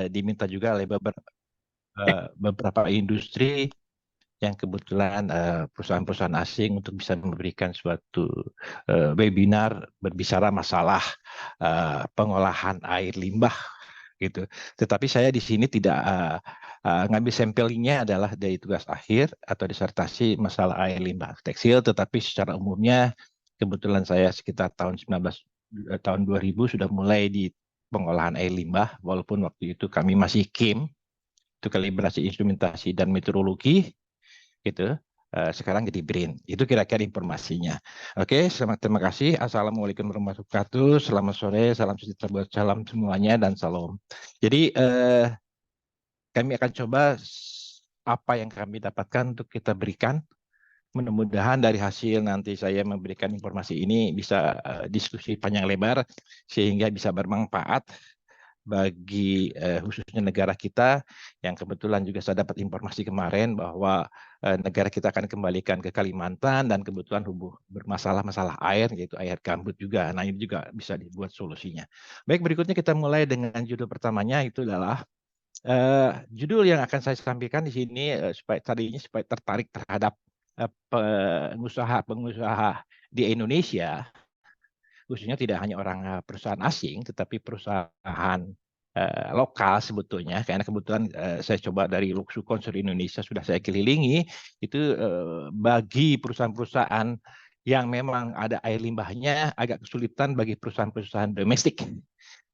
diminta juga oleh beberapa industri yang kebetulan perusahaan-perusahaan asing untuk bisa memberikan suatu webinar berbicara masalah pengolahan air limbah gitu. Tetapi saya di sini tidak ngambil sampelingnya adalah dari tugas akhir atau disertasi masalah air limbah tekstil, tetapi secara umumnya kebetulan saya sekitar tahun 2000 sudah mulai di pengolahan air limbah, walaupun waktu itu kami masih KIM, itu kalibrasi instrumentasi dan meteorologi gitu. Sekarang jadi BRIN. Itu kira-kira informasinya. Oke, terima kasih. Assalamualaikum warahmatullahi wabarakatuh. Selamat sore, salam sejahtera buat salam semuanya dan salam. Jadi kami akan coba apa yang kami dapatkan untuk kita berikan. Mudah-mudahan dari hasil nanti saya memberikan informasi ini bisa diskusi panjang lebar sehingga bisa bermanfaat bagi khususnya negara kita yang kebetulan juga saya dapat informasi kemarin bahwa negara kita akan kembalikan ke Kalimantan dan kebetulan bermasalah-masalah air yaitu air gambut juga. Nah ini juga bisa dibuat solusinya. Baik, berikutnya kita mulai dengan judul pertamanya, itu adalah judul yang akan saya sampaikan di sini supaya tertarik terhadap pengusaha di Indonesia, khususnya tidak hanya perusahaan asing, tetapi perusahaan lokal sebetulnya. Karena kebetulan saya coba dari Luxucon seluruh Indonesia sudah saya kelilingi, itu bagi perusahaan-perusahaan yang memang ada air limbahnya agak kesulitan bagi perusahaan-perusahaan domestik.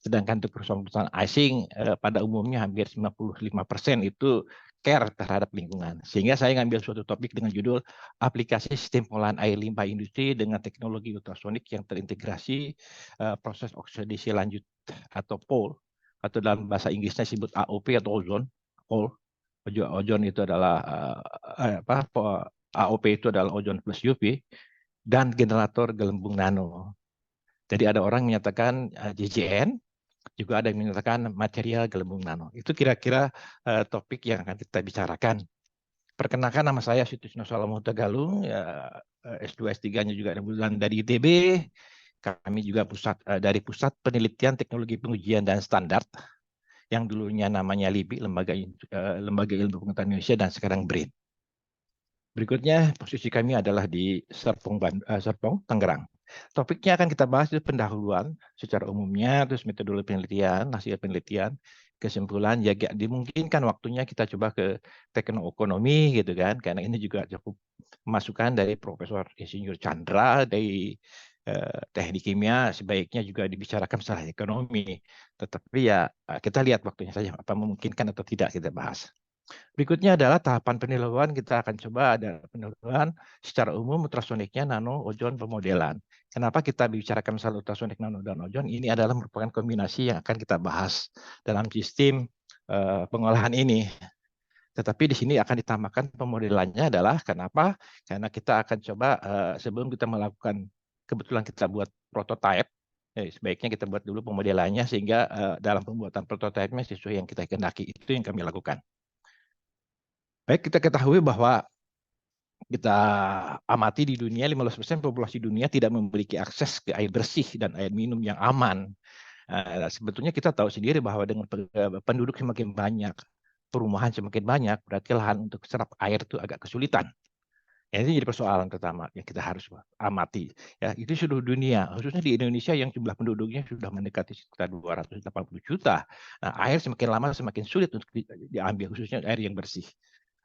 Sedangkan untuk perusahaan-perusahaan asing pada umumnya hampir 95% itu care terhadap lingkungan. Sehingga saya ngambil suatu topik dengan judul aplikasi sistem pengolahan air limbah industri dengan teknologi ultrasonik yang terintegrasi proses oksidasi lanjut atau POL, atau dalam bahasa Inggrisnya disebut AOP atau ozon. POL, ozon itu adalah AOP itu adalah ozon plus UV, dan generator gelembung nano. Jadi ada orang menyatakan JGN, juga ada yang menyatakan material gelembung nano. Itu kira-kira topik yang akan kita bicarakan. Perkenalkan, nama saya Sutisno Salomo Tegalung, ya, S2 S3-nya juga dari ITB. Kami juga dari Pusat Penelitian Teknologi Pengujian dan Standar yang dulunya namanya LIPI, Lembaga Ilmu Pengetahuan Indonesia, dan sekarang BRIN. Berikutnya posisi kami adalah di Serpong, Tangerang. Topiknya akan kita bahas itu pendahuluan secara umumnya, terus metodologi penelitian, hasil penelitian, kesimpulan, ya dimungkinkan waktunya kita coba ke teknoekonomi gitu kan, karena ini juga cukup masukan dari Profesor Insinyur Chandra dari teknik kimia, sebaiknya juga dibicarakan masalah ekonomi. Tetapi ya kita lihat waktunya saja apa memungkinkan atau tidak kita bahas. Berikutnya adalah tahapan penilaian. Kita akan coba ada penilaian secara umum ultrasoniknya, nano, ozon, pemodelan. Kenapa kita bicarakan masalah ultrasonik, nano, dan ozon? Ini adalah merupakan kombinasi yang akan kita bahas dalam sistem pengolahan ini. Tetapi di sini akan ditambahkan pemodelannya adalah kenapa? Karena kita akan coba sebelum kita melakukan, kebetulan kita buat prototipe, sebaiknya kita buat dulu pemodelannya sehingga dalam pembuatan prototipenya sesuai yang kita kehendaki. Itu yang kami lakukan. Baik, kita ketahui bahwa kita amati di dunia 15% populasi dunia tidak memiliki akses ke air bersih dan air minum yang aman. Sebetulnya kita tahu sendiri bahwa dengan penduduk semakin banyak, perumahan semakin banyak, berarti lahan untuk serap air itu agak kesulitan. Ya, ini jadi persoalan pertama yang kita harus amati. Ya, itu seluruh dunia, khususnya di Indonesia yang jumlah penduduknya sudah mendekati sekitar 280 juta. Nah, air semakin lama semakin sulit untuk diambil, khususnya air yang bersih.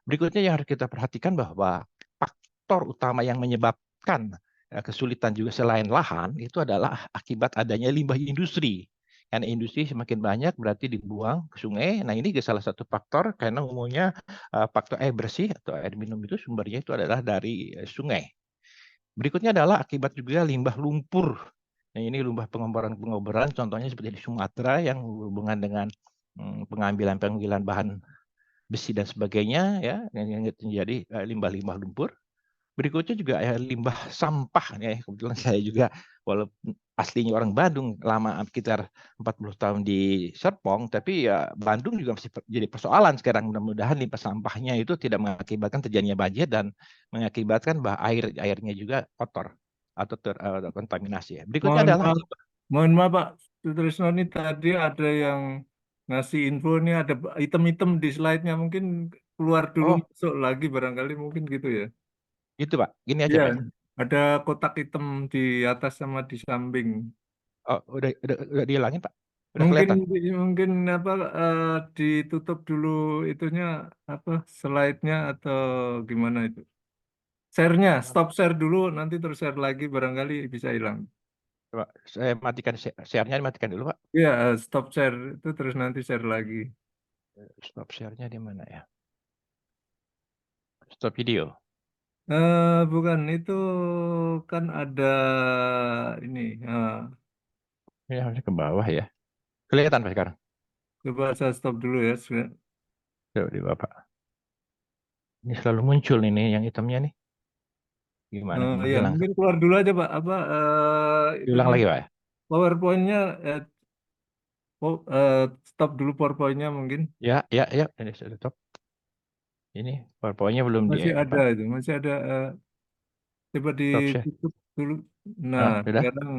Berikutnya yang harus kita perhatikan bahwa faktor utama yang menyebabkan kesulitan juga selain lahan itu adalah akibat adanya limbah industri. Karena industri semakin banyak berarti dibuang ke sungai. Nah ini salah satu faktor karena umumnya faktor air bersih atau air minum itu sumbernya itu adalah dari sungai. Berikutnya adalah akibat juga limbah lumpur. Nah ini limbah pengoboran contohnya seperti di Sumatera yang berhubungan dengan pengambilan bahan besi dan sebagainya, ya yang terjadi limbah-limbah lumpur. Berikutnya juga limbah sampah, ya kebetulan saya juga walaupun aslinya orang Bandung, lama sekitar 40 tahun di Serpong, tapi ya Bandung juga masih jadi persoalan sekarang. Mudah-mudahan limbah sampahnya itu tidak mengakibatkan terjadinya banjir dan mengakibatkan airnya juga kotor atau terkontaminasi. Berikutnya Mohon adalah maaf, mohon maaf Pak Sutrisno, ini tadi ada yang ngasih info nih ada item-item di slide-nya mungkin keluar dulu Oh, masuk lagi barangkali mungkin gitu ya. gitu Pak. Gini aja Iya, Pak. Ya. ada kotak hitam di atas sama di samping. Oh, udah dihilangin Pak. Udah Mungkin kelihatan. mungkin apa ditutup dulu itunya apa slide-nya atau gimana itu? Share-nya, stop share dulu nanti terus share lagi barangkali bisa hilang. Coba saya matikan share-nya, dimatikan dulu Pak. Iya, stop share itu terus nanti share lagi. Stop share-nya di mana ya? Stop video. Bukan itu kan ada ini. Ini harusnya ke bawah ya. Kelihatan Pak sekarang. Coba saya stop dulu ya. Coba di Bapak. Ini selalu muncul ini yang hitamnya nih. Gimana Ya menghilangkan? mungkin keluar dulu aja Pak. Apa Diulang itunya lagi Pak ya? PowerPoint-nya stop dulu PowerPoint-nya mungkin Ya, ya, ya. Ini sudah stop. Ini PowerPoint-nya belum di masih apa? ada itu masih ada coba Stop share. ditutup dulu. Nah Ah, sudah. sekarang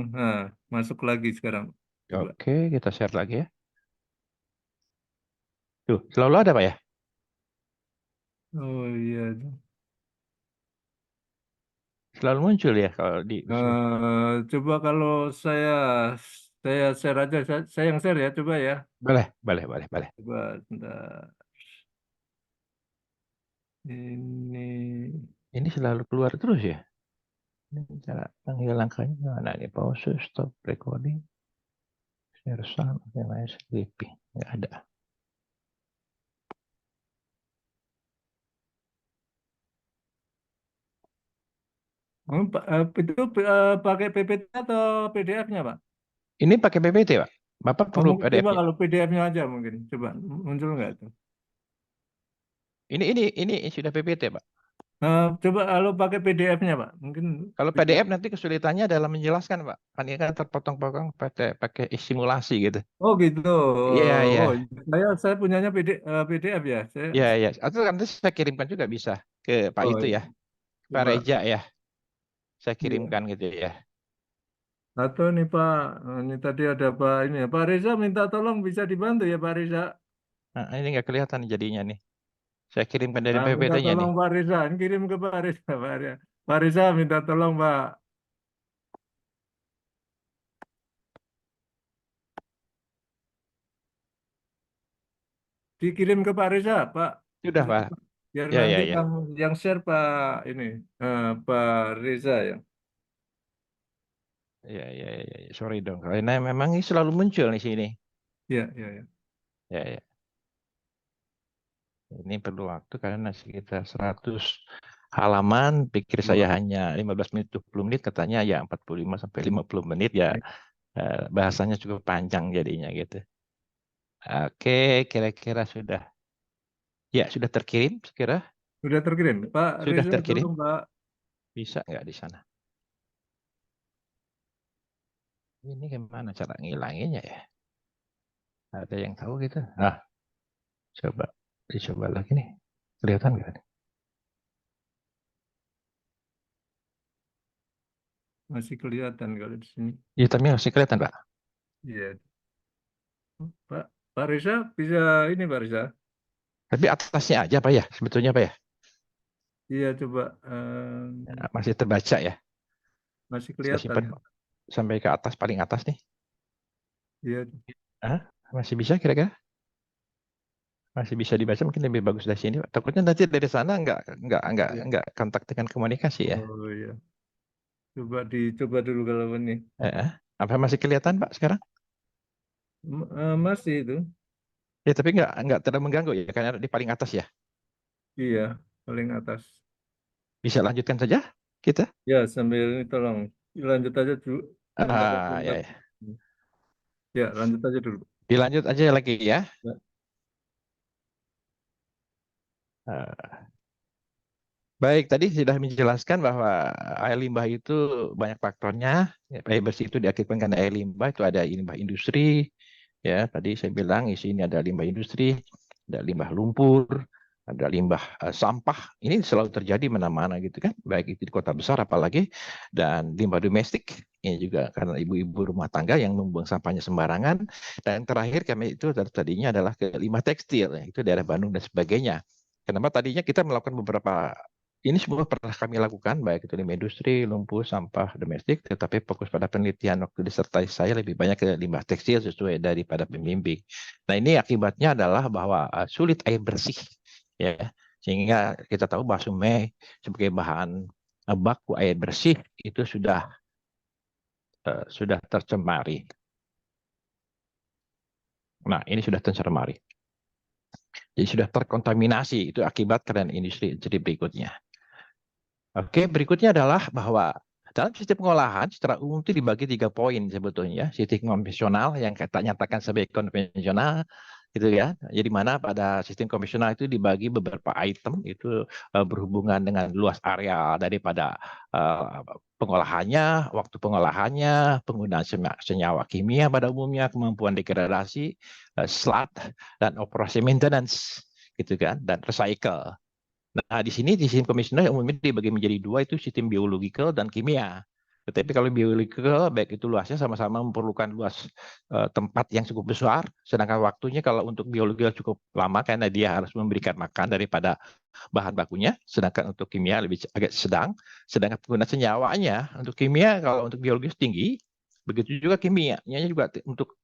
masuk lagi sekarang. Coba. Oke, kita share lagi ya. Tuh, selalu ada Pak ya? Oh iya. Selalu muncul ya kalau di share. Coba kalau saya share aja, saya yang share ya, coba ya. Boleh, boleh, boleh, boleh. Coba sebentar. Ini Ini selalu keluar terus ya? Ini cara menghilangkannya gimana nih? Pause, stop recording, share sound, OBS, sleeping. Nggak ada. itu pakai PPT atau PDF-nya, Pak? Ini pakai PPT, Pak. Bapak Oh, perlu mungkin coba PDF-nya. kalau PDF-nya aja mungkin. Coba muncul nggak itu? Ini sudah PPT, Pak. Coba kalau pakai PDF-nya, Pak, mungkin Kalau bisa. PDF nanti kesulitannya dalam menjelaskan, Pak. Kan ini kan terpotong-potong pakai pakai simulasi gitu. Oh gitu. Iya, iya. Oh, saya punyanya PDF ya. Saya. Iya, iya. Atau nanti saya kirimkan juga bisa ke Pak Oh itu iya. ya. Pak Coba. Reja ya. Saya Iya. kirimkan gitu ya. Atau nih Pak, ini tadi ada Pak ini ya. Pak Reza minta tolong bisa dibantu ya Pak Reza. Nah, ini nggak kelihatan jadinya nih. Saya kirimkan dari Nah, minta PPT-nya nih. tolong Pak Reza. Ini kirim ke Pak Reza, Pak Reza. Pak Reza minta tolong Pak. Dikirim ke Pak Reza, Pak. Sudah, Bisa, Pak. Pak. Biar Ya, ya, nanti ya. yang share Pak ini, Pak Reza ya. Ya, ya, ya, ya. Sorry dong. Karena memang ini selalu muncul di sini. Ya, ya, ya. Ya, ya. Ini perlu waktu karena sekitar 100 halaman. Pikir saya Wah, hanya 15 menit, 20 menit. Katanya ya 45 sampai 50 menit. Ya, ini bahasanya cukup panjang jadinya gitu. Oke, kira-kira sudah. Ya, sudah terkirim, sekira. sudah terkirim. Pak Sudah Reza, terkirim. tolong Pak. Bisa nggak di sana? Ini gimana cara ngilanginnya ya? Ada yang tahu gitu? Nah, coba dicoba lagi nih. Kelihatan nggak nih? Masih kelihatan kalau di sini. Hitamnya masih kelihatan, Pak. Iya. Pak, Pak Reza bisa ini Pak Reza. Tapi atasnya aja, Pak ya? Sebetulnya, Pak ya? Iya, coba Ya, masih terbaca ya? masih Saya kelihatan simpan ya. sampai ke atas, paling atas nih. Iya. Hah? Masih bisa kira-kira? Masih bisa dibaca mungkin lebih bagus dari sini, Pak. Takutnya nanti dari sana Iya. nggak kontak dengan komunikasi ya. Oh iya. Coba dicoba dulu kalau ini. Eh, apa masih kelihatan, Pak, sekarang? Masih itu. Ya, tapi nggak terlalu mengganggu ya, karena di paling atas ya. Iya, paling atas. Bisa lanjutkan saja kita? Ya, sambil ini tolong lanjut aja dulu. Bentar, Ah, bentar. ya, ya. Ya, lanjut aja dulu. Dilanjut aja lagi ya. Ya. Ah, baik, tadi sudah menjelaskan bahwa air limbah itu banyak faktornya. Ya, air bersih itu diakibatkan karena air limbah itu ada limbah industri. Ya, tadi saya bilang di sini ada limbah industri, ada limbah lumpur, ada limbah sampah. Ini selalu terjadi mana-mana gitu kan, baik itu di kota besar apalagi, dan limbah domestik. Ini juga karena ibu-ibu rumah tangga yang membuang sampahnya sembarangan. Dan terakhir kami itu tadinya adalah ke limbah tekstil, itu daerah Bandung dan sebagainya. Kenapa tadinya kita melakukan beberapa ini semua pernah kami lakukan, baik itu limbah industri, lumpur, sampah domestik, tetapi fokus pada penelitian waktu disertasi saya lebih banyak ke limbah tekstil sesuai daripada pembimbing. Nah ini akibatnya adalah bahwa sulit air bersih, ya, sehingga kita tahu bahwa sungai sebagai bahan baku air bersih itu sudah tercemari. Nah ini sudah tercemari. Jadi sudah terkontaminasi, itu akibat karena industri. Jadi berikutnya. Oke, berikutnya adalah bahwa dalam sistem pengolahan secara umum itu dibagi 3 poin sebetulnya. Sistem konvensional yang kita nyatakan sebagai konvensional, gitu ya. Jadi mana pada sistem konvensional itu dibagi beberapa item, itu berhubungan dengan luas area daripada pengolahannya, waktu pengolahannya, penggunaan senyawa kimia pada umumnya, kemampuan degradasi, slot, dan operasi maintenance, gitu kan, dan recycle. Nah, di sini di sistem komisioner umumnya dibagi menjadi 2, itu sistem biological dan kimia. Tetapi kalau biological, baik itu luasnya sama-sama memerlukan luas tempat yang cukup besar, sedangkan waktunya kalau untuk biological cukup lama karena dia harus memberikan makan daripada bahan bakunya, sedangkan untuk kimia lebih agak sedangkan penggunaan senyawanya untuk kimia kalau untuk biologis tinggi, begitu juga kimianya juga untuk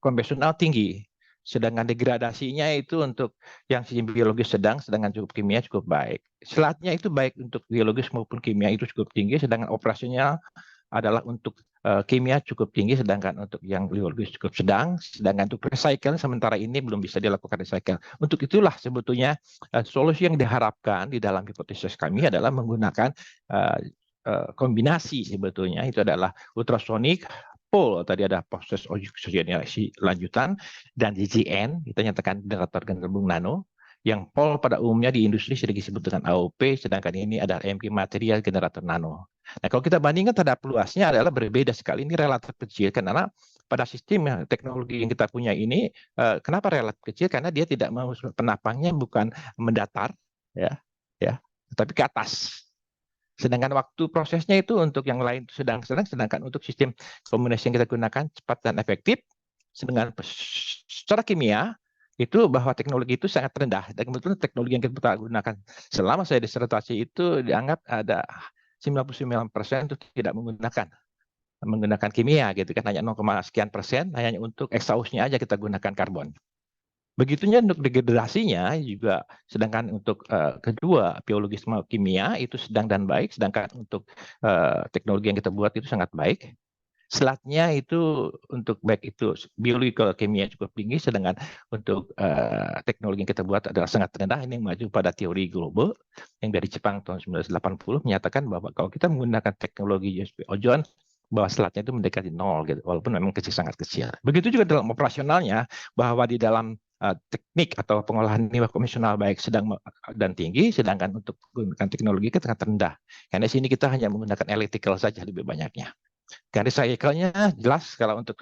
konvensional tinggi. Sedangkan degradasinya itu untuk yang sistem biologis sedang, sedangkan cukup kimia cukup baik. Selatnya itu baik untuk biologis maupun kimia itu cukup tinggi, sedangkan operasinya adalah untuk kimia cukup tinggi, sedangkan untuk yang biologis cukup sedang, sedangkan untuk recycle sementara ini belum bisa dilakukan recycle. Untuk itulah sebetulnya solusi yang diharapkan di dalam hipotesis kami adalah menggunakan kombinasi sebetulnya, itu adalah ultrasonik, POL, tadi ada proses oksigenasi lanjutan, dan GGN, kita nyatakan generator gabung nano, yang POL pada umumnya di industri sering disebut dengan AOP, sedangkan ini adalah MP material generator nano. Nah, kalau kita bandingkan terhadap luasnya adalah berbeda sekali, ini relatif kecil, karena pada sistem teknologi yang kita punya ini, kenapa relatif kecil? Karena dia tidak mau penapangnya bukan mendatar, ya, tetapi ke atas. Sedangkan waktu prosesnya itu untuk yang lain sedang-sedang, sedangkan untuk sistem komunikasi yang kita gunakan cepat dan efektif. Sedangkan secara kimia itu bahwa teknologi itu sangat rendah, dan kebetulan teknologi yang kita gunakan selama saya disertasi itu dianggap ada 99% itu tidak menggunakan kimia gitu kan, hanya 0, sekian persen hanya untuk exhaustnya aja kita gunakan karbon. Begitunya untuk degradasinya juga, sedangkan untuk kedua biologis kimia itu sedang dan baik, sedangkan untuk teknologi yang kita buat itu sangat baik. Selatnya itu untuk baik itu biological kimia cukup tinggi, sedangkan untuk teknologi yang kita buat adalah sangat rendah. Ini maju pada teori global yang dari Jepang tahun 1980 menyatakan bahwa kalau kita menggunakan teknologi USP ozon, bahwa selatnya itu mendekati 0, gitu, walaupun memang kecil, sangat kecil. Begitu juga dalam operasionalnya, bahwa di dalam teknik atau pengolahan limbah konvensional baik sedang dan tinggi, sedangkan untuk menggunakan teknologi kita sangat rendah. Karena di sini kita hanya menggunakan electrical saja lebih banyaknya. Karena recycle-nya jelas kalau untuk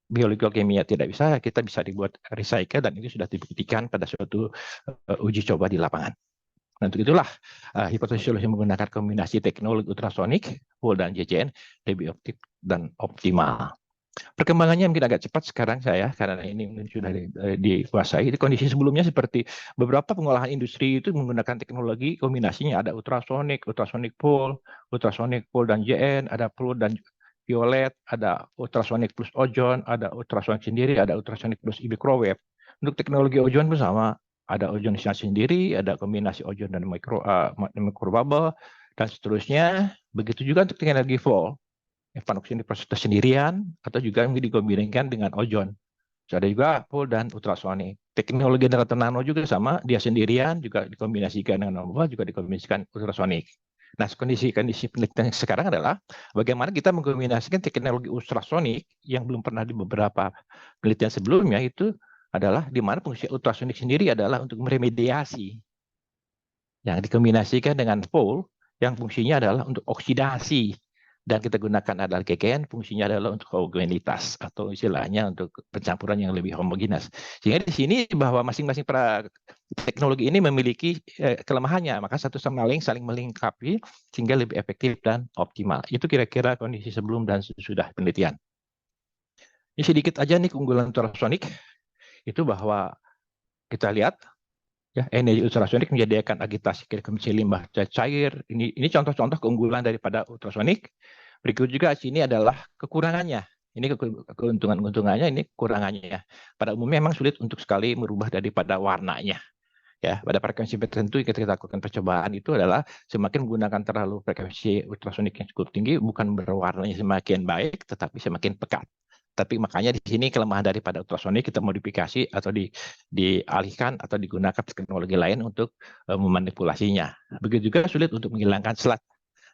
biological kimia tidak bisa, kita bisa dibuat recycle, dan itu sudah dibuktikan pada suatu uji coba di lapangan. Untuk itulah hipotesis solusi menggunakan kombinasi teknologi ultrasonik, POL dan JJN lebih optimal. Perkembangannya mungkin agak cepat sekarang karena ini sudah dikuasai. Kondisi sebelumnya seperti beberapa pengolahan industri itu menggunakan teknologi kombinasinya, ada ultrasonik POL, ultrasonik POL dan JN, ada POL dan violet, ada ultrasonik plus ozon, ada ultrasonik sendiri, ada ultrasonik plus microwave. Untuk teknologi ozon pun sama, ada ozonisasi sendiri, ada kombinasi ozon dan microbubble, dan seterusnya. Begitu juga untuk teknologi POL. Evaluasi proses sendirian atau juga dikombinasikan dengan ozon. Ada juga POL dan ultrasonik. Teknologi generator nano juga sama, dia sendirian juga dikombinasikan dengan nano, juga dikombinasikan ultrasonik. Nah, kondisi penelitian sekarang adalah bagaimana kita mengkombinasikan teknologi ultrasonik yang belum pernah di beberapa penelitian sebelumnya, itu adalah di mana fungsi ultrasonik sendiri adalah untuk meremediasi. Yang dikombinasikan dengan POL yang fungsinya adalah untuk oksidasi. Dan kita gunakan adalah GGN, fungsinya adalah untuk homogenitas atau istilahnya untuk pencampuran yang lebih homogenis. Sehingga di sini bahwa masing-masing teknologi ini memiliki kelemahannya, maka satu sama lain saling melengkapi sehingga lebih efektif dan optimal. Itu kira-kira kondisi sebelum dan sesudah penelitian. Ini sedikit aja nih keunggulan ultrasonik itu bahwa kita lihat ya, energi ultrasonik menyediakan agitasi frekuensi limbah cair. Ini contoh-contoh keunggulan daripada ultrasonik. Berikut juga sini adalah kekurangannya. Ini keuntungan-keuntungannya, ini kekurangannya. Pada umumnya memang sulit untuk sekali merubah daripada warnanya. Ya, pada frekuensi tertentu yang kita lakukan percobaan itu adalah semakin menggunakan terlalu frekuensi ultrasonik yang cukup tinggi, bukan berwarnanya semakin baik, tetapi semakin pekat. Tapi makanya di sini kelemahan daripada ultrasonik kita modifikasi atau dialihkan atau digunakan teknologi lain untuk memanipulasinya. Begitu juga sulit untuk menghilangkan selat.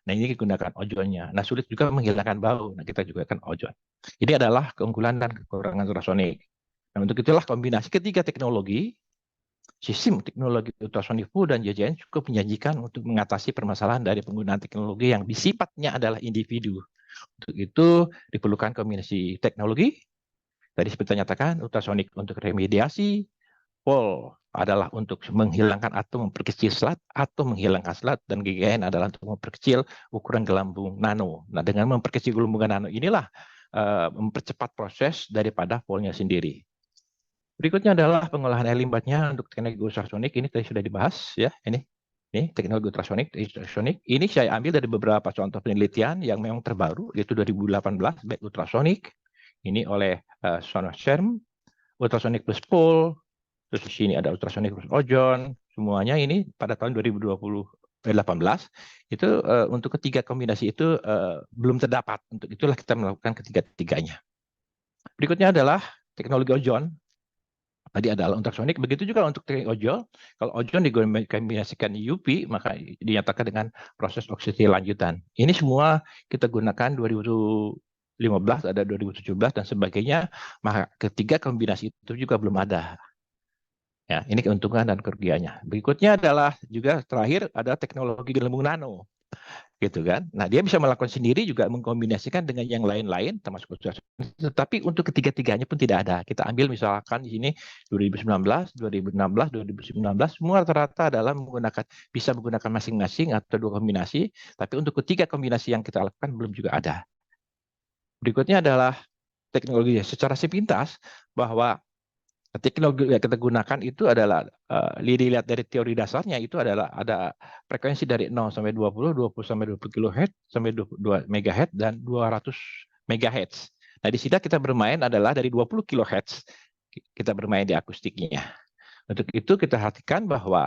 Nah, ini digunakan ozonnya. Nah, sulit juga menghilangkan bau. Nah, kita juga kan ozon. Ini adalah keunggulan dan kekurangan ultrasonik. Nah, untuk itulah kombinasi ketiga teknologi, sistem teknologi ultrasonik FOO dan JJN cukup menjanjikan untuk mengatasi permasalahan dari penggunaan teknologi yang sifatnya adalah individu. Untuk itu diperlukan kombinasi teknologi. Tadi seperti nyatakan, ultrasonik untuk remediasi, POL adalah untuk menghilangkan atau memperkecil selat atau menghilangkan selat, dan GGN adalah untuk memperkecil ukuran gelembung nano. Nah, dengan memperkecil gelembung nano inilah mempercepat proses daripada POL-nya sendiri. Berikutnya adalah pengolahan air limbahnya untuk teknologi ultrasonik. Ini tadi sudah dibahas ya. Ini teknologi ultrasonik. Ini saya ambil dari beberapa contoh penelitian yang memang terbaru, yaitu 2018 baik ultrasonik. Ini oleh Sonosherm, ultrasonik plus POL. Terus di sini ada ultrasonik plus ozon. Semuanya ini pada tahun 2018 itu untuk ketiga kombinasi itu belum terdapat. Untuk itulah kita melakukan ketiga-tiganya. Berikutnya adalah teknologi ozon. Tadi adalah ultrasonik, begitu juga untuk teknik ozon. Kalau ozon dikombinasikan UV, maka dinyatakan dengan proses oksidasi lanjutan. Ini semua kita gunakan 2015, ada 2017 dan sebagainya. Maka ketiga kombinasi itu juga belum ada. Ya, ini keuntungan dan kerugiannya. Berikutnya adalah juga terakhir ada teknologi gelembung nano. Gitu kan. Nah, dia bisa melakukan sendiri juga mengkombinasikan dengan yang lain-lain termasuk ultrasonik. Tetapi untuk ketiga-tiganya pun tidak ada. Kita ambil misalkan di sini 2019, 2016, 2019 semua rata-rata adalah bisa menggunakan masing-masing atau dua kombinasi, tapi untuk ketiga kombinasi yang kita lakukan belum juga ada. Berikutnya adalah teknologi secara sepintas bahwa teknologi yang kita gunakan itu adalah dilihat dari teori dasarnya itu adalah ada frekuensi dari 0 sampai 20, 20 sampai 20 kHz sampai 22 MHz dan 200 MHz. Nah, di sini kita bermain adalah dari 20 kHz kita bermain di akustiknya. Untuk itu kita perhatikan bahwa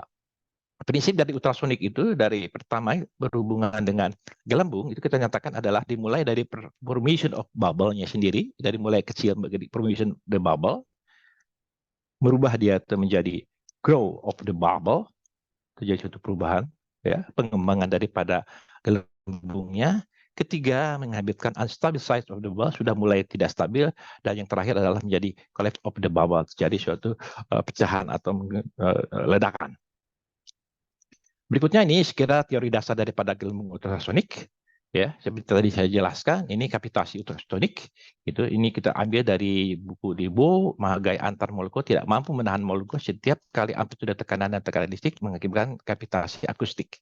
prinsip dari ultrasonik itu dari pertama berhubungan dengan gelembung itu kita nyatakan adalah dimulai dari formation of bubble-nya sendiri, dari mulai kecil menjadi formation the bubble, merubah dia menjadi grow of the bubble, terjadi suatu perubahan, ya, pengembangan daripada gelembungnya. Ketiga, menghabiskan unstable size of the bubble, sudah mulai tidak stabil, dan yang terakhir adalah menjadi collapse of the bubble, terjadi suatu pecahan atau ledakan. Berikutnya ini sekira teori dasar daripada gelembung ultrasonik. Ya, seperti tadi saya jelaskan, ini kapitasi ultrasonik. Ini kita ambil dari buku Debo, mahagai antar molekul tidak mampu menahan molekul setiap kali amplitude tekanan dan tekanan listrik mengakibatkan kapitasi akustik.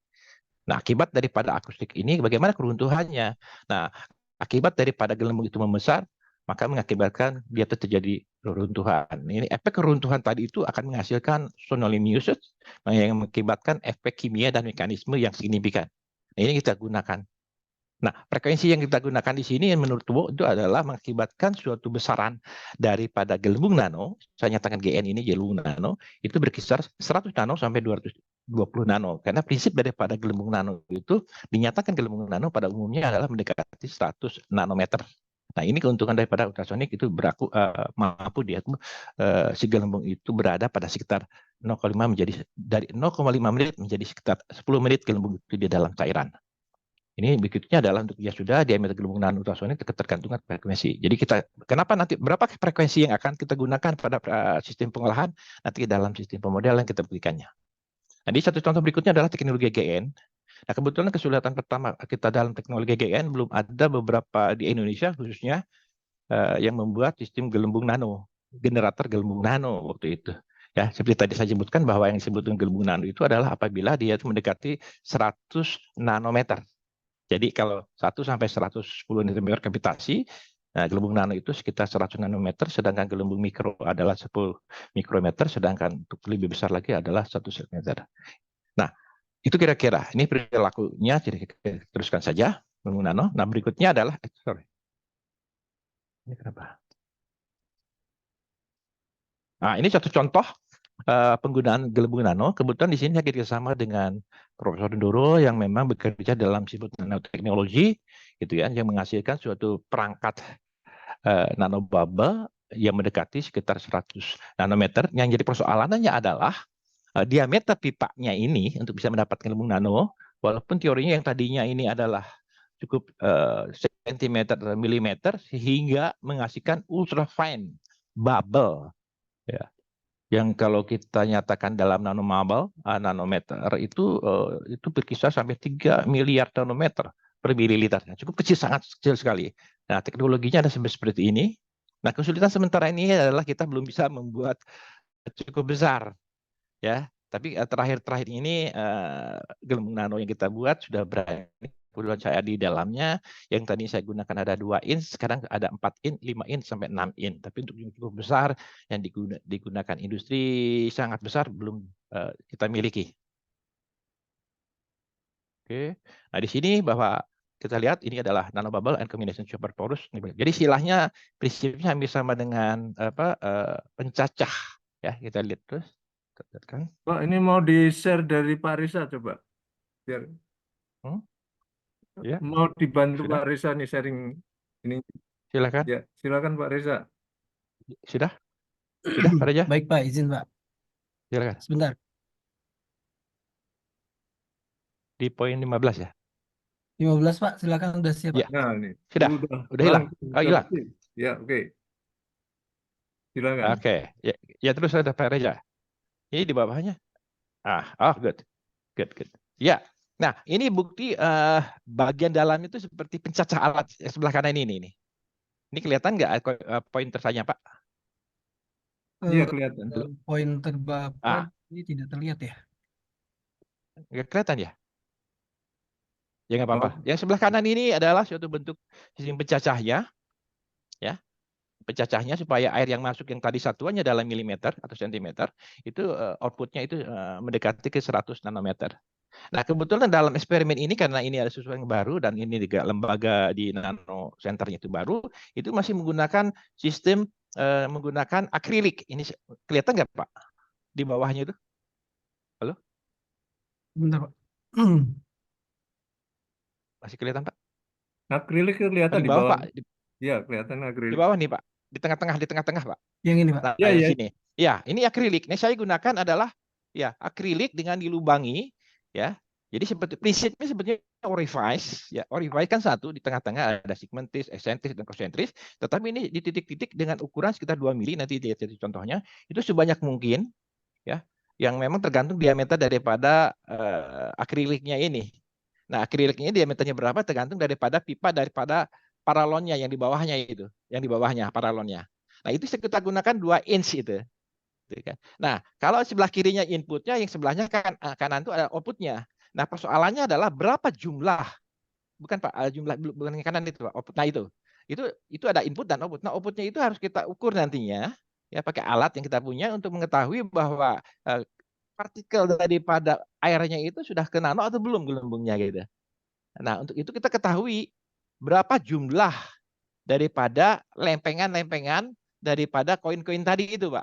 Nah, akibat daripada akustik ini bagaimana keruntuhannya? Nah, akibat daripada gelembung itu membesar, maka mengakibatkan dia terjadi reruntuhan. Ini efek keruntuhan tadi itu akan menghasilkan sonolinusis yang mengakibatkan efek kimia dan mekanisme yang signifikan. Ini kita gunakan. Nah, frekuensi yang kita gunakan di sini yang menurut Bo itu adalah mengakibatkan suatu besaran daripada gelembung nano, saya nyatakan GN ini gelembung nano, itu berkisar 100 nano sampai 220 nano. Karena prinsip daripada gelembung nano itu dinyatakan gelembung nano pada umumnya adalah mendekati 100 nanometer. Nah, ini keuntungan daripada ultrasonik itu mampu dia si gelembung itu berada pada sekitar 0,5 menjadi dari 0,5 menit menjadi sekitar 10 menit gelembung itu di dalam cairan. Ini berikutnya adalah untuk ya sudah diameter gelembung nano ultrasonik tergantung frekuensi. Jadi kenapa nanti berapa frekuensi yang akan kita gunakan pada sistem pengolahan nanti dalam sistem pemodelan kita berikannya. Nah, satu contoh berikutnya adalah teknologi GGN. Nah, kebetulan kesulitan pertama kita dalam teknologi GGN belum ada beberapa di Indonesia khususnya yang membuat sistem gelembung nano, generator gelembung nano waktu itu. Ya, seperti tadi saya sebutkan bahwa yang disebut dengan gelembung nano itu adalah apabila dia itu mendekati 100 nanometer. Jadi kalau 1 sampai 110 nanometer gravitasi, nah, gelembung nano itu sekitar 100 nanometer, sedangkan gelembung mikro adalah 10 mikrometer, sedangkan untuk lebih besar lagi adalah 1 cm. Nah, itu kira-kira ini perilakunya, jadi kita teruskan saja gelembung nano. Nah, berikutnya adalah, sorry, ini kenapa? Nah, ini satu contoh penggunaan gelembung nano. Kebetulan di sini saya kerjasama dengan Profesor Ndoro yang memang bekerja dalam disebut nanoteknologi, gitu ya, yang menghasilkan suatu perangkat nanobubble yang mendekati sekitar 100 nanometer. Yang jadi persoalannya adalah diameter pipanya ini untuk bisa mendapatkan gelembung nano, walaupun teorinya yang tadinya ini adalah cukup sentimeter atau milimeter, sehingga menghasilkan ultra fine bubble. Ya, yang kalau kita nyatakan dalam nanometer itu berkisar sampai 3 miliar nanometer per mililiter. Cukup kecil, sangat kecil sekali. Nah, teknologinya ada seperti ini. Nah, kesulitan sementara ini adalah kita belum bisa membuat cukup besar, ya. Tapi terakhir ini gelembung nano yang kita buat sudah berani puluhan cahaya di dalamnya. Yang tadi saya gunakan ada 2 inch, sekarang ada 4 inch, 5 inch sampai 6 inch. Tapi untuk yang cukup besar yang digunakan industri sangat besar belum kita miliki. Oke. Nah, di sini bahwa kita lihat ini adalah nanobubble and combination super porous. Jadi istilahnya prinsipnya hampir sama dengan pencacah, ya. Kita lihat terus. Kan? Pak, ini mau di-share dari Pak Risa coba. Biar Ya, mau dibantu sudah. Pak Risa nih sharing ini. Silakan. Ya, silakan Pak Risa. Sudah? Sudah, Pak Reja? Baik Pak, izin Pak. Silakan. Sebentar. Di poin 15 ya? 15 Pak, silakan udah siap Pak. Ya, Nah, ini sudah. Udah hilang. langsung Oh, hilang. Ya, oke. Silakan. Oke. Ya, ya, terus ada Pak Reja. Ini di bawahnya. Good. Good. Ya. Nah, ini bukti bagian dalam itu seperti pencacah alat sebelah kanan ini. Ini kelihatan nggak pointer-nya, Pak? Iya, kelihatan. Pointer Bapak Ah. ini tidak terlihat ya? Nggak kelihatan ya? Ya nggak apa-apa. Oh. Yang sebelah kanan ini adalah suatu bentuk sistem pencacahnya, ya. Pencacahnya supaya air yang masuk yang tadi satuannya dalam milimeter atau sentimeter, itu outputnya itu mendekati ke 100 nanometer. Nah, kebetulan dalam eksperimen ini karena ini ada sesuatu yang baru dan ini juga lembaga di nano centernya itu baru, itu masih menggunakan sistem menggunakan akrilik. Ini kelihatan nggak Pak? Di bawahnya itu? Halo? Sebentar Pak. Masih kelihatan Pak? Akrilik kelihatan Di di bawah bawah. Pak? Iya, kelihatan Di akrilik. bawah nih Pak? Di tengah-tengah Pak? Yang ini Pak? Nah, Iya, di iya. sini. Ya, ini akrilik. Nah, saya gunakan adalah ya akrilik dengan dilubangi, ya. Jadi seperti prinsipnya sebetulnya orifice, ya. Orifice kan satu di tengah-tengah ada segmentis, eksentris dan konsentris, tetapi ini di titik-titik dengan ukuran sekitar 2 mili, nanti lihat contohnya, itu sebanyak mungkin, ya. Yang memang tergantung diameter daripada akriliknya ini. Nah, akriliknya diameternya berapa tergantung daripada pipa daripada paralonnya yang di bawahnya itu, yang di bawahnya paralonnya. Nah, itu kita gunakan 2 inch itu. Nah, kalau sebelah kirinya inputnya, yang sebelahnya kanan itu ada outputnya. Nah, persoalannya adalah berapa jumlah, bukan Pak, jumlah bukan yang kanan itu Pak, output. Nah, itu ada input dan output. Nah, outputnya itu harus kita ukur nantinya, ya pakai alat yang kita punya untuk mengetahui bahwa partikel daripada airnya itu sudah ke nano atau belum gelembungnya gitu. Nah, untuk itu kita ketahui berapa jumlah daripada lempengan-lempengan daripada koin-koin tadi itu, Pak.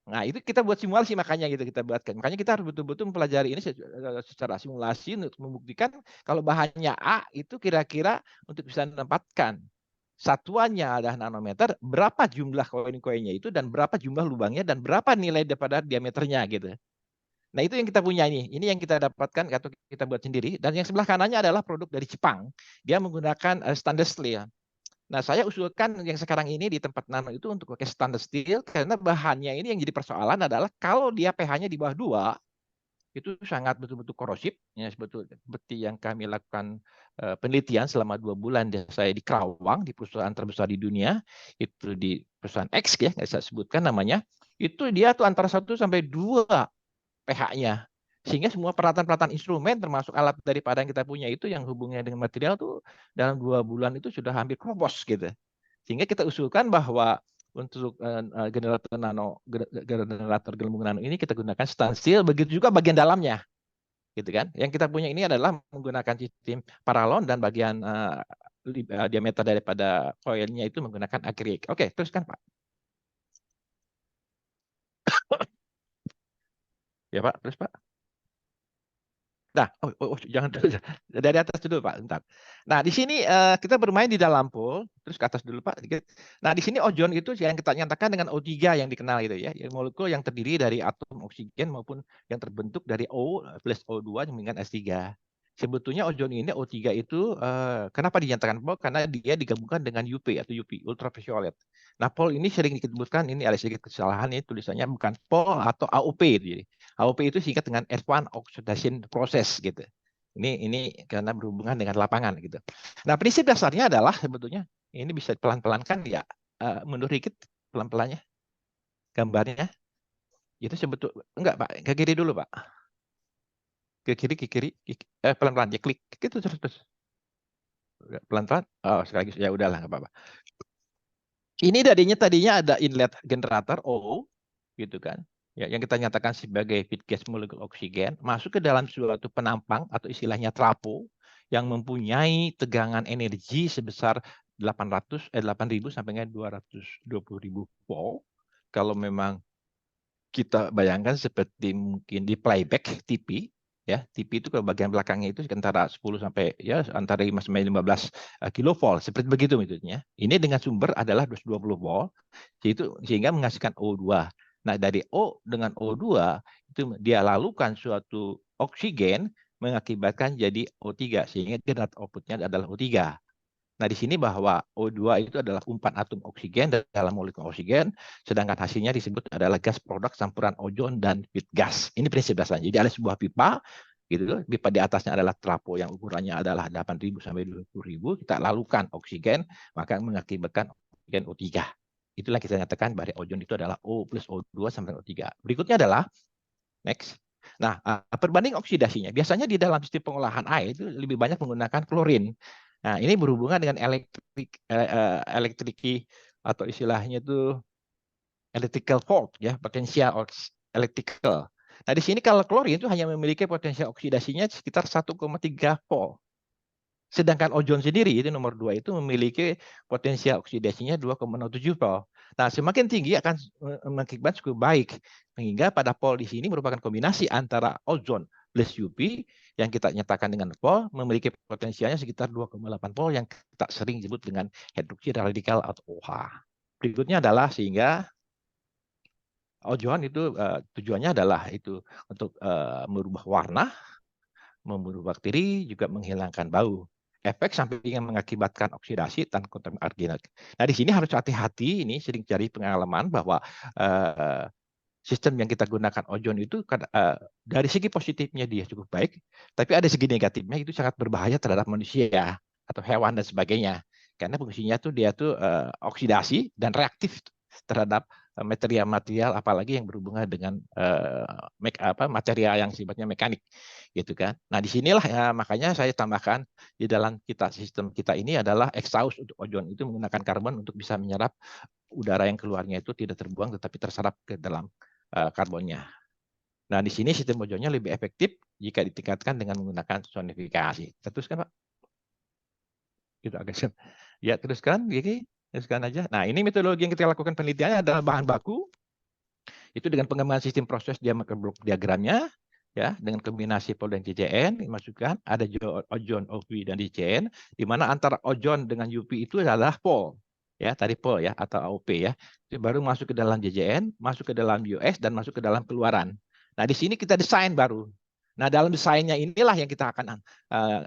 Nah, itu kita buat simulasi, makanya gitu kita buatkan. Makanya kita harus betul-betul mempelajari ini secara simulasi untuk membuktikan kalau bahannya A itu kira-kira untuk bisa menempatkan satuannya adalah nanometer, berapa jumlah koin-koinnya itu dan berapa jumlah lubangnya dan berapa nilai daripada diameternya gitu. Nah, itu yang kita punya ini. Ini yang kita dapatkan atau kita buat sendiri. Dan yang sebelah kanannya adalah produk dari Jepang. Dia menggunakan stainless steel. Nah, saya usulkan yang sekarang ini di tempat nano itu untuk pakai stainless steel karena bahannya ini yang jadi persoalan adalah kalau dia pH-nya di bawah 2 itu sangat betul-betul korosif, ya, seperti yang kami lakukan penelitian selama 2 bulan saya di Kerawang, di perusahaan terbesar di dunia, itu di perusahaan X ya, nggak saya sebutkan namanya. itu dia tuh antara 1 sampai 2 pH-nya. Sehingga semua peralatan-peralatan instrumen termasuk alat daripada yang kita punya itu yang hubungannya dengan material tuh dalam 2 bulan itu sudah hampir kropos gitu. Sehingga kita usulkan bahwa untuk generator gelembung nano ini kita gunakan stainless steel, begitu juga bagian dalamnya, gitu kan. Yang kita punya ini adalah menggunakan sistem paralon dan bagian diameter daripada coilnya itu menggunakan akrilik. Oke, teruskan Pak. Ya Pak, terus Pak. Nah, jangan dulu, dari atas dulu Pak, bentar. Nah, di sini kita bermain di dalam pool, terus ke atas dulu Pak. Nah, di sini ozon itu yang kita nyatakan dengan O3 yang dikenal itu ya, molekul yang terdiri dari atom oksigen maupun yang terbentuk dari O plus O2 yang meningkat S3. Sebetulnya ozon ini O3 itu kenapa dinyatakan pol? Karena dia digabungkan dengan UV atau UV ultraviolet. Nah, pol ini sering disebutkan, ini ada sedikit kesalahan, ini tulisannya bukan pol atau AOP. Jadi AOP itu singkat dengan Advanced Oxidation Process gitu. Ini karena berhubungan dengan lapangan gitu. Nah, prinsip dasarnya adalah sebetulnya ini bisa pelan-pelan kan ya, mundur dikit pelan-pelannya gambarnya. Itu sebetulnya enggak Pak, ke kiri dulu Pak. Ke kiri, pelan-pelan ya, klik gitu terus. Pelan-pelan. Oh, sekali lagi ya udahlah nggak apa-apa. Ini tadinya ada inlet generator O gitu kan. Ya, yang kita nyatakan sebagai feed gas molekul oksigen masuk ke dalam suatu penampang atau istilahnya trapo yang mempunyai tegangan energi sebesar 800 8.000 sampai dengan 220.000 volt. Kalau memang kita bayangkan seperti mungkin di playback TV ya, TV itu ke bagian belakangnya itu antara 10 sampai ya antara 5 sampai 15 kilovolt seperti begitu maksudnya. Ini dengan sumber adalah 220 volt sehingga menghasilkan O2. Nah, dari O dengan O2 itu dia lalukan suatu oksigen mengakibatkan jadi O3 sehingga generator outputnya adalah O3. Nah, di sini bahwa O2 itu adalah umpan atom oksigen dalam molekul oksigen, sedangkan hasilnya disebut adalah gas produk campuran ozon dan feed gas. Ini prinsip dasarnya. Jadi ada sebuah pipa, gitu. Pipa di atasnya adalah trapo yang ukurannya adalah 8.000 sampai 20.000. Kita lalukan oksigen, maka mengakibatkan oksigen O3. Itulah kita nyatakan bahwa ozon itu adalah O plus O2 sampai O3. Berikutnya adalah next. Nah, perbanding oksidasinya. Biasanya di dalam sistem pengolahan air itu lebih banyak menggunakan klorin. Nah, ini berhubungan dengan elektriki atau istilahnya itu electrical fault ya, potensial electrical. Nah, di sini kalau klorin itu hanya memiliki potensial oksidasinya sekitar 1,3 volt. Sedangkan ozon sendiri itu nomor 2 itu memiliki potensial oksidasinya 2,07 volt. Nah, semakin tinggi akan mengakibat cukup baik. Sehingga pada pol di sini merupakan kombinasi antara ozon plus UV yang kita nyatakan dengan pol memiliki potensialnya sekitar 2,8 volt yang kita sering disebut dengan hidroksi radikal atau OH. Berikutnya adalah sehingga ozon itu tujuannya adalah itu untuk merubah warna, membunuh bakteri, juga menghilangkan bau. Efek samping yang mengakibatkan oksidasi dan kontaminasi argenik. Nah, di sini harus hati-hati, ini sering cari pengalaman bahwa sistem yang kita gunakan ozon itu dari segi positifnya dia cukup baik, tapi ada segi negatifnya itu sangat berbahaya terhadap manusia atau hewan dan sebagainya. Karena fungsinya tuh dia tuh oksidasi dan reaktif terhadap material-material apalagi yang berhubungan dengan material yang sifatnya mekanik gitu kan. Nah, disinilah ya, makanya saya tambahkan di dalam sistem kita ini adalah exhaust untuk ozon itu menggunakan karbon untuk bisa menyerap udara yang keluarnya itu tidak terbuang tetapi terserap ke dalam karbonnya. Nah, di sini sistem ozonnya lebih efektif jika ditingkatkan dengan menggunakan sonifikasi. Teruskan Pak. Gitu agak. Ya, teruskan Gigi. Teruskan aja. Nah, ini metodologi yang kita lakukan penelitiannya adalah bahan baku. Itu dengan pengembangan sistem proses blok diagramnya, ya, dengan kombinasi pol dan JCN dimasukkan. Ada ozon, OV, dan JCN, di mana antara ozon dengan UV itu adalah pol. Ya, tadi pol ya, atau AOP ya. Itu baru masuk ke dalam JCN, masuk ke dalam US, dan masuk ke dalam keluaran. Nah, di sini kita desain baru. Nah, dalam desainnya inilah yang kita akan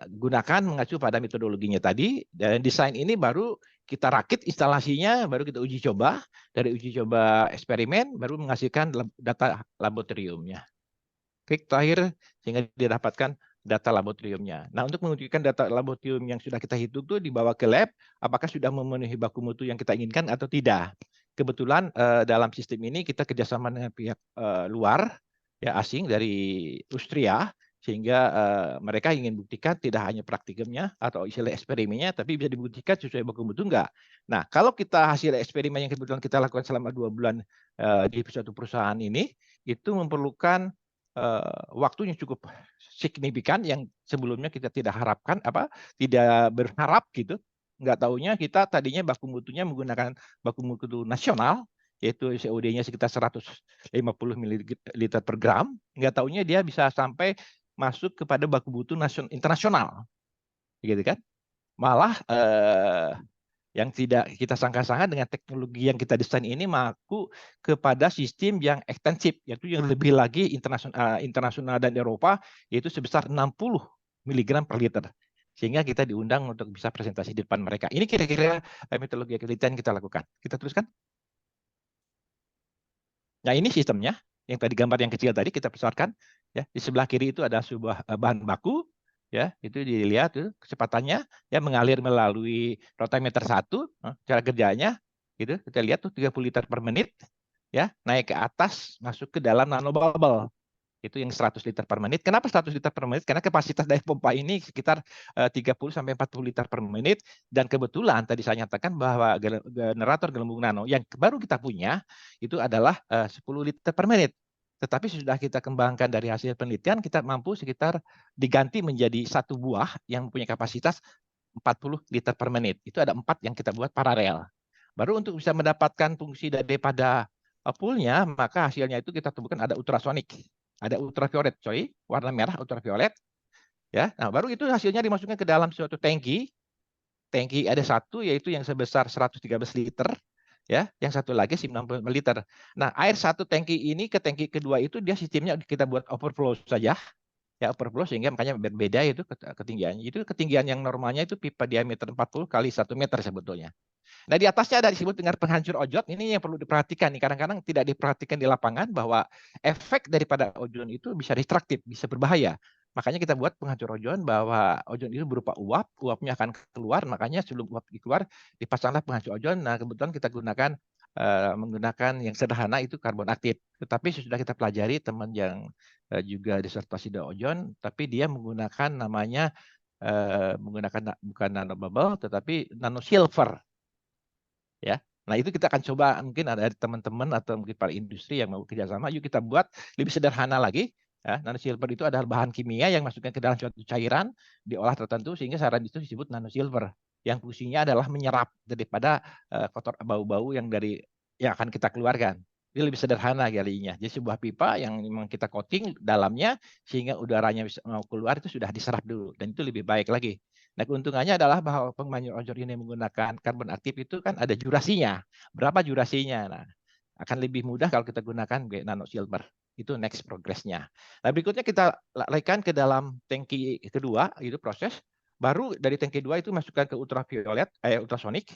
gunakan mengacu pada metodologinya tadi. Dan desain ini baru kita rakit instalasinya, baru kita uji coba. Dari uji coba eksperimen, baru menghasilkan data laboratoriumnya. Klik terakhir sehingga didapatkan data laboratoriumnya. Nah, untuk menunjukkan data laboratorium yang sudah kita hitung itu dibawa ke lab, apakah sudah memenuhi baku mutu yang kita inginkan atau tidak. kebetulan dalam sistem ini kita kerjasama dengan pihak luar, ya asing dari Austria, sehingga mereka ingin buktikan tidak hanya praktikumnya atau istilah eksperimennya, tapi bisa dibuktikan sesuai baku mutu enggak. Nah, kalau kita hasil eksperimen yang kebetulan kita lakukan selama 2 bulan di suatu perusahaan ini, itu memerlukan waktu yang cukup signifikan yang sebelumnya kita tidak harapkan, tidak berharap gitu. Nggak taunya kita tadinya baku mutunya menggunakan baku mutu nasional, yaitu COD-nya sekitar 150 ml per gram. Nggak taunya dia bisa sampai masuk kepada baku mutu internasional, gitu kan? Malah yang tidak kita sangka-sangka dengan teknologi yang kita desain ini mampu kepada sistem yang ekstensif, yaitu yang lebih lagi internasional dan Eropa, yaitu sebesar 60 mg per liter. Sehingga kita diundang untuk bisa presentasi di depan mereka. Ini kira-kira metodologi penelitian kita lakukan. Kita teruskan. Nah, ini sistemnya. Yang tadi gambar yang kecil tadi kita besarkan. Ya, di sebelah kiri itu ada sebuah bahan baku. Ya, itu dilihat tuh kecepatannya ya mengalir melalui rotameter 1, cara kerjanya gitu. Kita lihat tuh 30 liter per menit ya, naik ke atas masuk ke dalam nanobubble. Itu yang 100 liter per menit. Kenapa 100 liter per menit? Karena kapasitas dari pompa ini sekitar 30 sampai 40 liter per menit, dan kebetulan tadi saya nyatakan bahwa generator gelembung nano yang baru kita punya itu adalah 10 liter per menit. Tetapi sudah kita kembangkan dari hasil penelitian, kita mampu sekitar diganti menjadi satu buah yang mempunyai kapasitas 40 liter per menit. Itu ada 4 yang kita buat paralel. Baru untuk bisa mendapatkan fungsi daripada poolnya, maka hasilnya itu kita temukan ada ultrasonik, ada ultraviolet, warna merah ultraviolet. Ya, nah baru itu hasilnya dimasukkan ke dalam suatu tangki. Tangki ada satu yaitu yang sebesar 113 liter. Ya, yang satu lagi 90 liter. Nah, air satu tangki ini ke tangki kedua itu dia sistemnya kita buat overflow saja, ya overflow, sehingga makanya berbeda itu ketinggiannya. Itu ketinggian yang normalnya itu pipa diameter 40 kali 1 meter sebetulnya. Nah, di atasnya ada disebut dengan penghancur ozon. Ini yang perlu diperhatikan nih. Kadang-kadang tidak diperhatikan di lapangan bahwa efek daripada ozon itu bisa destruktif, bisa berbahaya. Makanya kita buat penghancur ozon bahwa ozon itu berupa uap, uapnya akan keluar, makanya sebelum uap keluar dipasanglah penghancur ozon. Nah, kebetulan kita menggunakan yang sederhana itu karbon aktif. Tetapi sudah kita pelajari teman yang juga disertasi di ozon, tapi dia menggunakan namanya menggunakan bukan nanobubble tetapi nano silver. Ya, nah itu kita akan coba, mungkin ada teman-teman atau mungkin para industri yang mau kerjasama, yuk kita buat lebih sederhana lagi. Ya, nanosilver itu adalah bahan kimia yang masukkan ke dalam suatu cairan diolah tertentu sehingga cairan itu disebut nanosilver, yang fungsinya adalah menyerap daripada kotor bau-bau yang akan kita keluarkan. Ini lebih sederhana jadinya. Jadi sebuah pipa yang memang kita coating dalamnya sehingga udaranya bisa mau keluar itu sudah diserap dulu, dan itu lebih baik lagi. Nah, keuntungannya adalah bahwa penghancur ozon ini menggunakan karbon aktif itu kan ada durasinya. Berapa durasinya? Nah, akan lebih mudah kalau kita gunakan nano silver. Itu next progress-nya. Nah, berikutnya kita lakukan ke dalam tangki kedua, itu proses. Baru dari tangki 2 itu masukkan ke ultrasonik.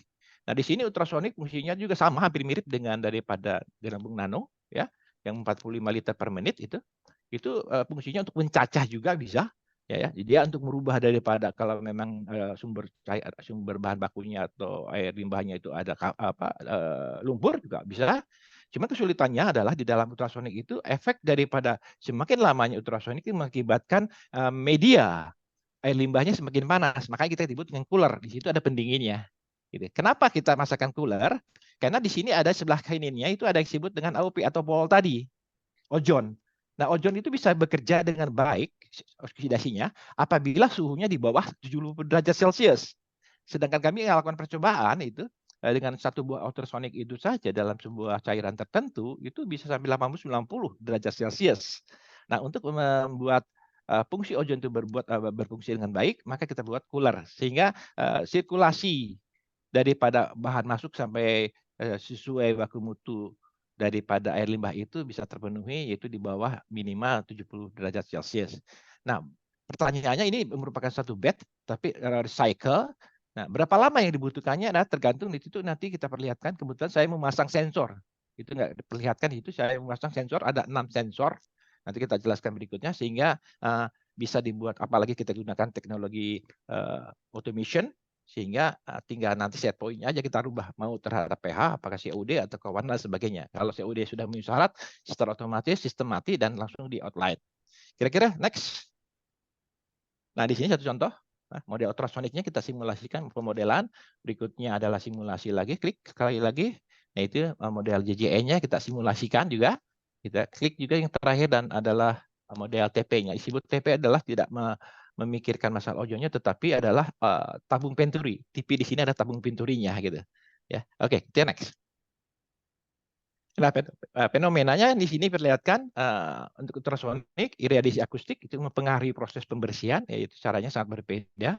Nah, di sini ultrasonik fungsinya juga sama, hampir mirip dengan daripada gelembung nano, ya, yang 45 liter per menit itu. Itu fungsinya untuk mencacah juga bisa. Ya, dia untuk merubah daripada kalau memang sumber bahan bakunya atau air limbahnya itu ada lumpur juga bisa. Cuma kesulitannya adalah di dalam ultrasonik itu efek daripada semakin lamanya ultrasonik itu mengakibatkan media air limbahnya semakin panas. Makanya kita disebut dengan cooler. Di situ ada pendinginnya. Gitu. Kenapa kita masukkan cooler? Karena di sini ada sebelah kaninnya itu ada yang disebut dengan AOP atau pol tadi, ozon. Nah, ozon itu bisa bekerja dengan baik oksidasinya apabila suhunya di bawah 70 derajat Celcius. Sedangkan kami melakukan percobaan itu dengan satu buah ultrasonik itu saja dalam sebuah cairan tertentu itu bisa sampai 80-90 derajat Celcius. Nah, untuk membuat fungsi ozon itu berfungsi dengan baik, maka kita buat cooler sehingga sirkulasi daripada bahan masuk sampai sesuai baku mutu daripada air limbah itu bisa terpenuhi, yaitu di bawah minimal 70 derajat Celcius. Nah, pertanyaannya ini merupakan satu batch, tapi recycle. Nah, berapa lama yang dibutuhkannya? Nah, tergantung di situ nanti kita perlihatkan. Kebetulan saya memasang sensor. Itu nggak diperlihatkan itu, saya memasang sensor, ada 6 sensor. Nanti kita jelaskan berikutnya, sehingga bisa dibuat, apalagi kita gunakan teknologi automation, sehingga tinggal nanti set point-nya aja kita rubah mau terhadap pH, apakah COD atau kawan dan sebagainya. Kalau COD sudah memenuhi syarat, secara otomatis sistem mati dan langsung di outline. Kira-kira next. Nah, di sini satu contoh. Nah, model ultrasoniknya kita simulasikan pemodelan. Berikutnya adalah simulasi lagi. Klik sekali lagi. Nah, itu model JJE-nya kita simulasikan juga. Kita klik juga yang terakhir dan adalah model TP-nya. Isi TP adalah tidak memikirkan masalah ozonnya, tetapi adalah tabung penturi. TP di sini ada tabung penturinya gitu. Ya, oke, kita next. Nah, fenomenanya di sini perlihatkan untuk ultrasonik, iradiasi akustik itu mempengaruhi proses pembersihan, yaitu caranya sangat berbeda.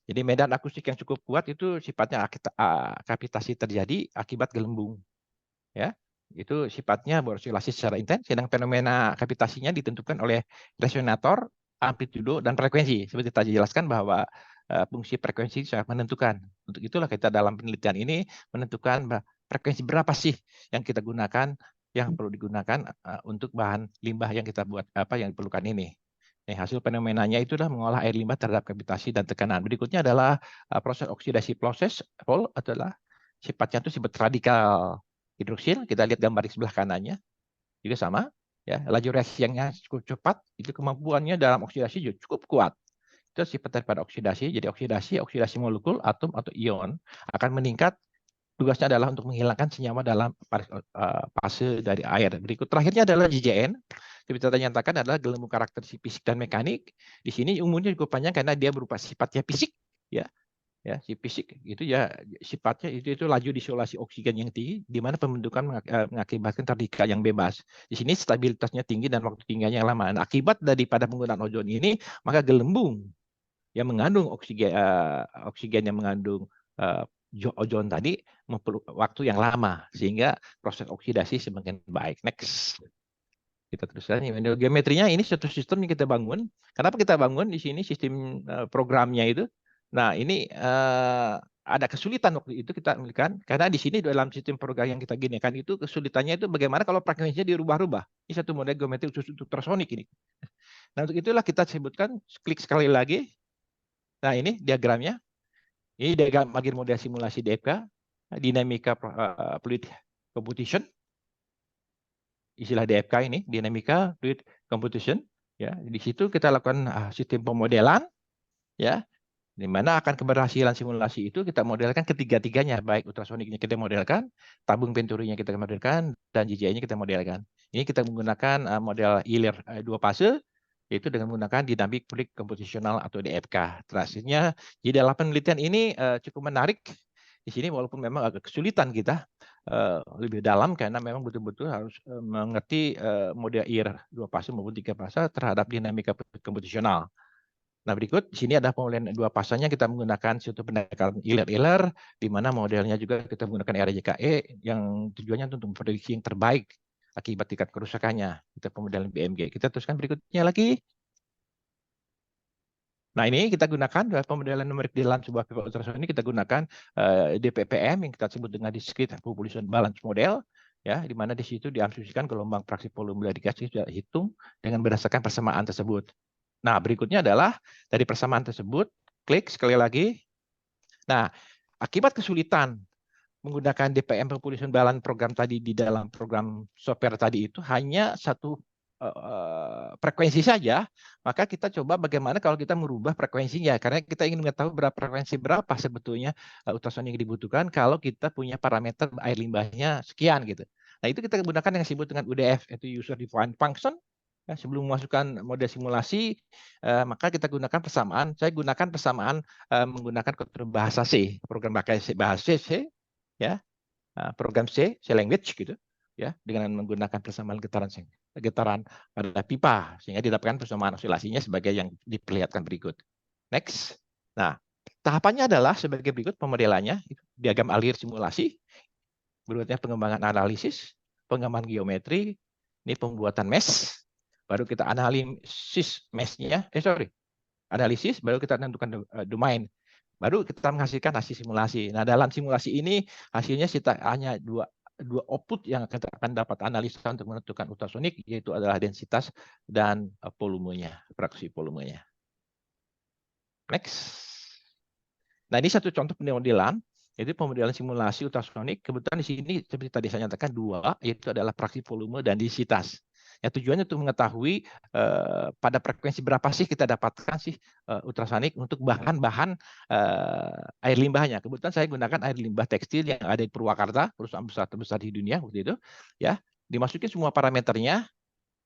Jadi medan akustik yang cukup kuat itu sifatnya kapitasi terjadi akibat gelembung, ya. Itu sifatnya beroscilasi secara intens. Sedang fenomena kapitasinya ditentukan oleh resonator, amplitudo, dan frekuensi. Seperti tadi jelaskan bahwa fungsi frekuensi sangat menentukan. Untuk itulah kita dalam penelitian ini menentukan frekuensi berapa sih yang kita gunakan, yang perlu digunakan untuk bahan limbah yang kita buat yang diperlukan ini. Hasil fenomenanya itu adalah mengolah air limbah terhadap kapitasi dan tekanan. Berikutnya adalah proses oksidasi proses, adalah sifatnya itu sifat radikal hidroksil. Kita lihat gambar di sebelah kanannya juga sama. Ya, laju reaksinya cukup cepat, itu kemampuannya dalam oksidasi juga cukup kuat. Itu sifat daripada oksidasi. Jadi oksidasi molekul, atom atau ion akan meningkat. Tugasnya adalah untuk menghilangkan senyawa dalam fase dari air. Berikut terakhirnya adalah JJN. Seperti kita nyatakan adalah gelembung karakteristik fisik dan mekanik. Di sini umumnya cukup panjang karena dia berupa sifatnya fisik, ya. Ya, si fisik itu ya sifatnya itu laju disolasi oksigen yang tinggi, di mana pembentukan mengakibatkan terdika yang bebas. Di sini stabilitasnya tinggi dan waktu tinggalnya yang lama. Nah, akibat daripada penggunaan ozon ini, maka gelembung yang mengandung oksigen yang mengandung ozon tadi memerlukan waktu yang lama, sehingga proses oksidasi semakin baik. Next. Kita teruskan. Geometrinya ini suatu sistem yang kita bangun. Kenapa kita bangun di sini sistem programnya itu? Nah, ini ada kesulitan waktu itu kita melihat, karena di sini dalam sistem program yang kita gunakan itu kesulitannya itu bagaimana kalau frekuensinya dirubah-rubah. Ini satu model geometri khusus untuk ultrasonik ini. Nah, untuk itulah kita sebutkan, klik sekali lagi. Nah, ini diagramnya. Ini diagram bagian model simulasi DFK, dinamika fluid computation. Istilah DFK ini, dinamika fluid computation. Ya, di situ kita lakukan sistem pemodelan, ya, di mana akan keberhasilan simulasi itu kita modelkan ketiga-tiganya, baik ultrasoniknya kita modelkan, tabung penturinya kita modelkan, dan JJE-nya kita modelkan. Ini kita menggunakan model ILIR 2 fase, yaitu dengan menggunakan dynamic fluid computational atau DFK. Terakhirnya, di dalam penelitian ini cukup menarik. Di sini walaupun memang agak kesulitan kita lebih dalam karena memang betul-betul harus mengerti model ILIR 2 fase maupun 3 fase terhadap dinamika komputasional. Nah, berikut di sini ada pemodelan 2 fasenya, kita menggunakan suatu pendekatan ILIR, di mana modelnya juga kita menggunakan RJKE yang tujuannya untuk memprediksi yang terbaik akibat tingkat kerusakannya. Kita pemodelan BMG. Kita teruskan berikutnya lagi. Nah, ini kita gunakan pemodelan numerik di dalam sebuah pipa ultrasound ini, kita gunakan DPPM yang kita sebut dengan Discrete Population Balance Model, ya, di mana di situ diasumsikan gelombang fraksi volume dari gas itu dihitung dengan berdasarkan persamaan tersebut. Nah, berikutnya adalah dari persamaan tersebut, klik sekali lagi. Nah, akibat kesulitan menggunakan DPM Population Balance program tadi di dalam program software tadi itu hanya satu frekuensi saja, maka kita coba bagaimana kalau kita merubah frekuensinya, karena kita ingin mengetahui frekuensi berapa sebetulnya ultrasound yang dibutuhkan kalau kita punya parameter air limbahnya sekian gitu. Nah, itu kita gunakan yang disebut dengan UDF, itu User Defined Function. Ya, sebelum memasukkan model simulasi, maka kita gunakan persamaan. Saya gunakan persamaan menggunakan kode bahasa C, program bahasa C, ya, program C language gitu, ya, dengan menggunakan persamaan getaran pada pipa sehingga didapatkan persamaan oscilasinya sebagai yang diperlihatkan berikut. Next. Nah, tahapannya adalah sebagai berikut pemodelannya, diagram alir simulasi, berikutnya pengembangan analisis, pengembangan geometri, ini pembuatan mesh, baru kita analisis mesh-nya, analisis, baru kita tentukan domain, baru kita menghasilkan hasil simulasi. Nah, dalam simulasi ini hasilnya hanya dua output yang kita akan dapat analisa untuk menentukan ultrasonik, yaitu adalah densitas dan volumenya, fraksi volumenya. Next. Nah, ini satu contoh pemodelan, yaitu pemodelan simulasi ultrasonik. Kebetulan di sini seperti tadi saya nyatakan dua, yaitu adalah fraksi volume dan densitas. Ya, tujuannya untuk mengetahui pada frekuensi berapa sih kita dapatkan sih ultrasonik untuk bahan-bahan air limbahnya. Kebetulan saya gunakan air limbah tekstil yang ada di Purwakarta, perusahaan besar terbesar di dunia waktu itu. Ya, dimasukin semua parameternya.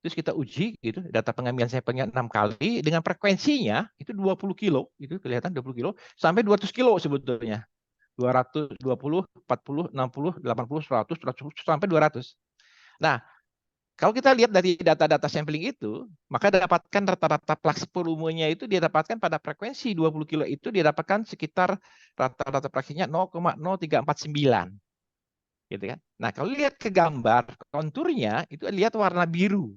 Terus kita uji gitu, data pengambilan sampelnya 6 kali dengan frekuensinya itu 20 kilo, itu kelihatan 20 kilo sampai 200 kilo sebetulnya. 200, 20, 40, 60, 80, 100, 100 sampai 200. Nah, kalau kita lihat dari data-data sampling itu, maka dapatkan rata-rata fraksi volumenya itu dia dapatkan pada frekuensi 20 kilo itu dia dapatkan sekitar rata-rata fraksinya 0,0349. Gitu kan. Nah, kalau lihat ke gambar konturnya itu lihat warna biru.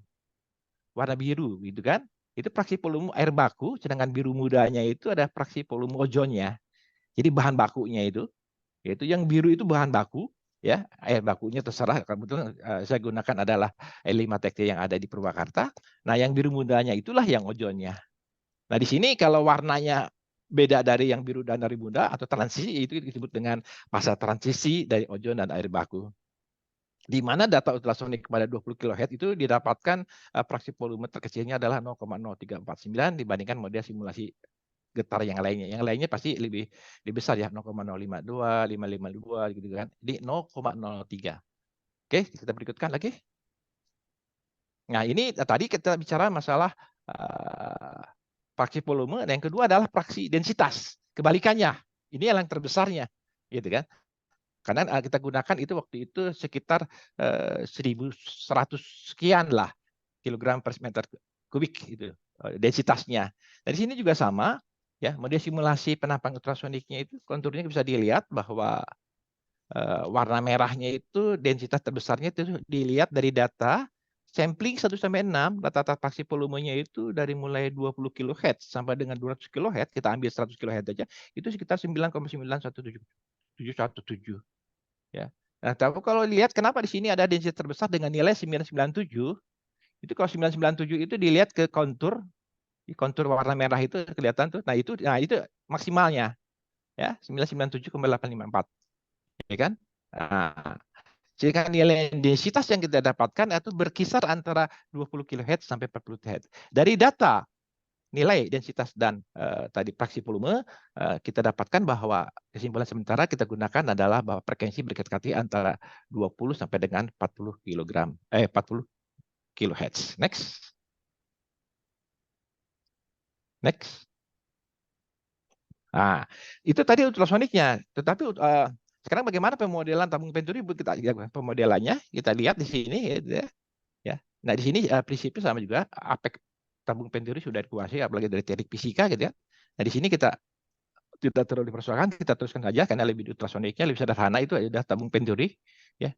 Warna biru gitu kan. Itu fraksi volume air baku, sedangkan biru mudanya itu ada fraksi volume ozonnya. Jadi bahan bakunya itu, yaitu yang biru itu bahan baku, ya air bakunya terserah. Kebetulan saya gunakan adalah L5 tekstil yang ada di Purwakarta. Nah, yang biru mudanya itulah yang ozonnya. Nah, di sini kalau warnanya beda dari yang biru dan dari muda atau transisi itu disebut dengan fase transisi dari ozon dan air baku. Di mana data ultrasonik pada 20 kHz itu didapatkan fraksi volume terkecilnya adalah 0,0349 dibandingkan model simulasi getar yang lainnya. Yang lainnya pasti lebih besar ya, 0,052, 552 gitu kan. Jadi 0,03. Oke, kita berikutkan lagi. Nah, ini tadi kita bicara masalah fraksi volume, dan yang kedua adalah fraksi densitas. Kebalikannya, ini yang terbesarnya, gitu kan. Karena kita gunakan itu waktu itu sekitar 1.100 sekian lah kilogram per meter kubik itu densitasnya. Dari sini juga sama, ya model simulasi penampang ultrasoniknya itu konturnya bisa dilihat bahwa warna merahnya itu densitas terbesarnya itu dilihat dari data sampling 1 sampai 6, rata-rata fraksi volumenya itu dari mulai 20 kHz sampai dengan 200 kHz, kita ambil 100 kHz aja, itu sekitar 9,91717. Ya. Nah, tapi kalau lihat kenapa di sini ada densitas terbesar dengan nilai 997, itu kalau 997 itu dilihat ke kontur, di kontur warna merah itu kelihatan tuh. Nah, itu maksimalnya ya 997,854. Ya kan? Nah, jika nilai densitas yang kita dapatkan itu berkisar antara 20 kHz sampai 40 Hz. Dari data nilai densitas dan tadi fraksi volume, kita dapatkan bahwa kesimpulan sementara kita gunakan adalah bahwa frekuensi berdekati antara 20 sampai dengan 40 kHz. Next. Next. Nah, itu tadi ultrasoniknya. Tetapi sekarang bagaimana pemodelan tabung Venturi? Pemodelannya kita lihat di sini ya. Nah, di sini prinsipnya sama juga. Aspek tabung Venturi sudah dikuasai apalagi dari teknik fisika gitu ya. Nah, di sini kita tidak terlalu dipersoalkan, kita teruskan saja karena lebih ultrasoniknya lebih sederhana, itu ada tabung Venturi ya.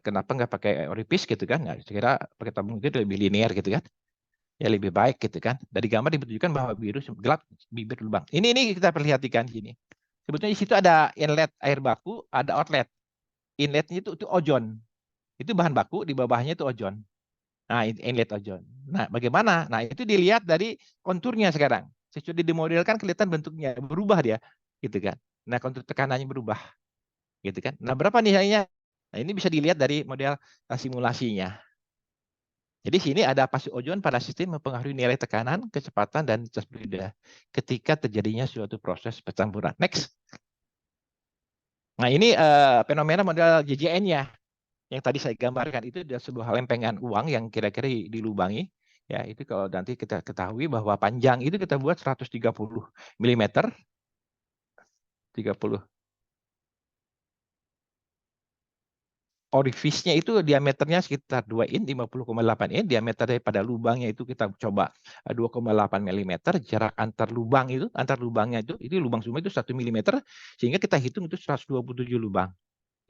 Kenapa nggak pakai Oripis gitu kan? Nah, saya kira pakai tabung itu lebih linear gitu kan. Ya lebih baik gitu kan. Dari gambar ditunjukkan bahwa biru gelap, bibir lubang. Ini kita perhatikan sini. Sebetulnya di situ ada inlet air baku, ada outlet. Inletnya itu ozon. Itu bahan baku, di bawahnya itu ozon. Nah, inlet ozon. Nah, bagaimana? Nah, itu dilihat dari konturnya sekarang. Sesudah dimodelkan kelihatan bentuknya berubah dia, gitu kan. Nah, kontur tekanannya berubah, gitu kan. Nah, berapa nilainya? Nah, ini bisa dilihat dari model simulasinya. Jadi sini ada fase ozon pada sistem mempengaruhi nilai tekanan, kecepatan, dan intensitas fluida ketika terjadinya suatu proses percampuran. Next. Nah, ini fenomena model JJN-nya yang tadi saya gambarkan. Itu adalah sebuah lempengan uang yang kira-kira dilubangi. Ya, itu kalau nanti kita ketahui bahwa panjang itu kita buat 130 mm. 30. Orifice-nya itu diameternya sekitar 2 in, 50,8 in. Diameter daripada lubangnya itu kita coba 2,8 mm. Jarak antar lubangnya itu lubang semua itu 1 mm. Sehingga kita hitung itu 127 lubang.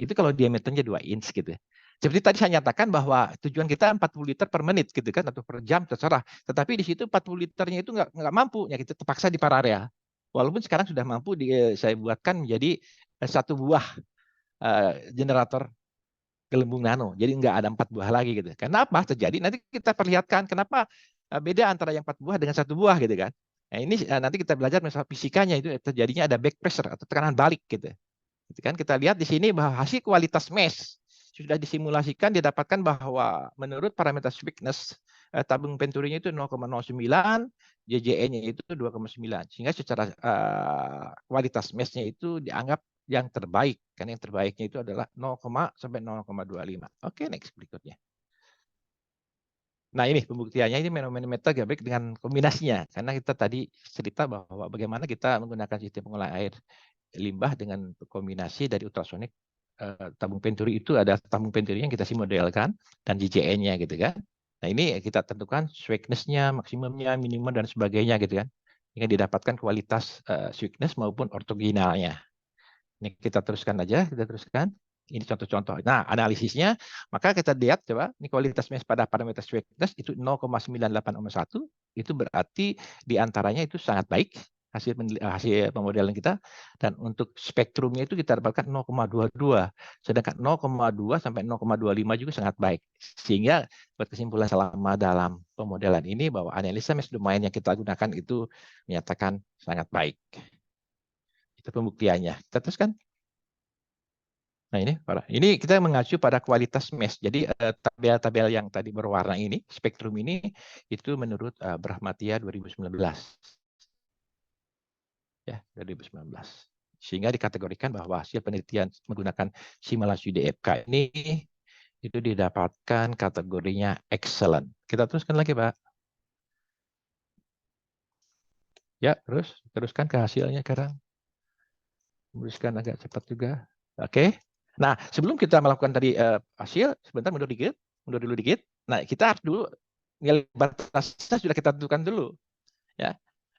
Itu kalau diameternya 2 inch gitu. Seperti tadi saya nyatakan bahwa tujuan kita 40 liter per menit gitu kan, atau per jam terserah. Tetapi di situ 40 liternya itu nggak mampu, ya kita terpaksa di paralel. Walaupun sekarang sudah mampu saya buatkan menjadi satu buah generator gelembung nano. Jadi nggak ada 4 buah lagi gitu. Kenapa terjadi? Nanti kita perlihatkan kenapa beda antara yang 4 buah dengan 1 buah gitu kan. Nah, ini nanti kita belajar misalnya fisikanya itu terjadinya ada back pressure atau tekanan balik gitu. Gitu kan, kita lihat di sini bahwa hasil kualitas mesh sudah disimulasikan didapatkan bahwa menurut parameter weakness tabung penturinya itu 0,09, JJE-nya itu 2,9, sehingga secara kualitas mesh-nya itu dianggap yang terbaik, kan yang terbaiknya itu adalah 0, sampai 0,25. Oke, next berikutnya. Nah, ini pembuktiannya, ini manometer geometrik dengan kombinasinya, karena kita tadi cerita bahwa bagaimana kita menggunakan sistem pengolahan air limbah dengan kombinasi dari ultrasonik. Tabung penturi itu ada tabung penturi yang kita modelkan dan JJN-nya gitu kan. Nah, ini kita tentukan sweetness-nya, maksimumnya, minimum dan sebagainya gitu kan. Hingga didapatkan kualitas sweetness maupun ortogonalnya. Ini kita teruskan aja, kita teruskan. Ini contoh-contoh. Nah, analisisnya, maka kita lihat coba, ini kualitas mesh pada parameter sweetness itu 0,98 itu berarti diantaranya itu sangat baik hasil pemodelan kita, dan untuk spektrumnya itu kita dapatkan 0,22, sedangkan 0,2 sampai 0,25 juga sangat baik. Sehingga buat kesimpulan selama dalam pemodelan ini bahwa analisa mesh domain yang kita gunakan itu menyatakan sangat baik. Itu pembuktiannya. Kita teruskan. Nah, ini kita mengacu pada kualitas mesh. Jadi tabel-tabel yang tadi berwarna ini, spektrum ini, itu menurut Brahmatia 2019. Ya, 2019. Sehingga dikategorikan bahwa hasil penelitian menggunakan simulasi DFK ini itu didapatkan kategorinya excellent. Kita teruskan lagi, Pak. Ya, teruskan ke hasilnya sekarang. Teruskan agak cepat juga. Oke. Nah, sebelum kita melakukan tadi hasil, sebentar mundur dulu dikit. Nah, kita harus dulu nilai batasnya sudah kita tentukan dulu, ya.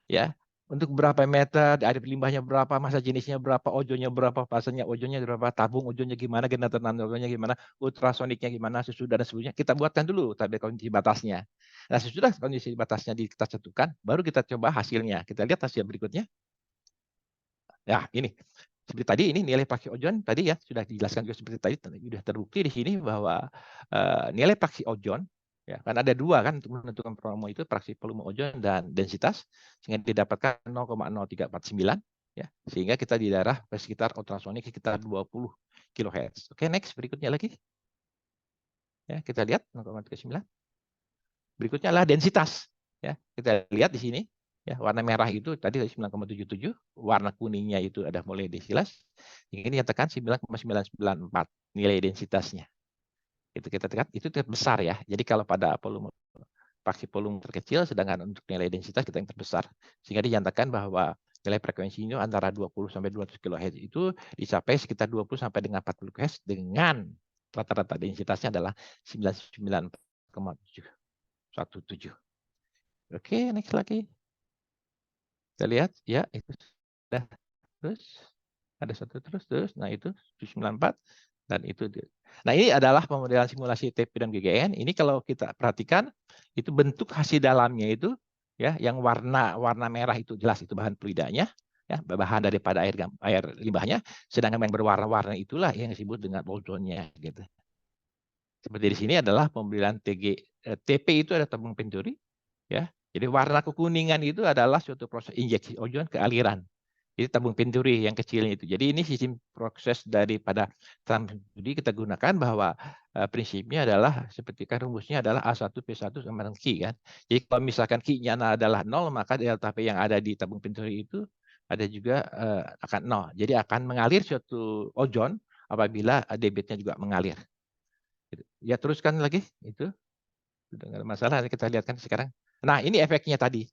Ya, untuk berapa meter, air limbahnya berapa, masa jenisnya berapa, ojonnya berapa, fasenya ojonnya berapa, tabung ojonnya gimana, generator ojonnya gimana, ultrasoniknya gimana, sesudah dan sebagainya. Kita buatkan dulu tabel kondisi batasnya. Nah, sesudah kondisi batasnya kita tentukan, baru kita coba hasilnya. Kita lihat hasil berikutnya. Ya, ini. Seperti tadi, ini nilai paksi ojon tadi ya sudah dijelaskan juga seperti tadi, sudah terbukti di sini bahwa nilai paksi ojon, ya kan ada dua kan untuk menentukan promo itu, fraksi volume ojon dan densitas, sehingga didapatkan 0,0349, ya, sehingga kita di daerah sekitar ultrasonik sekitar 20 kHz. Oke, next berikutnya lagi, ya kita lihat 0,39. Berikutnya adalah densitas, ya kita lihat di sini. Ya, warna merah itu tadi 9,77, warna kuningnya itu ada mulai desilas. Ini nyatakan 9,994 nilai densitasnya. Itu kita tekan, itu terbesar ya. Jadi kalau pada volume paksi volume terkecil, sedangkan untuk nilai densitas kita yang terbesar. Sehingga dinyatakan bahwa nilai frekuensinya antara 20 sampai 200 kHz itu dicapai sekitar 20 sampai dengan 40 kHz dengan rata-rata densitasnya adalah 99,17. Oke, next lagi. Kita lihat ya, itu sudah terus ada satu terus, nah itu 94 dan itu. Nah, ini adalah pemodelan simulasi TP dan GGN. Ini kalau kita perhatikan itu bentuk hasil dalamnya itu ya, yang warna merah itu jelas itu bahan fluidanya ya, bahan daripada air limbahnya, sedangkan yang berwarna-warna itulah yang disebut dengan ozonnya gitu. Seperti di sini adalah pemodelan TP itu ada tabung penturi ya. Jadi warna kekuningan itu adalah suatu proses injeksi ozon ke aliran. Jadi tabung penturi yang kecilnya itu. Jadi ini sistem proses daripada studi kita gunakan bahwa prinsipnya adalah seperti kan rumusnya adalah A1P1 sama dengan Q kan. Jadi kalau misalkan Q-nya adalah 0, maka delta P yang ada di tabung penturi itu ada juga akan 0. Jadi akan mengalir suatu ozon apabila debitnya juga mengalir. Ya, teruskan lagi itu. Sudah nggak ada masalah, kita lihatkan sekarang. Nah, ini efeknya tadi.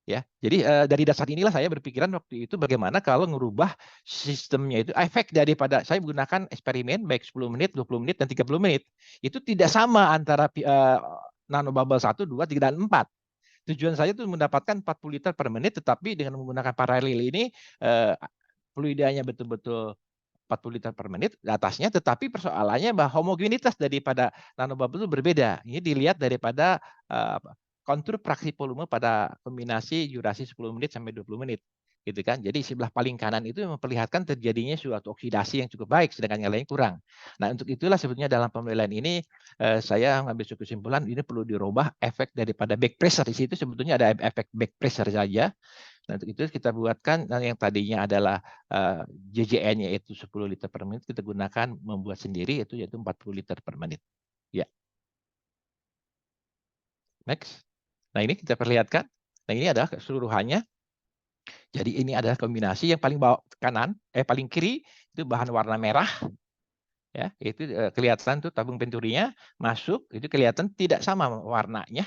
Ya, jadi dari dasar inilah saya berpikiran waktu itu bagaimana kalau merubah sistemnya itu, efek daripada saya menggunakan eksperimen baik 10 menit, 20 menit, dan 30 menit. Itu tidak sama antara nanobubble 1, 2, 3, dan 4. Tujuan saya itu mendapatkan 40 liter per menit, tetapi dengan menggunakan paralel ini fluidanya betul-betul 40 liter per menit di atasnya, tetapi persoalannya bahwa homogenitas daripada nanobubble itu berbeda. Ini dilihat daripada kontur fraksi volume pada kombinasi durasi 10 menit sampai 20 menit. gitu kan. Jadi sebelah paling kanan itu memperlihatkan terjadinya suatu oksidasi yang cukup baik, sedangkan yang lain kurang. Nah, untuk itulah sebetulnya dalam penilaian ini saya mengambil kesimpulan ini perlu dirubah efek daripada back pressure. Di situ sebetulnya ada efek back pressure saja. Nah, untuk itu kita buatkan yang tadinya adalah JJN yaitu 10 liter per menit, kita gunakan membuat sendiri yaitu 40 liter per menit. Ya. Next. Nah, ini kita perlihatkan. Nah, ini adalah keseluruhannya. Jadi ini adalah kombinasi yang paling bawah kanan, paling kiri itu bahan warna merah, ya, itu kelihatan tuh tabung penturinya masuk, itu kelihatan tidak sama warnanya,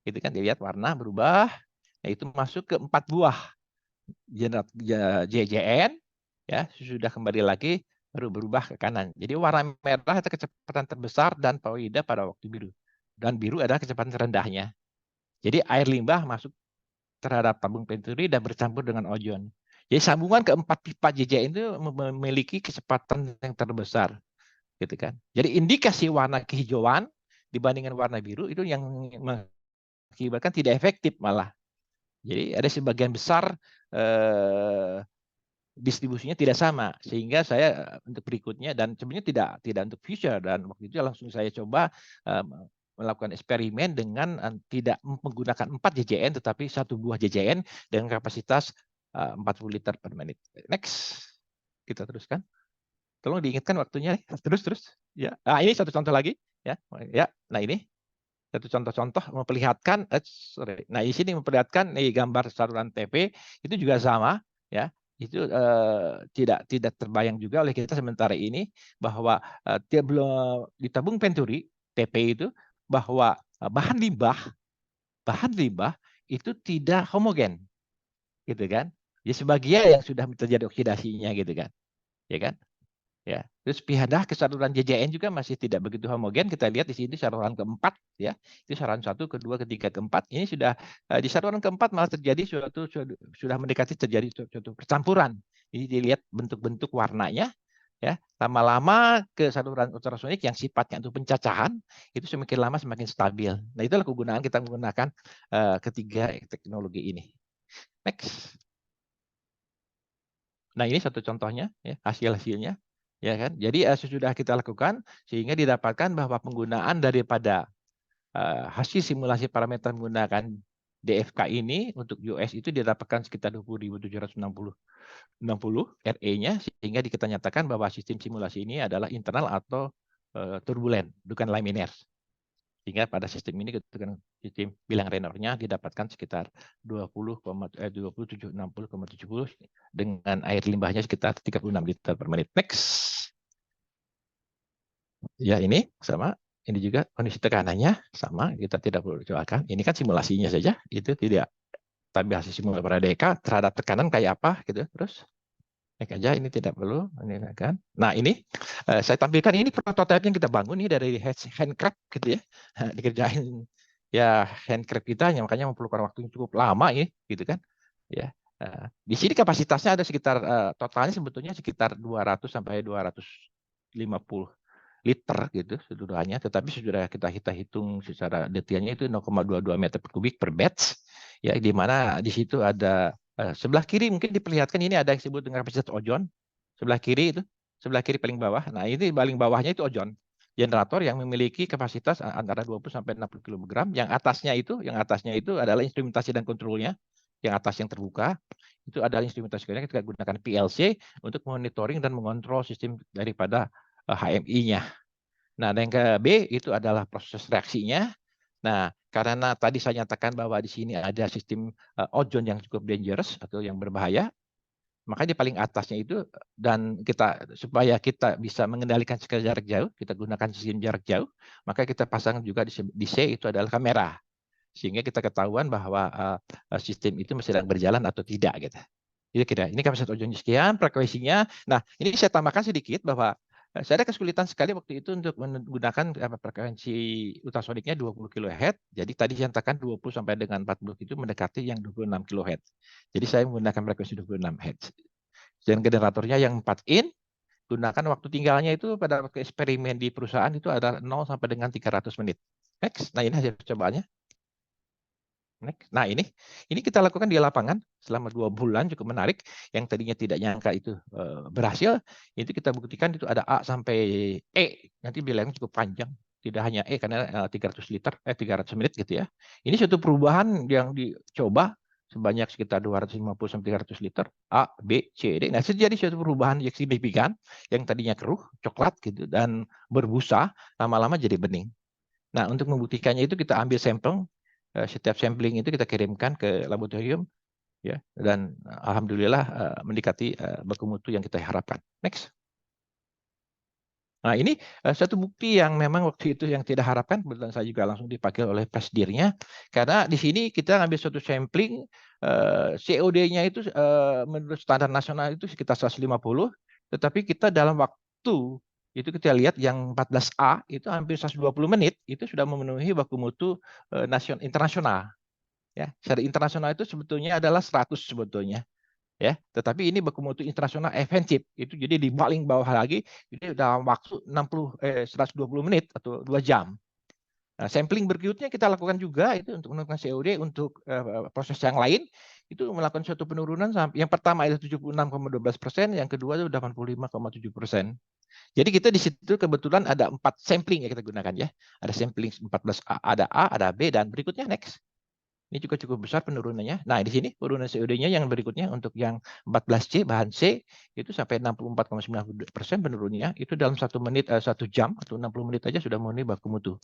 itu kan dilihat warna berubah, nah, itu masuk ke 4 buah JJN, ya, sudah kembali lagi baru berubah ke kanan. Jadi warna merah itu kecepatan terbesar dan fluida pada waktu biru, dan biru adalah kecepatan terendahnya. Jadi air limbah masuk terhadap tabung penturi dan bercampur dengan ozon. Jadi sambungan keempat pipa JJN itu memiliki kecepatan yang terbesar, gitu kan. Jadi indikasi warna kehijauan dibandingkan warna biru itu yang mengakibatkan tidak efektif malah. Jadi ada sebagian besar distribusinya tidak sama, sehingga saya untuk berikutnya dan sebenarnya tidak untuk future, dan waktu itu langsung saya coba melakukan eksperimen dengan tidak menggunakan 4 JJN tetapi 1 buah JJN dengan kapasitas 40 liter per menit. Next, kita teruskan. Tolong diingatkan waktunya. Terus ya. Nah, ini satu contoh lagi ya. Ya, nah ini satu contoh-contoh memperlihatkan nah di sini memperlihatkan nih gambar saluran TP itu juga sama ya. Itu tidak terbayang juga oleh kita sementara ini bahwa belum di tabung penturi TP itu bahwa bahan limbah itu tidak homogen, gitu kan. Ya sebagian yang sudah terjadi oksidasinya, gitu kan, ya kan. Ya, terus pindah ke saluran JJN juga masih tidak begitu homogen. Kita lihat di sini saluran keempat, ya, itu saluran 1, kedua, ketiga, keempat. Ini sudah di saluran keempat malah terjadi sudah mendekati terjadi suatu percampuran. Ini dilihat bentuk-bentuk warnanya. Ya, lama-lama ke saluran ultrasonik yang sifatnya untuk pencacahan itu semakin lama semakin stabil. Nah, itulah kegunaan kita menggunakan ketiga teknologi ini. Next. Nah, ini satu contohnya, ya, hasilnya, ya kan. Jadi sesudah kita lakukan sehingga didapatkan bahwa penggunaan daripada hasil simulasi parameter menggunakan DFK ini untuk US itu didapatkan sekitar 20.760 RE-nya, sehingga kita nyatakan bahwa sistem simulasi ini adalah internal atau turbulen, bukan laminar. Sehingga pada sistem ini sistem bilang Raynornya didapatkan sekitar 2760,70 dengan air limbahnya sekitar 36 liter per menit. Next. Ya, ini sama. Ini juga kondisi tekanannya sama, kita tidak perlu cobakan. Ini kan simulasinya saja, itu tidak. Tapi hasil simulasi pada DK terhadap tekanan kayak apa gitu. Terus naik aja, ini tidak perlu, ini kan. Nah, ini saya tampilkan ini prototipe yang kita bangun ini dari handcraft gitu ya. Dikerjain ya handcraft kita, makanya memerlukan waktu yang cukup lama ya, gitu kan. Ya. Di sini kapasitasnya ada sekitar totalnya sebetulnya sekitar 200 sampai 250 liter gitu seluruhannya, tetapi sudah kita hitung secara detailnya itu 0,22 meter per kubik per batch, ya, di mana di situ ada sebelah kiri mungkin diperlihatkan ini ada yang disebut dengan kapasitas ozon, sebelah kiri itu, sebelah kiri paling bawah. Nah, ini paling bawahnya itu ozon generator yang memiliki kapasitas antara 20 sampai 60 kg. Yang atasnya itu adalah instrumentasi dan kontrolnya. Yang atas yang terbuka itu adalah instrumentasi kita gunakan PLC untuk monitoring dan mengontrol sistem daripada HMI-nya. Nah, yang ke B itu adalah proses reaksinya. Nah, karena tadi saya nyatakan bahwa di sini ada sistem ozon yang cukup dangerous atau yang berbahaya, maka di paling atasnya itu, dan supaya kita bisa mengendalikan jarak jauh, kita gunakan sistem jarak jauh, maka kita pasang juga di C itu adalah kamera, sehingga kita ketahuan bahwa sistem itu sedang berjalan atau tidak, gitu. Jadi ini kapasitas ozon sekian, frekuensinya. Nah, ini saya tambahkan sedikit bahwa saya ada kesulitan sekali waktu itu untuk menggunakan frekuensi ultrasoniknya 20 kHz. Jadi tadi saya katakan 20 sampai dengan 40 itu mendekati yang 26 kHz. Jadi saya menggunakan frekuensi 26 Hz. Dan generatornya yang 4 in, gunakan waktu tinggalnya itu pada waktu eksperimen di perusahaan itu ada 0 sampai dengan 300 menit. Next. Nah, ini hasil percobaannya. Next. Nah, ini kita lakukan di lapangan selama 2 bulan, cukup menarik. Yang tadinya tidak nyangka itu berhasil, itu kita buktikan itu ada A sampai E. Nanti bilangnya cukup panjang. Tidak hanya E karena 300 menit gitu ya. Ini suatu perubahan yang dicoba sebanyak sekitar 250 sampai 300 liter A, B, C, D. Nah, terjadi suatu perubahan yang signifikan yang tadinya keruh, coklat gitu dan berbusa, lama-lama jadi bening. Nah, untuk membuktikannya itu kita ambil sampel, setiap sampling itu kita kirimkan ke laboratorium ya, dan alhamdulillah mendekati baku mutu yang kita harapkan. Next. Nah, ini satu bukti yang memang waktu itu yang tidak harapkan, kebetulan saya juga langsung dipakai oleh presidirnya, karena di sini kita ngambil suatu sampling, COD-nya itu menurut standar nasional itu sekitar 150, tetapi kita dalam waktu itu kita lihat yang 14A itu hampir 120 menit itu sudah memenuhi baku mutu internasional. Ya, secara internasional itu sebetulnya adalah 100 sebetulnya. Ya, tetapi ini baku mutu internasional efensif itu jadi di paling bawah lagi ini dalam waktu 120 menit atau 2 jam. Nah, sampling berikutnya kita lakukan juga itu untuk menentukan COD untuk proses yang lain itu melakukan suatu penurunan sampai yang pertama itu 76,12%, yang kedua itu 85,7%. Jadi kita di situ kebetulan ada 4 sampling yang kita gunakan ya. Ada sampling 14A, ada A, ada B, dan berikutnya next. Ini juga cukup besar penurunannya. Nah, di sini penurunan COD-nya yang berikutnya untuk yang 14C, bahan C, itu sampai 64,9% penurunannya. Itu dalam 1 menit, 1 jam atau 60 menit aja sudah memenuhi baku mutu.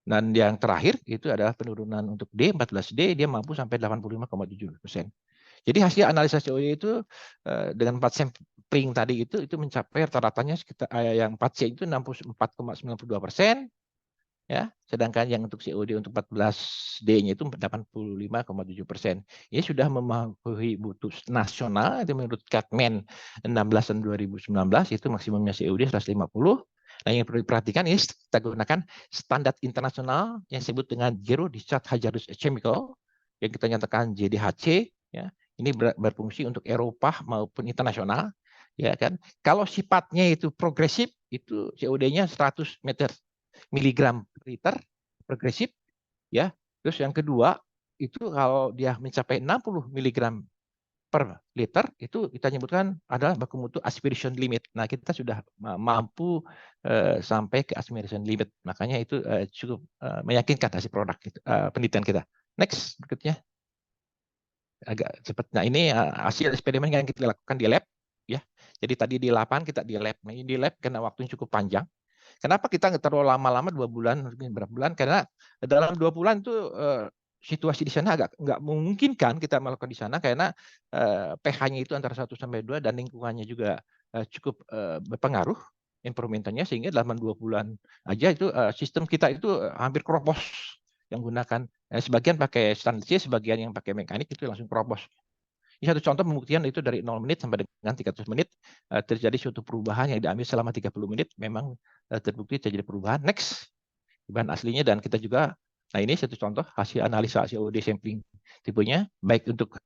Dan yang terakhir itu adalah penurunan untuk D, 14D, dia mampu sampai 85,7%. Jadi hasil analisa COD itu dengan 4 sampling tadi itu mencapai rata-ratanya sekitar yang 4C itu 64,92%. Ya, sedangkan yang untuk COD untuk 14D-nya itu 85,7%. Ini sudah memenuhi mutu nasional itu menurut Kakmen 16 tahun 2019 itu maksimumnya COD 150. Nah, yang perlu diperhatikan ini kita gunakan standar internasional yang disebut dengan Zero Discharge Hazardous Chemical yang kita nyatakan JDHC ya. Ini berfungsi untuk Eropa maupun internasional ya kan. Kalau sifatnya itu progresif itu COD-nya 100 miligram per liter progresif ya. Terus yang kedua itu kalau dia mencapai 60 miligram per liter itu kita nyebutkan adalah baku mutu aspiration limit. Nah, kita sudah mampu sampai ke aspiration limit. Makanya itu cukup meyakinkan hasil produk itu, penelitian kita. Next berikutnya. Agak cepat. Nah, ini hasil eksperimen yang kita lakukan di lab ya. Jadi tadi di lapangan kita di lab. Nah, ini di lab karena waktunya cukup panjang. Kenapa kita nggak terlalu lama-lama 2 bulan, mungkin berapa bulan? Karena dalam 2 bulan itu situasi di sana agak nggak memungkinkan kita melakukan di sana karena pH-nya itu antara 1 sampai 2 dan lingkungannya juga cukup berpengaruh environment-nya sehingga dalam 2 bulan aja itu sistem kita itu hampir keropos yang gunakan. Sebagian pakai stainless steel, sebagian yang pakai mekanik itu langsung keropos. Ini satu contoh pembuktian itu dari 0 menit sampai dengan 300 menit terjadi suatu perubahan yang diambil selama 30 menit memang terbukti terjadi perubahan. Next, bahan aslinya dan kita juga, nah ini satu contoh hasil analisa COD sampling tipenya baik untuk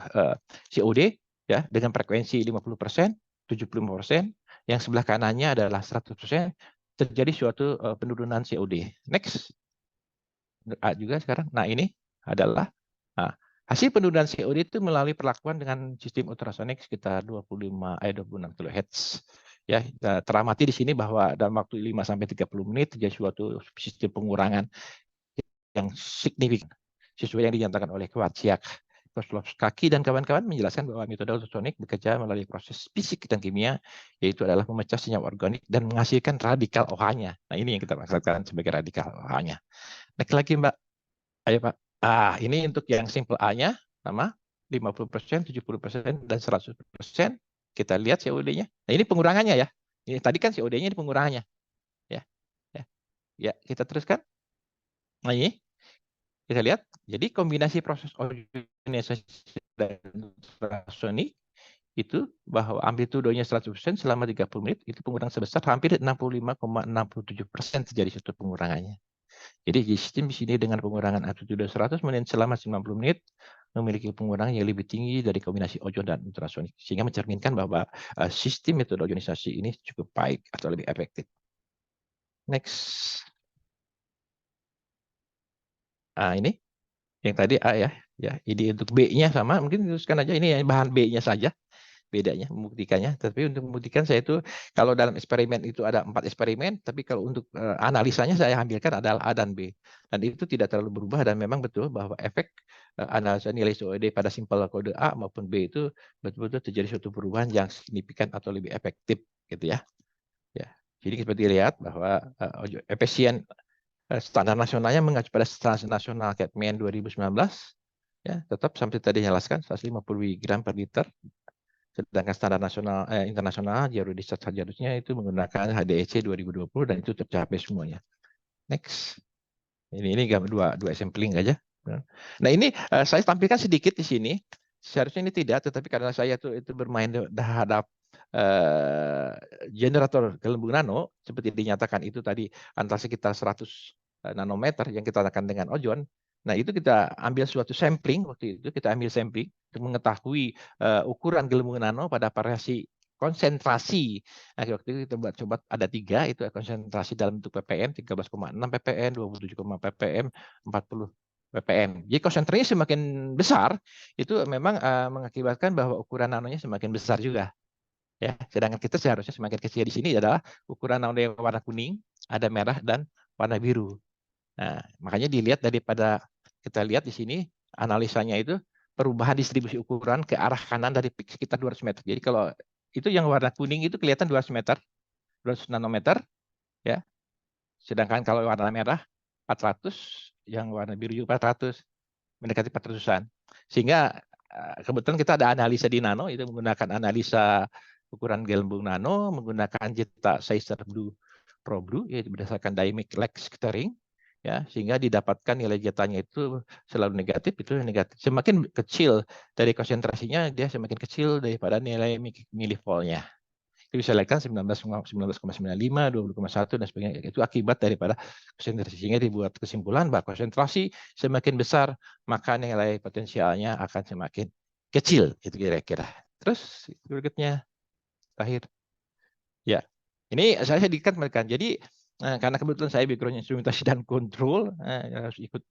COD ya dengan frekuensi 50%, 75%, yang sebelah kanannya adalah 100%, terjadi suatu penurunan COD. Next, juga sekarang. Nah ini adalah hasil penurunan COD itu melalui perlakuan dengan sistem ultrasonik sekitar 26 kHz. Ya, teramati di sini bahwa dalam waktu 5 sampai 30 menit terjadi suatu sistem pengurangan yang signifikan sesuai yang dinyatakan oleh Kwarciak, Kozlowski dan kawan-kawan menjelaskan bahwa metode ultrasonik bekerja melalui proses fisik dan kimia, yaitu adalah memecah senyawa organik dan menghasilkan radikal OH-nya. Nah, ini yang kita maksudkan sebagai radikal OH-nya. Next lagi, Mbak. Ayo, Pak. Ini untuk yang simple A-nya, sama 50%, 70%, dan 100%. Kita lihat COD-nya. Nah, ini pengurangannya ya. Ini tadi kan COD-nya ini pengurangannya. Ya, kita teruskan. Nah, ini kita lihat. Jadi kombinasi proses ozonisasi dan ultrasonik itu bahwa amplitudonya 100% selama 30 menit itu pengurangan sebesar hampir 65,67% terjadi suatu pengurangannya. Jadi sistem di sini dengan pengurangan amplitudo 100 menit selama 90 menit memiliki pengurangan yang lebih tinggi dari kombinasi ozon dan ultrasonik, sehingga mencerminkan bahwa sistem metode ozonisasi ini cukup baik atau lebih efektif. Next. Ini yang tadi A ya. Ya, ini untuk B-nya sama, mungkin teruskan aja ini bahan B-nya saja bedanya membuktikannya. Tapi untuk membuktikan saya itu kalau dalam eksperimen itu ada 4 eksperimen, tapi kalau untuk analisanya saya ambilkan adalah A dan B. Dan itu tidak terlalu berubah dan memang betul bahwa efek analisa nilai COD pada simpel kode A maupun B itu betul-betul terjadi suatu perubahan yang signifikan atau lebih efektif gitu ya. Ya. Jadi seperti lihat bahwa efisien standar nasionalnya mengacu pada standar nasional Cadmium 2019 ya, tetap sampai tadi jelaskan 150 mg per liter. Sedangkan standar nasional internasional Geodiesel seharusnya itu menggunakan HDEC 2020 dan itu tercapai semuanya. Next. Ini dua sampling aja. Nah, ini saya tampilkan sedikit di sini. Seharusnya ini tidak, tetapi karena saya itu bermain terhadap generator gelembung nano seperti dinyatakan itu tadi antara sekitar 100 nanometer yang kita katakan dengan ozon. Nah, itu kita ambil suatu sampling waktu itu kita ambil sampling untuk mengetahui ukuran gelembung nano pada variasi konsentrasi. Nah, waktu itu kita coba ada 3 itu konsentrasi dalam bentuk ppm 13,6 ppm, 27, ppm, 40 ppm. Jadi konsentrasinya semakin besar itu memang mengakibatkan bahwa ukuran nanonya semakin besar juga. Ya, sedangkan kita seharusnya semakin kecil di sini adalah ukuran nano yang warna kuning, ada merah dan warna biru. Nah, makanya dilihat daripada kita lihat di sini analisanya itu perubahan distribusi ukuran ke arah kanan dari sekitar 200 meter. Jadi kalau itu yang warna kuning itu kelihatan 200 meter, 200 nanometer, ya. Sedangkan kalau warna merah 400, yang warna biru juga 400, mendekati 400-an. Sehingga kebetulan kita ada analisa di nano, itu menggunakan analisa ukuran gelembung nano, menggunakan Jeta Sizer Blue Pro Blue, yaitu berdasarkan dynamic lag scattering, ya, sehingga didapatkan nilai jetanya itu selalu negatif, itu negatif. Semakin kecil dari konsentrasinya, dia semakin kecil daripada nilai milivoltnya. Itu bisa lihat 19,95, 20,1 dan sebagainya. Itu akibat daripada konsentrasi. Sehingga dibuat kesimpulan bahwa konsentrasi semakin besar, maka nilai potensialnya akan semakin kecil. Itu kira-kira. Terus berikutnya, terakhir. Ya, ini saya sedikit menekan. Jadi karena kebetulan saya background instrumentasi dan kontrol, harus ikut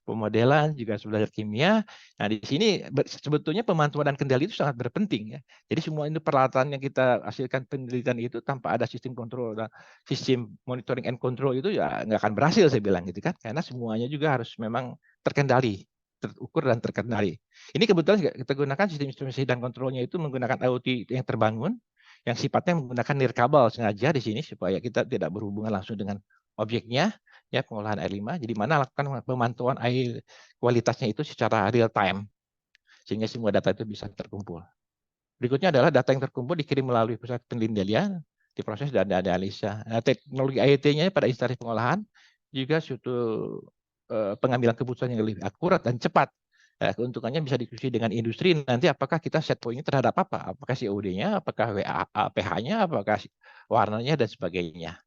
pemodelan, juga harus belajar kimia. Nah, di sini sebetulnya pemantauan dan kendali itu sangat berpenting ya. Jadi semua ini peralatan yang kita hasilkan penelitian itu tanpa ada sistem kontrol dan sistem monitoring and control itu ya nggak akan berhasil saya bilang gitu kan. Karena semuanya juga harus memang terkendali, terukur dan terkendali. Ini kebetulan kita gunakan sistem instrumentasi dan kontrolnya itu menggunakan IoT yang terbangun, yang sifatnya menggunakan nirkabel sengaja di sini supaya kita tidak berhubungan langsung dengan objeknya, ya, pengolahan air limbah. Jadi mana lakukan pemantauan air kualitasnya itu secara real time sehingga semua data itu bisa terkumpul. Berikutnya adalah data yang terkumpul dikirim melalui pusat penelitian, diproses dan dianalisa. Nah, teknologi IoT-nya pada instansi pengolahan juga suatu pengambilan keputusan yang lebih akurat dan cepat. Keuntungannya bisa diskusi dengan industri nanti apakah kita set point-nya terhadap apa? Apakah COD-nya, apakah pH-nya, apakah warnanya dan sebagainya.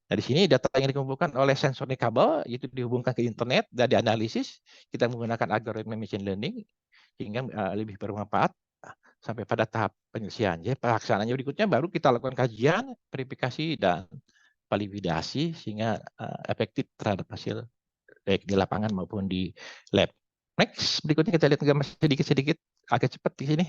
Nah, di sini data yang dikumpulkan oleh sensor kabel itu dihubungkan ke internet dan dianalisis. Kita menggunakan algoritma machine learning sehingga lebih bermanfaat sampai pada tahap penyelesaian. Jadi pelaksanaannya berikutnya baru kita lakukan kajian, verifikasi dan validasi sehingga efektif terhadap hasil baik di lapangan maupun di lab. Next, berikutnya kita lihat gambar sedikit-sedikit agak cepat di sini.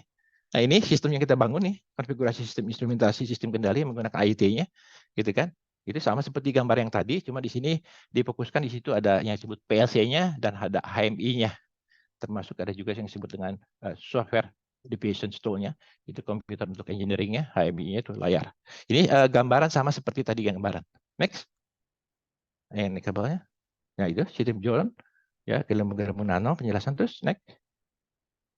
Nah, ini sistem yang kita bangun nih, konfigurasi sistem instrumentasi, sistem kendali yang menggunakan IoT-nya, gitu kan? Itu sama seperti gambar yang tadi, cuma di sini difokuskan di situ ada yang disebut PLC-nya dan ada HMI-nya. Termasuk ada juga yang disebut dengan software deviation tool-nya, itu komputer untuk engineering-nya, HMI-nya itu layar. Ini gambaran sama seperti tadi gambaran. Next. Ini kabelnya. Nah, itu sistem jalan. Ya, gelembung nano, penjelasan terus, next.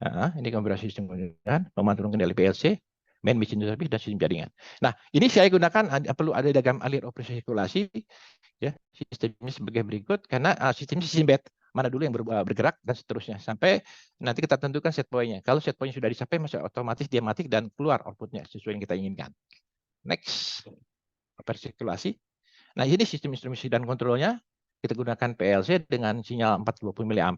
Ini konfigurasi sistem penggunaan, pemantauan kendali PLC, main machine service dan sistem jaringan. Nah, ini saya gunakan perlu ada diagram alir operasi sirkulasi, ya, sistemnya sebagai berikut karena sistem bed mana dulu yang bergerak dan seterusnya sampai nanti kita tentukan set point-nya. Kalau set point sudah dicapai, maka otomatis dia mati dan keluar output-nya sesuai yang kita inginkan. Next, operasi sirkulasi. Nah, ini sistem instrumentasi dan kontrolnya. Kita gunakan PLC dengan sinyal 420 mA,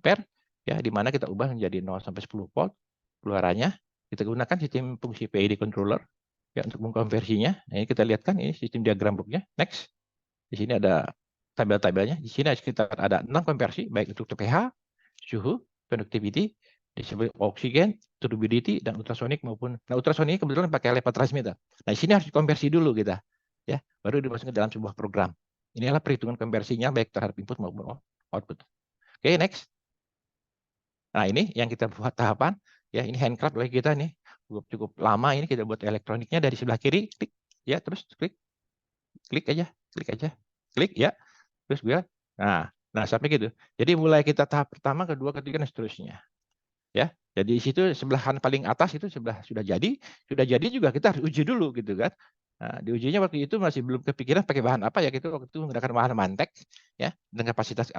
ya, di mana kita ubah menjadi 0 sampai 10 volt keluarannya. Kita gunakan sistem fungsi PID controller ya untuk mengkonversinya. Nah, ini kita lihatkan ini sistem diagram booknya. Next. Di sini ada tabel-tabelnya. Di sini sekitar ada 6 konversi baik untuk pH, suhu, conductivity, disebut oksigen, turbidity, dan ultrasonik maupun ultrasonik kebetulan pakai level transmitter. Nah, di sini harus dikonversi dulu kita, ya, baru dimasukkan dalam sebuah program. Inilah perhitungan konversinya baik terhadap input maupun output. Oke, next. Nah, ini yang kita buat tahapan, ya, ini handcraft bagi kita nih, cukup lama ini kita buat elektroniknya dari sebelah kiri, klik, ya, terus klik aja, klik, ya, terus biar, nah sampai gitu. Jadi mulai kita tahap pertama, kedua, ketiga, dan seterusnya. Ya, jadi di situ sebelah kanan paling atas itu sudah jadi juga kita harus uji dulu gitu kan. Nah, diujinya waktu itu masih belum kepikiran pakai bahan apa ya, gitu waktu itu menggunakan bahan mantek ya dengan kapasitas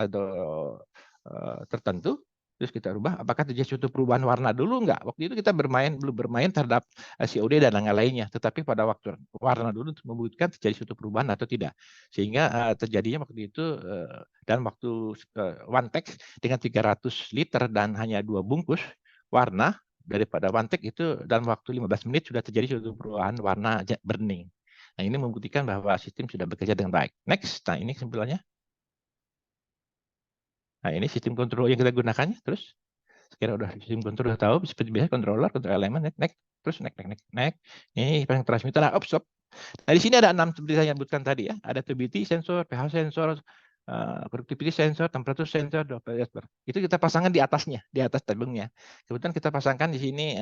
tertentu. Terus kita rubah, apakah terjadi suatu perubahan warna dulu enggak? Waktu itu kita belum bermain terhadap COD dan lain-lainnya, tetapi pada waktu warna dulu untuk membuktikan terjadi suatu perubahan atau tidak. Sehingga terjadinya waktu itu dalam waktu one take dengan 300 liter dan hanya 2 bungkus warna daripada one take itu dalam waktu 15 menit sudah terjadi suatu perubahan warna burning. Nah, ini membuktikan bahwa sistem sudah bekerja dengan baik. Next, nah ini kesimpulannya. Nah, ini sistem kontrol yang kita gunakannya. Terus, sekira udah sistem kontrol udah tahu, seperti biasa controller, control elemen, next, terus next. Ini yang transmitter. Nah, stop. Nah, di sini ada 6 seperti saya sebutkan tadi ya. Ada turbidity sensor, pH sensor, conductivity sensor, temperature sensor, itu kita pasangkan di atasnya, di atas tabungnya. Kebetulan kita pasangkan di sini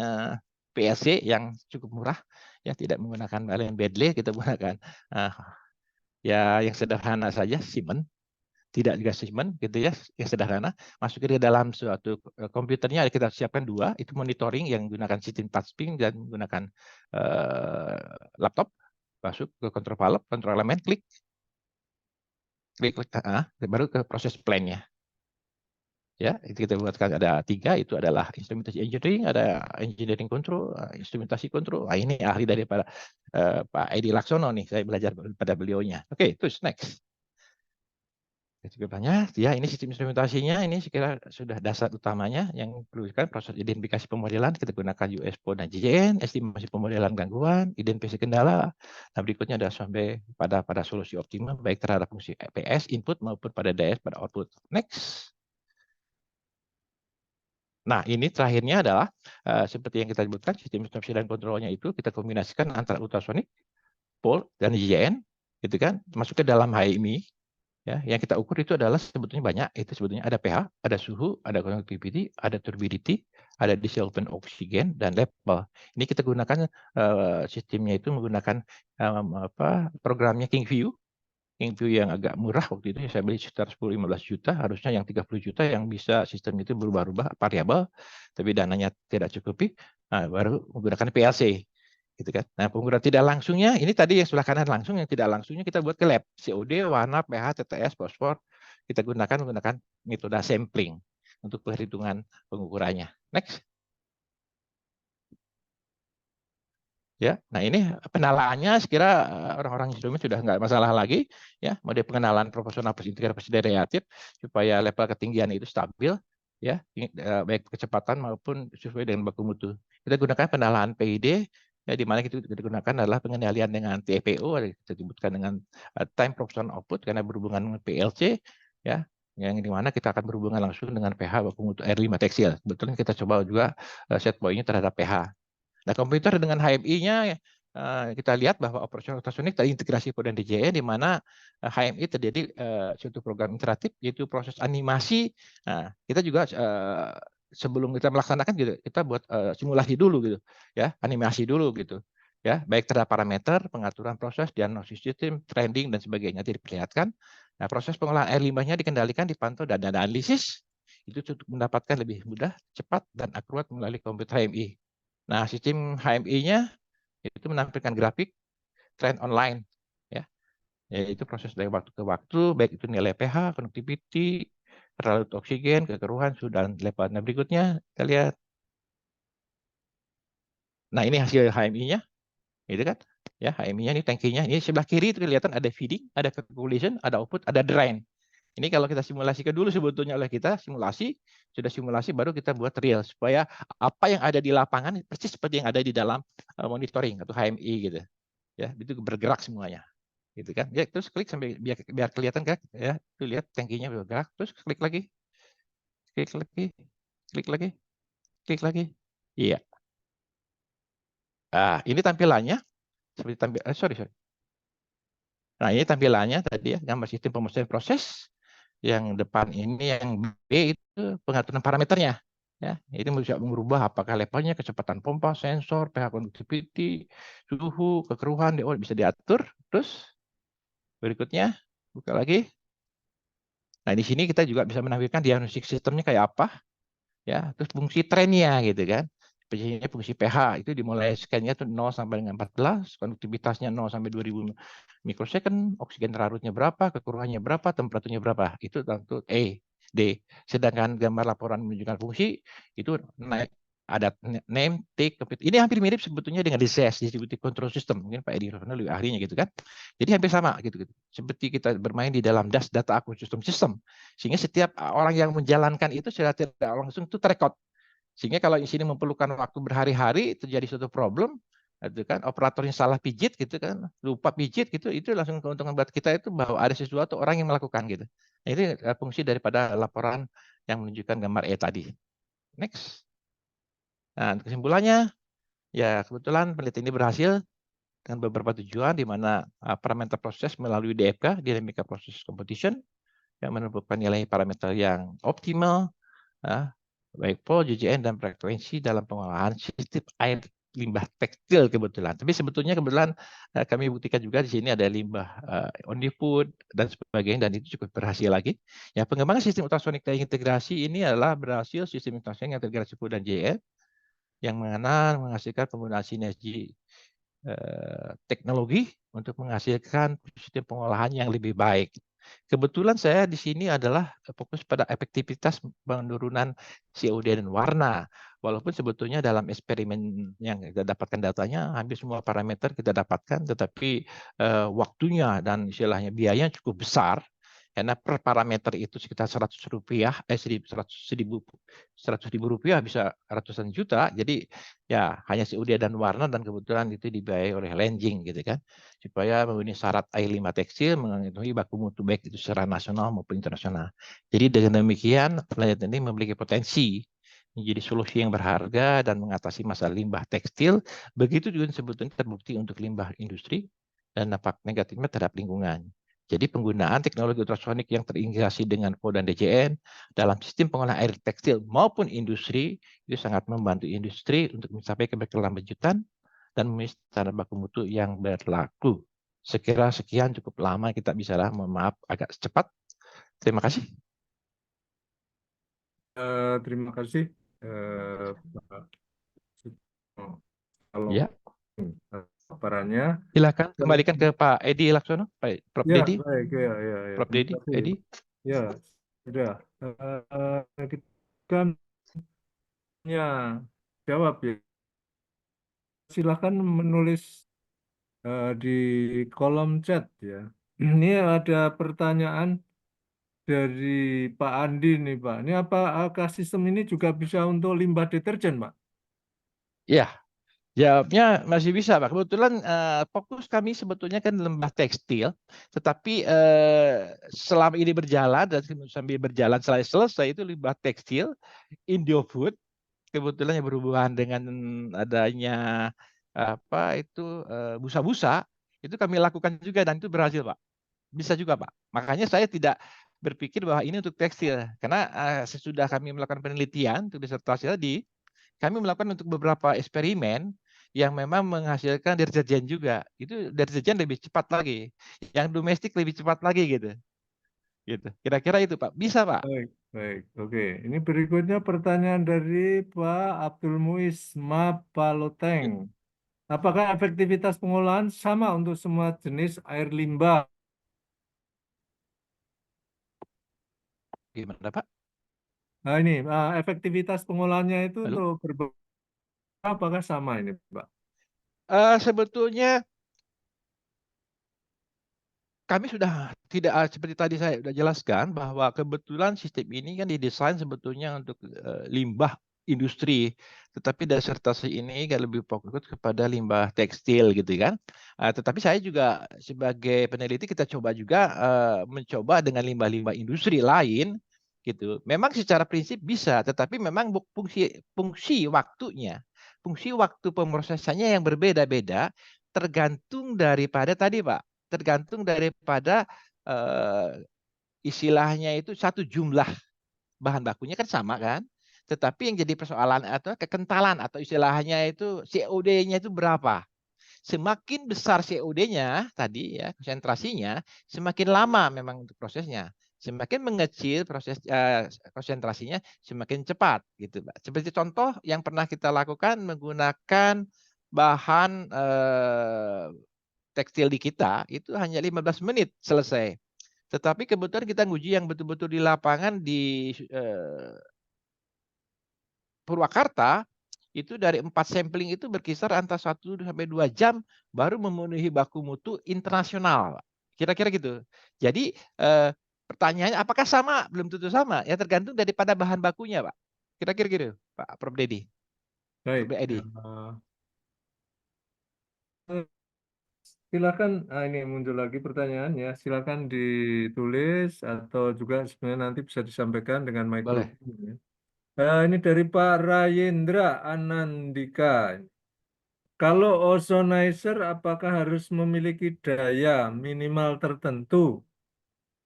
PLC yang cukup murah, ya, tidak menggunakan yang Bentley, kita gunakan ya yang sederhana saja, Siemens. Tidak juga Siemens gitu ya, yang sederhana. Masukin ke dalam suatu komputernya, kita siapkan 2, itu monitoring yang menggunakan sistem touchscreen dan menggunakan laptop. Masuk ke kontrol valve, kontrol elemen, klik, baru ke proses plan-nya. Ya, itu kita buatkan ada 3, itu adalah instrumentasi engineering, ada engineering control, instrumentasi control. Nah, ini ahli daripada Pak Edi Laksono nih, saya belajar pada beliaunya. Oke, terus next. Ya, ini sistem instrumentasinya, ini sekira sudah dasar utamanya yang perlu kan proses identifikasi pemodelan, kita gunakan USPO dan JJN, estimasi pemodelan gangguan, identifikasi kendala. Nah, berikutnya ada sampai pada solusi optimal baik terhadap fungsi PS input maupun pada DS pada output. Next. Nah, ini terakhirnya adalah seperti yang kita sebutkan, sistem instrumentasi dan kontrolnya itu kita kombinasikan antara ultrasonik, POL dan JJN, gitu kan, masuk ke dalam HMI. Ya, yang kita ukur itu adalah sebetulnya banyak. Itu sebetulnya ada pH, ada suhu, ada conductivity, ada turbidity, ada dissolvent oksigen, dan level. Ini kita gunakan sistemnya itu menggunakan programnya KingView. KingView yang agak murah waktu itu, saya beli sekitar 10-15 juta, harusnya yang 30 juta yang bisa sistem itu berubah-ubah variabel, tapi dananya tidak cukupi, baru menggunakan PLC. Gitu kan. Nah, penggunaan tidak langsungnya ini tadi yang sebelah kanan langsung, yang tidak langsungnya kita buat ke lab. COD, warna, pH, TTS, fosfor kita menggunakan metode sampling untuk perhitungan pengukurannya. Next. Ya, nah ini penalaannya sekira orang-orang instrumen sudah nggak masalah lagi ya, mode pengenalan proporsional plus integral plus derivatif supaya level ketinggian itu stabil ya, baik kecepatan maupun sesuai dengan baku mutu. Kita gunakan penalaan PID ya, di mana kita gunakan adalah pengendalian dengan TPO, kita sebutkan dengan time proportional output karena berhubungan dengan PLC ya, yang di mana kita akan berhubungan langsung dengan pH baku mutu air 5 teksil. Kebetulan kita coba juga set point-nya terhadap pH. Nah, komputer dengan HMI-nya kita lihat bahwa operasional ultrasonik terintegrasi pada DJE, di mana HMI terjadi suatu program interaktif yaitu proses animasi. Nah, kita juga sebelum kita melaksanakan gitu, kita buat simulasi dulu gitu, ya, animasi dulu gitu, ya, baik terhadap parameter, pengaturan proses, diagnosis sistem, trending dan sebagainya diperlihatkan. Nah, proses pengolahan air limbahnya dikendalikan, dipantau dan analisis itu untuk mendapatkan lebih mudah, cepat dan akurat melalui komputer HMI. Nah, sistem HMI-nya itu menampilkan grafik tren online, ya, yaitu proses dari waktu ke waktu, baik itu nilai pH, conductivity, relatif oksigen, kekeruhan, suhu dan level. Nah, berikutnya kita lihat. Nah, ini hasil HMI-nya, gitu kan? Ya, HMI-nya ini tangkinya. Ini sebelah kiri itu kelihatan ada feeding, ada calculation, ada output, ada drain. Ini kalau kita simulasikan dulu sebetulnya oleh kita, sudah simulasi baru kita buat real supaya apa yang ada di lapangan persis seperti yang ada di dalam monitoring atau HMI gitu. Ya, itu bergerak semuanya. Gitu kan. Ya, terus klik sampai biar kelihatan kan ya. Tuh lihat tangkinya bergerak, terus klik lagi. Klik lagi. Klik lagi, klik lagi. Iya. Ini tampilannya seperti sorry. Nah, ini tampilannya tadi ya, gambar sistem pemesanan proses. Yang depan ini yang B itu pengaturan parameternya. Ya, ini bisa mengubah apakah levelnya, kecepatan pompa, sensor, pH conductivity, suhu, kekeruhan, bisa diatur. Terus berikutnya buka lagi. Nah, di sini kita juga bisa menampilkan diagnostik sistemnya kayak apa, ya. Terus fungsi trennya gitu kan. Biasanya fungsi pH itu dimulai scan-nya tuh 0 sampai dengan 14, konduktivitasnya 0 sampai 2000 mikrosecond, oksigen larutnya berapa, kekeruhannya berapa, temperaturnya berapa. Itu tentu D. Sedangkan gambar laporan menunjukkan fungsi itu naik ada name, tick, ini hampir mirip sebetulnya dengan DCS, Distributed Control System. Mungkin Pak Edi Rosmana lebih ahlinya gitu kan. Jadi hampir sama gitu. Seperti kita bermain di dalam DAS, Data Acquisition System. Sehingga setiap orang yang menjalankan itu secara tidak langsung itu terekod. Sehingga kalau di sini memerlukan waktu berhari-hari, terjadi suatu problem, itu kan operatornya salah pijit gitu kan, lupa pijit gitu, itu langsung keuntungan buat kita itu bahwa ada sesuatu orang yang melakukan gitu. Nah, itu fungsi daripada laporan yang menunjukkan gambar E tadi. Next. Nah, kesimpulannya, ya kebetulan penelitian ini berhasil dengan beberapa tujuan, di mana parameter proses melalui DFK, Dynamic Process Computation, yang menentukan nilai parameter yang optimal, baik POL, JJN, dan frekuensi dalam pengolahan sistem air limbah tekstil kebetulan. Tapi sebetulnya kebetulan kami buktikan juga di sini ada limbah on-food dan sebagainya, dan itu cukup berhasil lagi. Ya, pengembangan sistem ultrasonik terintegrasi ini adalah berhasil sistem ultrasonik yang terintegrasi POL dan JJN yang menghasilkan penggunaan sinergi teknologi untuk menghasilkan sistem pengolahan yang lebih baik. Kebetulan saya di sini adalah fokus pada efektivitas penurunan COD dan warna. Walaupun sebetulnya dalam eksperimen yang kita dapatkan datanya, hampir semua parameter kita dapatkan, tetapi waktunya dan istilahnya biayanya cukup besar. Karena per parameter itu sekitar Rp100, Rp100.000 bisa ratusan juta. Jadi ya hanya COD dan warna, dan kebetulan itu dibiayai oleh Lenjing gitu kan, supaya memenuhi syarat air limbah tekstil memenuhi baku mutu baik itu secara nasional maupun internasional. Jadi dengan demikian penelitian ini memiliki potensi menjadi solusi yang berharga dan mengatasi masalah limbah tekstil. Begitu juga sebetulnya terbukti untuk limbah industri dan dampak negatifnya terhadap lingkungan. Jadi penggunaan teknologi ultrasonik yang terintegrasi dengan POL dan DJN dalam sistem pengolahan air tekstil maupun industri itu sangat membantu industri untuk mencapai keberkelanjutan dan memenuhi standar baku mutu yang berlaku. Sekira sekian cukup lama kita bicara, mohon maaf agak cepat. Terima kasih. Terima kasih, Pak Sukmo. Kalau Ya, paparannya, silakan kembalikan ke Pak Edi Laksono, Pak Prof. ya Dedi, baik, ya, Prof. terima Dedi, kasih. Edi. Ya, sudah. Kita kan ya jawab ya. Silakan menulis di kolom chat ya. Ini ada pertanyaan dari Pak Andi nih, Pak. Ini apakah sistem ini juga bisa untuk limbah deterjen, Pak? Ya, jawabnya masih bisa, Pak. Kebetulan fokus kami sebetulnya kan limbah tekstil, tetapi selama ini berjalan dan sambil berjalan selesai itu limbah tekstil, Indofood, kebetulan yang berhubungan dengan adanya apa itu busa-busa, itu kami lakukan juga dan itu berhasil, Pak. Bisa juga, Pak. Makanya saya tidak berpikir bahwa ini untuk tekstil, karena sesudah kami melakukan penelitian untuk disertasi tadi, kami melakukan untuk beberapa eksperimen yang memang menghasilkan deterjen juga. Itu deterjen lebih cepat lagi, yang domestik lebih cepat lagi gitu. Gitu. Kira-kira itu, Pak. Bisa, Pak. Baik, baik. Oke, ini berikutnya pertanyaan dari Pak Abdul Muiz Mapaloteng. Apakah efektivitas pengolahan sama untuk semua jenis air limbah? Gimana, Pak? Nah, ini efektivitas pengolahannya itu Halo? untuk berbagai apakah sama ini, Pak? Sebetulnya kami sudah tidak seperti tadi saya sudah jelaskan bahwa kebetulan sistem ini kan didesain sebetulnya untuk limbah industri, tetapi disertasi ini kan lebih fokus kepada limbah tekstil gitu kan. Tetapi saya juga sebagai peneliti kita coba juga mencoba dengan limbah-limbah industri lain gitu. Memang secara prinsip bisa, tetapi memang fungsi waktu pemrosesannya yang berbeda-beda, tergantung daripada tadi Pak, tergantung daripada eh, istilahnya itu satu jumlah bahan bakunya kan sama kan, tetapi yang jadi persoalan atau kekentalan atau istilahnya itu COD-nya itu berapa. Semakin besar COD-nya tadi ya, konsentrasinya, semakin lama memang untuk prosesnya. Semakin mengecil konsentrasinya, semakin cepat gitu, Pak. Seperti contoh yang pernah kita lakukan menggunakan bahan tekstil di kita itu hanya 15 menit selesai. Tetapi kebetulan kita nguji yang betul-betul di lapangan di Purwakarta, itu dari 4 sampling itu berkisar antara 1 sampai 2 jam baru memenuhi baku mutu internasional. Kira-kira gitu. Jadi pertanyaannya apakah sama? Belum tentu sama. Ya tergantung daripada bahan bakunya, Pak. Kira-kira gitu, Pak Prof. Dedi. Baik. Prof. Edi. Silakan, ini muncul lagi pertanyaannya. Silakan ditulis atau juga sebenarnya nanti bisa disampaikan dengan Boleh. mikrofon. Ya. Ini dari Pak Rayendra Anandika. Kalau ozonizer apakah harus memiliki daya minimal tertentu?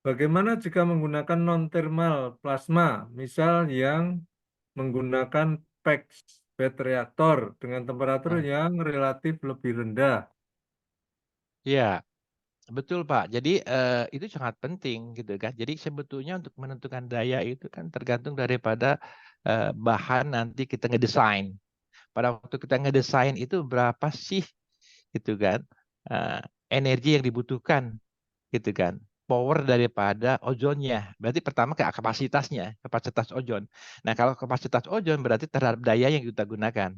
Bagaimana jika menggunakan non-thermal plasma, misal yang menggunakan PEX bed reaktor dengan temperatur yang relatif lebih rendah? Ya, betul Pak. Jadi itu sangat penting gitu kan. Jadi sebetulnya untuk menentukan daya itu kan tergantung daripada bahan nanti kita ngedesain. Pada waktu kita ngedesain itu berapa sih gitu kan eh, energi yang dibutuhkan gitu kan. Power daripada ozonnya. Berarti pertama ke kapasitas ozon. Nah, kalau kapasitas ozon berarti terhadap daya yang kita gunakan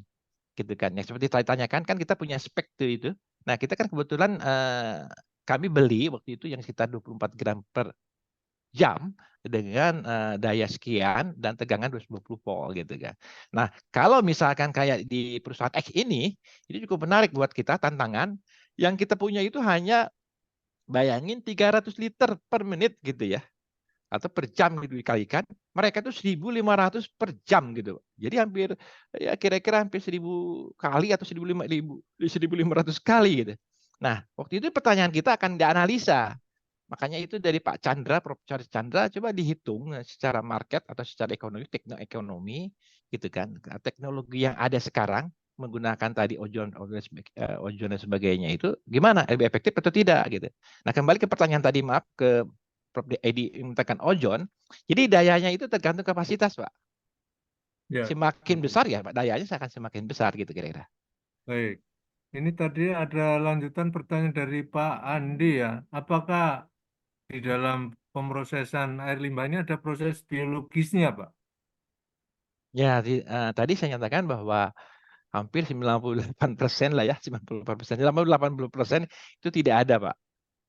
gitu kan. Yang seperti saya tanyakan kan kita punya spek tuh itu. Nah, kita kan kebetulan kami beli waktu itu yang sekitar 24 gram per jam dengan daya sekian dan tegangan 220 volt gitu kan. Nah, kalau misalkan kayak di perusahaan X ini cukup menarik buat kita tantangan yang kita punya itu hanya bayangin 300 liter per menit gitu ya atau per jam gitu dikalikan, mereka itu 1.500 per jam gitu. Jadi hampir ya kira-kira hampir 1.000 kali atau 1.500 kali gitu. Nah, waktu itu pertanyaan kita akan dianalisa. Makanya itu dari Pak Chandra, Prof. Chandra, coba dihitung secara market atau secara ekonomi, teknoekonomi, gitu kan. Teknologi yang ada sekarang menggunakan tadi ozon dan sebagainya itu gimana? Lebih efektif atau tidak gitu. Nah, kembali ke pertanyaan tadi, maaf ke Prof. Edi menggunakan ozon. Jadi dayanya itu tergantung kapasitas, Pak. Ya, Semakin besar ya, Pak, dayanya akan semakin besar gitu kira-kira. baik. Ini tadi ada lanjutan pertanyaan dari Pak Andi ya. Apakah di dalam pemrosesan air limbah ini ada proses biologisnya, Pak? Ya, tadi saya nyatakan bahwa hampir 98% lah ya, 98%, 80% itu tidak ada, Pak.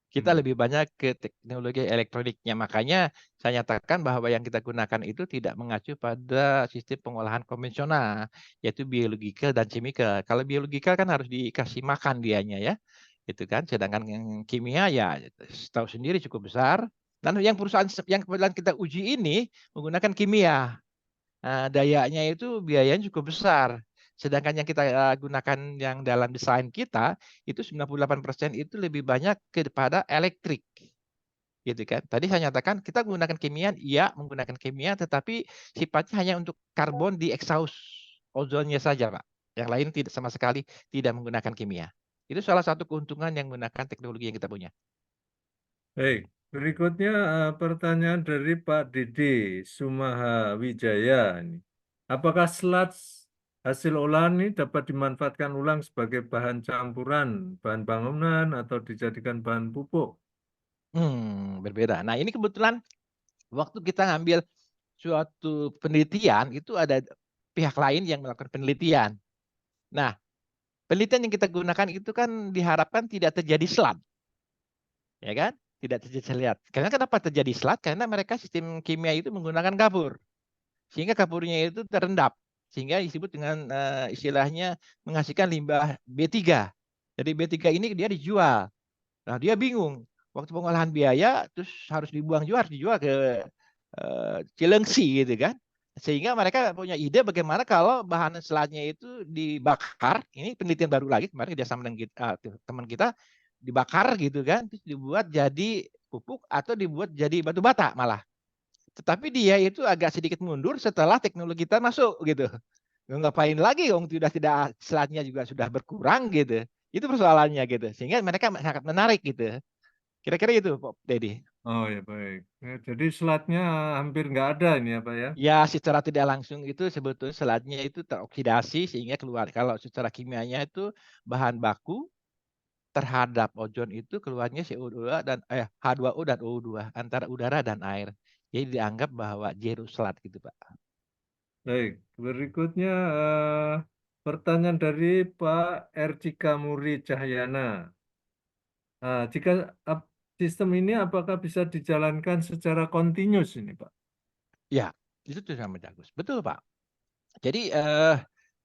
Kita Hmm. lebih banyak ke teknologi elektroniknya. Makanya saya nyatakan bahwa yang kita gunakan itu tidak mengacu pada sistem pengolahan konvensional, yaitu biologikal dan kimia. Kalau biologikal kan harus dikasih makan dianya ya, gitu kan. Sedangkan yang kimia ya tahu sendiri cukup besar. Dan yang perusahaan yang kebetulan kita uji ini menggunakan kimia. Dayanya itu biayanya cukup besar. Sedangkan yang kita gunakan yang dalam desain kita itu 98% itu lebih banyak kepada elektrik. Gitu kan. Tadi saya nyatakan kita menggunakan kimia, iya menggunakan kimia, tetapi sifatnya hanya untuk karbon di exhaust ozonnya saja, Pak. Yang lain tidak sama sekali tidak menggunakan kimia. Itu salah satu keuntungan yang menggunakan teknologi yang kita punya. Baik, berikutnya pertanyaan dari Pak Dede Sumaha Wijaya. Ini. Apakah sludge hasil olahan ini dapat dimanfaatkan ulang sebagai bahan campuran, bahan bangunan, atau dijadikan bahan pupuk? Berbeda. Nah, ini kebetulan waktu kita ngambil suatu penelitian itu ada pihak lain yang melakukan penelitian. Nah, penelitian yang kita gunakan itu kan diharapkan tidak terjadi SLAT, ya kan? Tidak terjadi SLAT. Karena kenapa terjadi SLAT? Karena mereka sistem kimia itu menggunakan kapur, sehingga kapurnya itu terendap, sehingga disebut dengan istilahnya menghasilkan limbah B3. Jadi B3 ini dia dijual. Nah, dia bingung. Waktu pengolahan biaya, terus harus dibuang juga, harus dijual ke Cilengsi gitu kan. Sehingga mereka punya ide bagaimana kalau bahan selatnya itu dibakar. Ini penelitian baru lagi kemarin kerjasama dengan teman kita, dibakar gitu kan, terus dibuat jadi pupuk atau dibuat jadi batu bata malah. Tetapi dia itu agak sedikit mundur setelah teknologi kita masuk gitu. Ngapain lagi Om, sudah tidak, selatnya juga sudah berkurang gitu. Itu persoalannya gitu. Sehingga mereka sangat menarik gitu. Kira-kira itu Pak Dedi. Oh ya baik. Jadi selatnya hampir nggak ada ini ya Pak ya. Ya, secara tidak langsung itu sebetulnya selatnya itu teroksidasi sehingga keluar. Kalau secara kimianya itu bahan baku terhadap ozon itu keluarnya CO2 dan H2O dan O2 antara udara dan air. Jadi dianggap bahwa zero selat gitu, Pak. Baik. Berikutnya pertanyaan dari Pak Ercika Muri Cahyana. Nah, jika sistem ini apakah bisa dijalankan secara kontinus ini Pak? Ya, itu sudah bagus. Betul, Pak. Jadi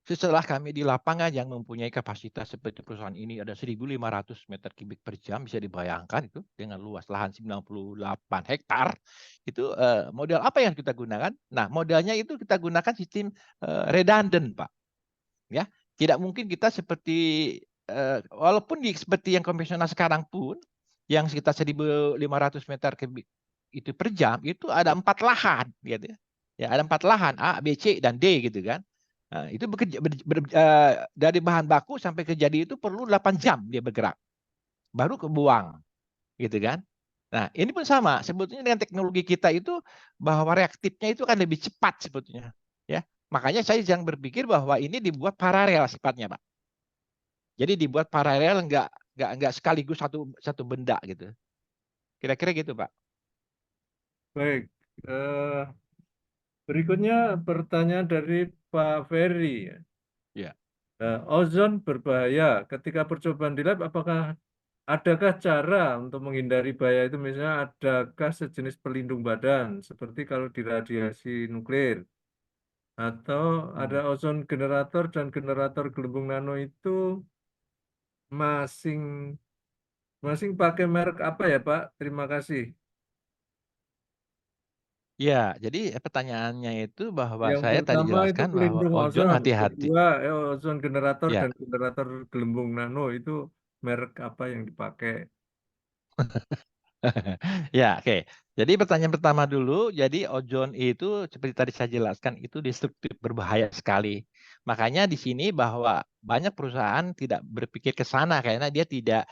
setelah kami di lapangan yang mempunyai kapasitas seperti perusahaan ini ada 1.500 meter kubik per jam, bisa dibayangkan itu dengan luas lahan 98 hektar, itu model apa yang kita gunakan? Nah, modelnya itu kita gunakan sistem redundant, Pak. Ya, tidak mungkin kita seperti walaupun seperti yang konvensional sekarang pun yang sekitar 1.500 meter kubik itu per jam itu ada 4 lahan gitu ya. Ya, ada 4 lahan A, B, C dan D gitu kan. Nah, itu bekerja dari bahan baku sampai ke jadi itu perlu 8 jam dia bergerak. Baru kebuang gitu kan. Nah, ini pun sama sebetulnya dengan teknologi kita itu bahwa reaktifnya itu kan lebih cepat sebetulnya ya. Makanya saya jangan berpikir bahwa ini dibuat paralel sifatnya, Pak. Jadi dibuat paralel enggak sekaligus satu benda gitu. Kira-kira gitu, Pak. Baik. Eh, Berikutnya pertanyaan dari Pak Ferry. Ya. Ozon berbahaya. Ketika percobaan di lab, adakah cara untuk menghindari bahaya itu? Misalnya, adakah sejenis pelindung badan seperti kalau di radiasi nuklir? Atau ada Hmm. ozon generator dan generator gelembung nano itu masing masing pakai merek apa ya, Pak? Terima kasih. Ya, jadi pertanyaannya itu bahwa Yang saya tadi pertama itu jelaskan bahwa pelindung ozon ozon, hati-hati. kedua ozon generator Ya, dan generator gelembung nano itu merek apa yang dipakai? ya, oke. Jadi pertanyaan pertama dulu, jadi ozon itu seperti tadi saya jelaskan itu destruktif, berbahaya sekali. Makanya di sini bahwa banyak perusahaan tidak berpikir ke sana karena dia tidak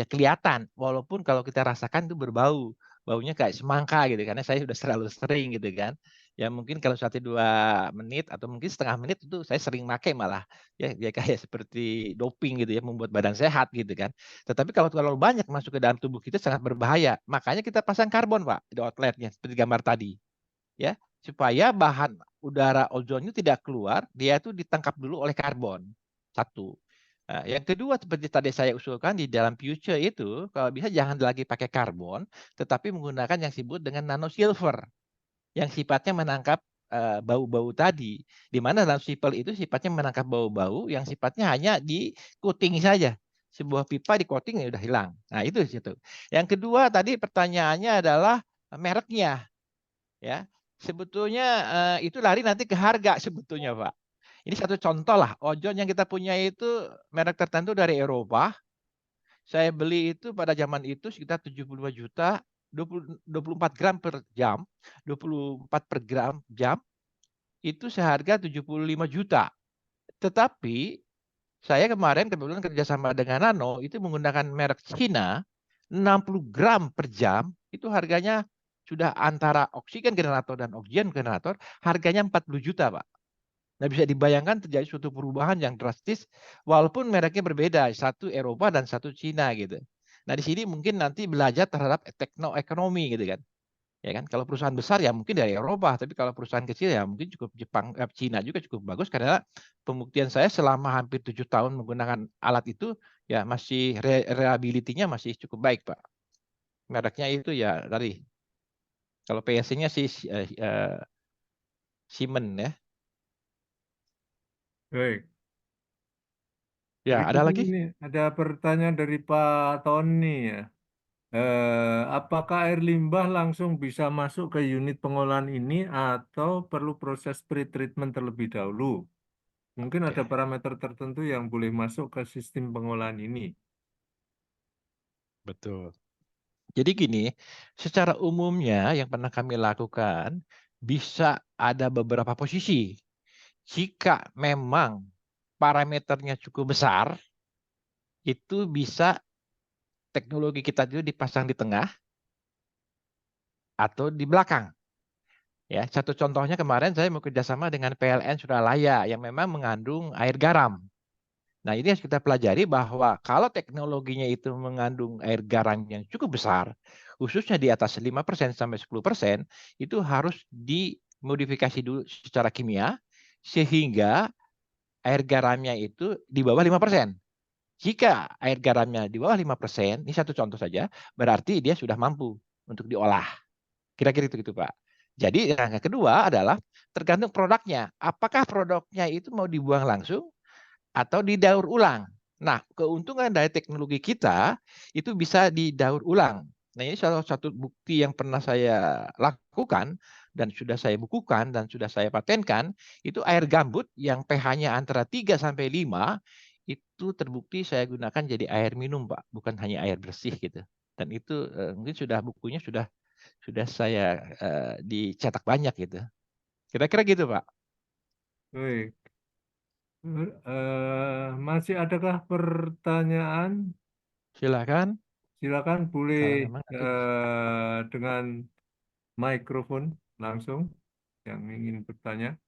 kelihatan, walaupun kalau kita rasakan itu berbau, baunya kayak semangka gitu. Karena saya sudah terlalu sering gitu kan. Ya mungkin kalau 1-2 menit atau mungkin setengah menit itu saya sering pakai malah ya dia kayak seperti doping gitu ya, membuat badan sehat gitu kan. Tetapi kalau terlalu banyak masuk ke dalam tubuh kita sangat berbahaya. Makanya kita pasang karbon, Pak, di outletnya seperti gambar tadi, ya, supaya bahan udara ozonnya tidak keluar, dia itu ditangkap dulu oleh karbon. Satu. Nah, yang kedua seperti tadi saya usulkan di dalam future itu, kalau bisa jangan lagi pakai karbon, tetapi menggunakan yang disebut dengan nano silver yang sifatnya menangkap bau-bau tadi. Di mana dalam sipel itu sifatnya menangkap bau-bau yang sifatnya hanya di coating saja. Sebuah pipa di coating ya udah hilang. Nah, itu situ. Yang kedua tadi pertanyaannya adalah mereknya ya. Sebetulnya itu lari nanti ke harga sebetulnya, Pak. Ini satu contoh lah, ozon yang kita punya itu merek tertentu dari Eropa. Saya beli itu pada zaman itu sekitar 75 juta, 24 gram per jam, 24 per gram jam, itu seharga 75 juta. Tetapi saya kemarin kebetulan kerjasama dengan Nano, itu menggunakan merek Cina, 60 gram per jam, itu harganya sudah antara oksigen generator dan oksigen generator, harganya 40 juta, Pak. Nah, bisa dibayangkan terjadi suatu perubahan yang drastis walaupun mereknya berbeda, satu Eropa dan satu Cina gitu. Nah, di sini mungkin nanti belajar terhadap tekno ekonomi gitu kan. Ya kan, kalau perusahaan besar ya mungkin dari Eropa, tapi kalau perusahaan kecil ya mungkin cukup Jepang, Cina juga cukup bagus karena pembuktian saya selama hampir 7 tahun menggunakan alat itu ya masih reliability-nya masih cukup baik, Pak. Mereknya itu ya tadi. Kalau PSC-nya sih Siemens ya. Baik. Ya, ada Berikutnya lagi? ini ada pertanyaan dari Pak Tony ya. Apakah air limbah langsung bisa masuk ke unit pengolahan ini atau perlu proses pre-treatment terlebih dahulu? Mungkin ada Oke, parameter tertentu yang boleh masuk ke sistem pengolahan ini. betul. Jadi gini, secara umumnya yang pernah kami lakukan bisa ada beberapa posisi. Jika memang parameternya cukup besar, itu bisa teknologi kita itu dipasang di tengah atau di belakang. Ya, satu contohnya kemarin saya mau kerjasama dengan PLN Suralaya yang memang mengandung air garam. Nah, ini harus kita pelajari bahwa kalau teknologinya itu mengandung air garam yang cukup besar, khususnya di atas 5% sampai 10%, itu harus dimodifikasi dulu secara kimia sehingga air garamnya itu di bawah 5%. Jika air garamnya di bawah 5%, ini satu contoh saja, berarti dia sudah mampu untuk diolah. Kira-kira itu gitu, Pak. Jadi yang kedua adalah tergantung produknya. Apakah produknya itu mau dibuang langsung atau didaur ulang. Nah, keuntungan dari teknologi kita itu bisa didaur ulang. Nah, ini salah satu bukti yang pernah saya lakukan dan sudah saya bukukan dan sudah saya patenkan, itu air gambut yang pH-nya antara 3 sampai 5 itu terbukti saya gunakan jadi air minum, Pak, bukan hanya air bersih gitu. Dan itu mungkin sudah bukunya sudah saya dicetak banyak gitu. Kira-kira gitu, Pak. Baik. Masih adakah pertanyaan? Silakan Silakan boleh kalau memang nanti dengan mikrofon langsung yang ingin bertanya.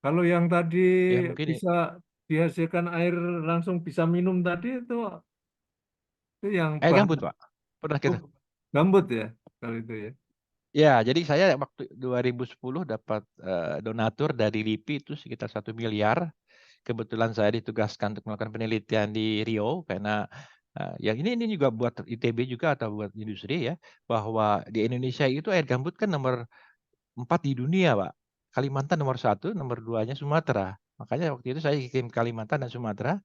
Kalau yang tadi ya mungkin bisa dihasilkan air langsung bisa minum tadi itu yang air bahan gambut, Pak. Pernah kita. gambut ya kalau itu ya. Ya, jadi saya waktu 2010 dapat donatur dari LIPI itu sekitar 1 miliar. Kebetulan saya ditugaskan untuk melakukan penelitian di Rio karena ya ini juga buat ITB juga atau buat industri ya, bahwa di Indonesia itu air gambut kan nomor 4 di dunia, Pak. Kalimantan nomor 1, nomor 2-nya Sumatera. Makanya waktu itu saya kirim Kalimantan dan Sumatera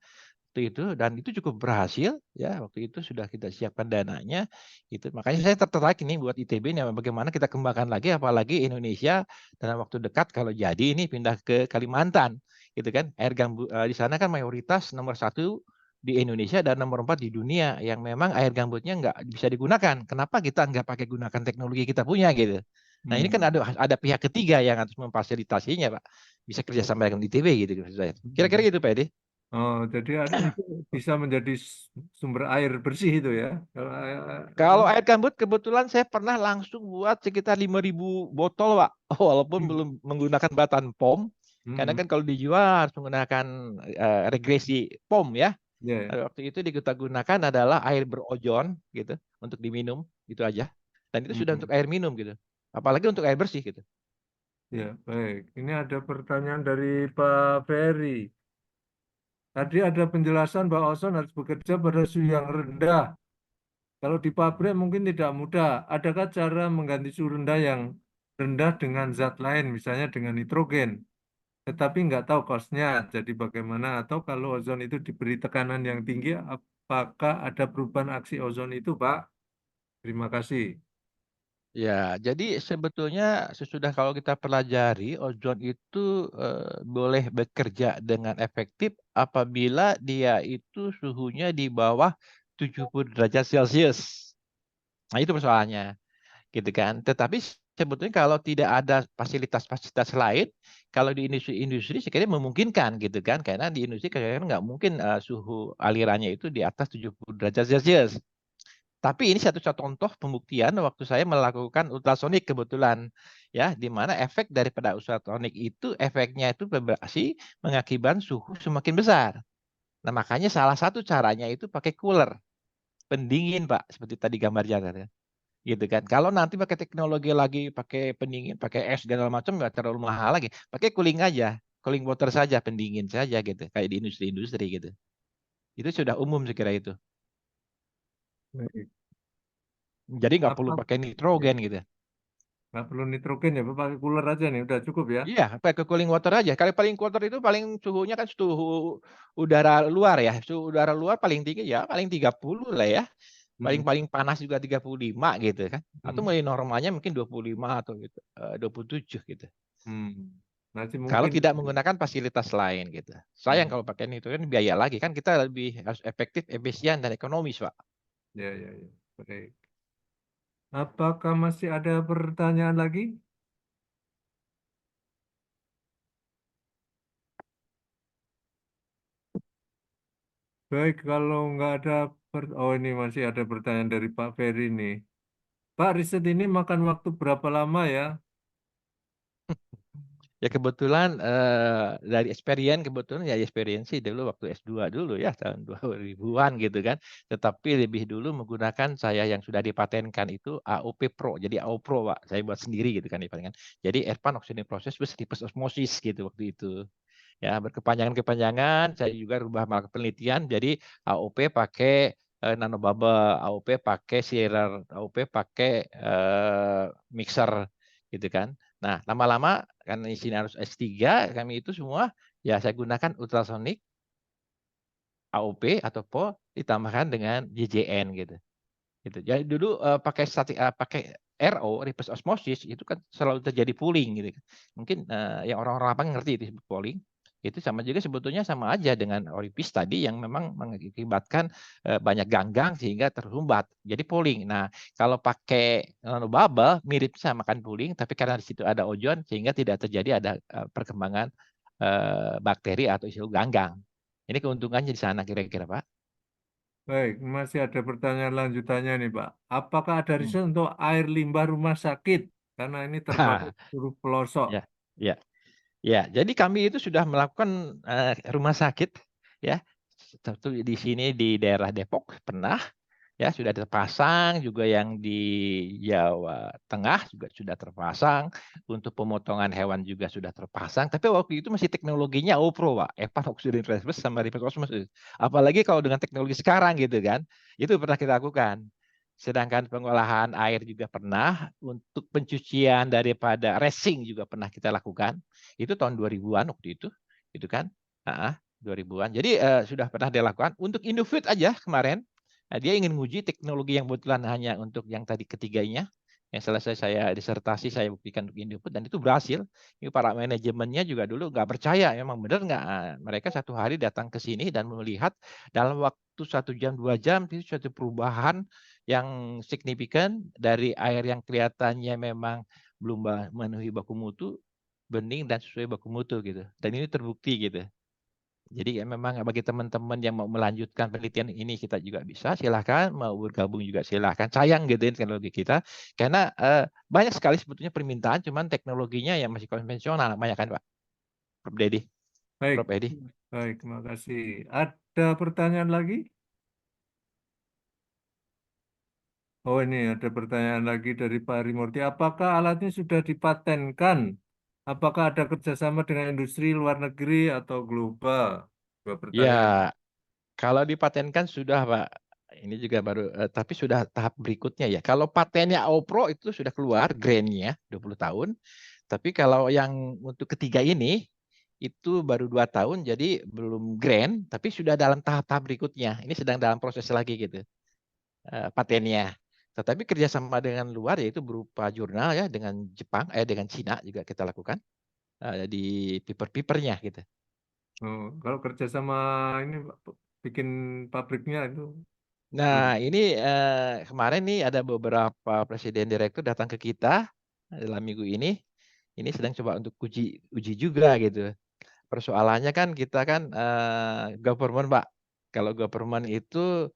itu dan itu cukup berhasil ya, waktu itu sudah kita siapkan dananya itu, makanya saya tertarik ini buat ITB ini bagaimana kita kembangkan lagi, apalagi Indonesia dalam waktu dekat kalau jadi ini pindah ke Kalimantan gitu kan, air gambut di sana kan mayoritas nomor 1 di Indonesia dan nomor 4 di dunia yang memang air gambutnya nggak bisa digunakan. Kenapa kita nggak pakai gunakan teknologi kita punya gitu. Nah, ini kan Hmm. ada pihak ketiga yang harus memfasilitasinya, Pak. Bisa kerjasama dengan ITB gitu maksud saya. Kira-kira Hmm. gitu, Pak Edi. Oh, jadi itu bisa menjadi sumber air bersih itu ya. Kalau air gambut kebetulan saya pernah langsung buat sekitar 5.000 botol, Pak. Walaupun belum menggunakan batan POM, karena Hmm. kan kalau dijual harus menggunakan regresi POM ya. Ya, ya. Waktu itu kita gunakan adalah air berojon gitu untuk diminum gitu aja. Dan itu sudah Hmm. untuk air minum gitu. Apalagi untuk air bersih gitu. Ya, baik. Ini ada pertanyaan dari Pak Ferry. Tadi ada penjelasan bahwa ozon harus bekerja pada suhu yang rendah. Kalau di pabrik mungkin tidak mudah. Adakah cara mengganti suhu rendah yang rendah dengan zat lain, misalnya dengan nitrogen? Tetapi nggak tahu kosnya. Jadi bagaimana? Atau kalau ozon itu diberi tekanan yang tinggi, apakah ada perubahan aksi ozon itu, Pak? Terima kasih. Ya, jadi sebetulnya sesudah kalau kita pelajari ozon itu boleh bekerja dengan efektif apabila dia itu suhunya di bawah 70 derajat Celcius. Nah, itu persoalannya, gitu kan. Tetapi sebetulnya kalau tidak ada fasilitas-fasilitas lain, kalau di industri-industri sekiranya memungkinkan gitu kan, karena di industri kadang-kadang nggak mungkin suhu alirannya itu di atas 70 derajat Celcius. Tapi ini satu contoh pembuktian waktu saya melakukan ultrasonik kebetulan ya, di mana efek daripada ultrasonik itu efeknya itu berarti mengakibatkan suhu semakin besar. Nah, makanya salah satu caranya itu pakai cooler, pendingin, Pak, seperti tadi gambarnya kan. Gitu kan. Kalau nanti pakai teknologi lagi, pakai pendingin, pakai es segala macam nggak terlalu mahal lagi. Pakai cooling aja, cooling water saja, pendingin saja gitu, kayak di industri-industri gitu. Itu sudah umum sekira itu. Baik. Jadi nggak perlu Apa? pakai nitrogen gitu. Nggak perlu nitrogen ya, Pak, pakai cooler aja nih, udah cukup ya. Iya, pakai cooling water aja. Kalau paling water itu paling suhunya kan suhu udara luar ya. Suhu udara luar paling tinggi ya paling 30 lah ya. Hmm. Paling-paling panas juga 35 gitu kan. Atau Hmm. mulai normalnya mungkin 25 atau gitu, 27 gitu. Hmm. Nanti Kalau mungkin. tidak menggunakan fasilitas lain gitu. Sayang Hmm. kalau pakai itu kan biaya lagi kan kita lebih harus efektif, efisien dan ekonomis, Pak. Ya, ya, ya. Baik. Apakah masih ada pertanyaan lagi? Baik, kalau nggak ada oh, ini masih ada pertanyaan dari Pak Ferry nih. Pak, riset ini makan waktu berapa lama ya? Ya kebetulan dari experience kebetulan ya experience sih dulu waktu S2 dulu ya tahun 2000-an gitu kan. Tetapi lebih dulu menggunakan saya yang sudah dipatenkan itu AOP Pro. Jadi AO Pro, Pak. Saya buat sendiri gitu kan dipatenkan. Jadi advanced oxidation process with reverse osmosis gitu waktu itu. Ya, berkepanjangan-kepanjangan, saya juga rubah malah penelitian. Jadi AOP pakai nanobubble, AOP pakai sealer, AOP pakai mixer gitu kan. Nah, lama-lama karena di sini harus S3, kami itu semua ya saya gunakan ultrasonic, AOP atau PO ditambahkan dengan JJN gitu. Gitu. Jadi dulu pakai RO, reverse osmosis itu kan selalu terjadi pooling gitu. Mungkin yang orang-orang lapang ngerti itu disebut pooling. Itu sama juga sebetulnya sama aja dengan oripis tadi yang memang mengakibatkan banyak ganggang sehingga tersumbat. Jadi pooling. Nah, kalau pakai nanobubble mirip sama kan pooling, tapi karena di situ ada ozon sehingga tidak terjadi ada perkembangan bakteri atau isu ganggang. Ini keuntungannya di sana kira-kira, Pak. Baik, masih ada pertanyaan lanjutannya nih, Pak. Apakah ada Hmm. riset untuk air limbah rumah sakit? Karena ini terpakai seluruh pelosok. Ya, ya. Ya, jadi kami itu sudah melakukan rumah sakit ya. Satu di sini di daerah Depok pernah ya sudah terpasang juga yang di Jawa Tengah juga sudah terpasang untuk pemotongan hewan juga sudah terpasang tapi waktu itu masih teknologinya OPRO Pak Evan Oxygen Reverse sama reverse osmosis apalagi kalau dengan teknologi sekarang gitu kan itu pernah kita lakukan sedangkan pengolahan air juga pernah untuk pencucian daripada racing juga pernah kita lakukan itu tahun 2000-an waktu itu gitu kan 2000-an jadi sudah pernah dilakukan untuk Indofood aja kemarin. Nah, dia ingin menguji teknologi yang kebetulan hanya untuk yang tadi ketiganya. Yang selesai saya disertasi, saya buktikan untuk Indofood dan itu berhasil. Ini para manajemennya juga dulu nggak percaya, memang benar nggak? Mereka satu hari datang ke sini dan melihat dalam waktu 1 jam 2 jam itu suatu perubahan yang signifikan dari air yang kelihatannya memang belum memenuhi baku mutu, bening dan sesuai baku mutu gitu. Dan ini terbukti gitu. Jadi ya memang bagi teman-teman yang mau melanjutkan penelitian ini kita juga bisa silahkan mau bergabung juga silahkan sayang gitu teknologi kita karena banyak sekali sebetulnya permintaan cuman teknologinya yang masih konvensional banyak kan Pak Prof. Dedi Baik, Prof. Edi. baik, terima kasih. Ada pertanyaan lagi? Oh, ini ada pertanyaan lagi dari Pak Rimurti. Apakah alatnya sudah dipatenkan? Apakah ada kerjasama dengan industri luar negeri atau global? Dua pertanyaan. Ya kalau dipatenkan sudah Pak ini juga baru tapi sudah tahap berikutnya ya kalau patennya OPRO itu sudah keluar grainnya 20 tahun tapi kalau yang untuk ketiga ini itu baru 2 tahun jadi belum grand tapi sudah dalam tahap-tahap berikutnya ini sedang dalam proses lagi gitu patennya tetapi kerjasama dengan luar yaitu berupa jurnal ya dengan Jepang dengan Cina juga kita lakukan di paper-papernya gitu. Oh, kalau kerjasama ini bikin pabriknya itu belum. Nah ini kemarin nih ada beberapa presiden direktur datang ke kita dalam minggu ini sedang coba untuk uji juga gitu. Persoalannya kan kita kan government Pak. Kalau government itu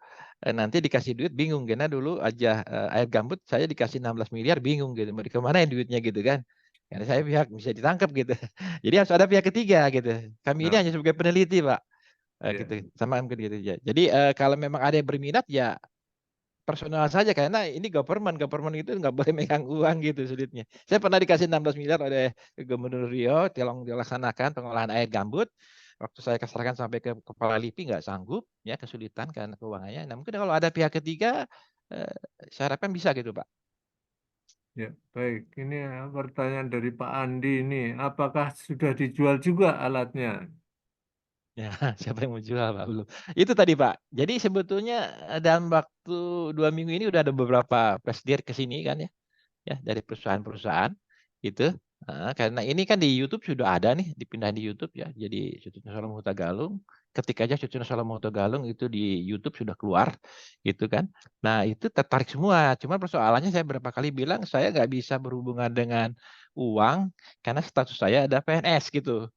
nanti dikasih duit bingung karena dulu aja air gambut saya dikasih 16 miliar bingung gitu. Mau dikemanain duitnya gitu kan. Karena saya pihak bisa ditangkap gitu. Jadi harus ada pihak ketiga gitu. Kami ini Nah, hanya sebagai peneliti Pak. iya. Gitu. Sama mungkin gitu ya. Jadi kalau memang ada yang berminat ya personal saja karena ini government itu nggak boleh megang uang gitu sulitnya. Saya pernah dikasih 16 miliar oleh Gubernur Riau, tolong dilaksanakan pengolahan air gambut. Waktu saya kasarkan sampai ke kepala LIPI nggak sanggup, ya kesulitan karena keuangannya. Nah mungkin kalau ada pihak ketiga, eh, saya harapkan bisa gitu Pak. Ya, baik. Ini pertanyaan dari Pak Andi ini. Apakah sudah dijual juga alatnya? Ya, siapa yang mau jual, Pak? Belum. Itu tadi, Pak. Jadi sebetulnya dalam waktu 2 minggu ini udah ada beberapa press deal ke sini kan ya dari perusahaan-perusahaan itu. Karena ini kan di YouTube sudah ada nih, dipindahin di YouTube ya. Jadi Cucunya Salomo Huta Galung, ketik aja Cucunya Salomo Huta Galung itu di YouTube sudah keluar gitu kan. Nah, itu tertarik semua. Cuma persoalannya saya berapa kali bilang saya nggak bisa berhubungan dengan uang karena status saya ada PNS gitu.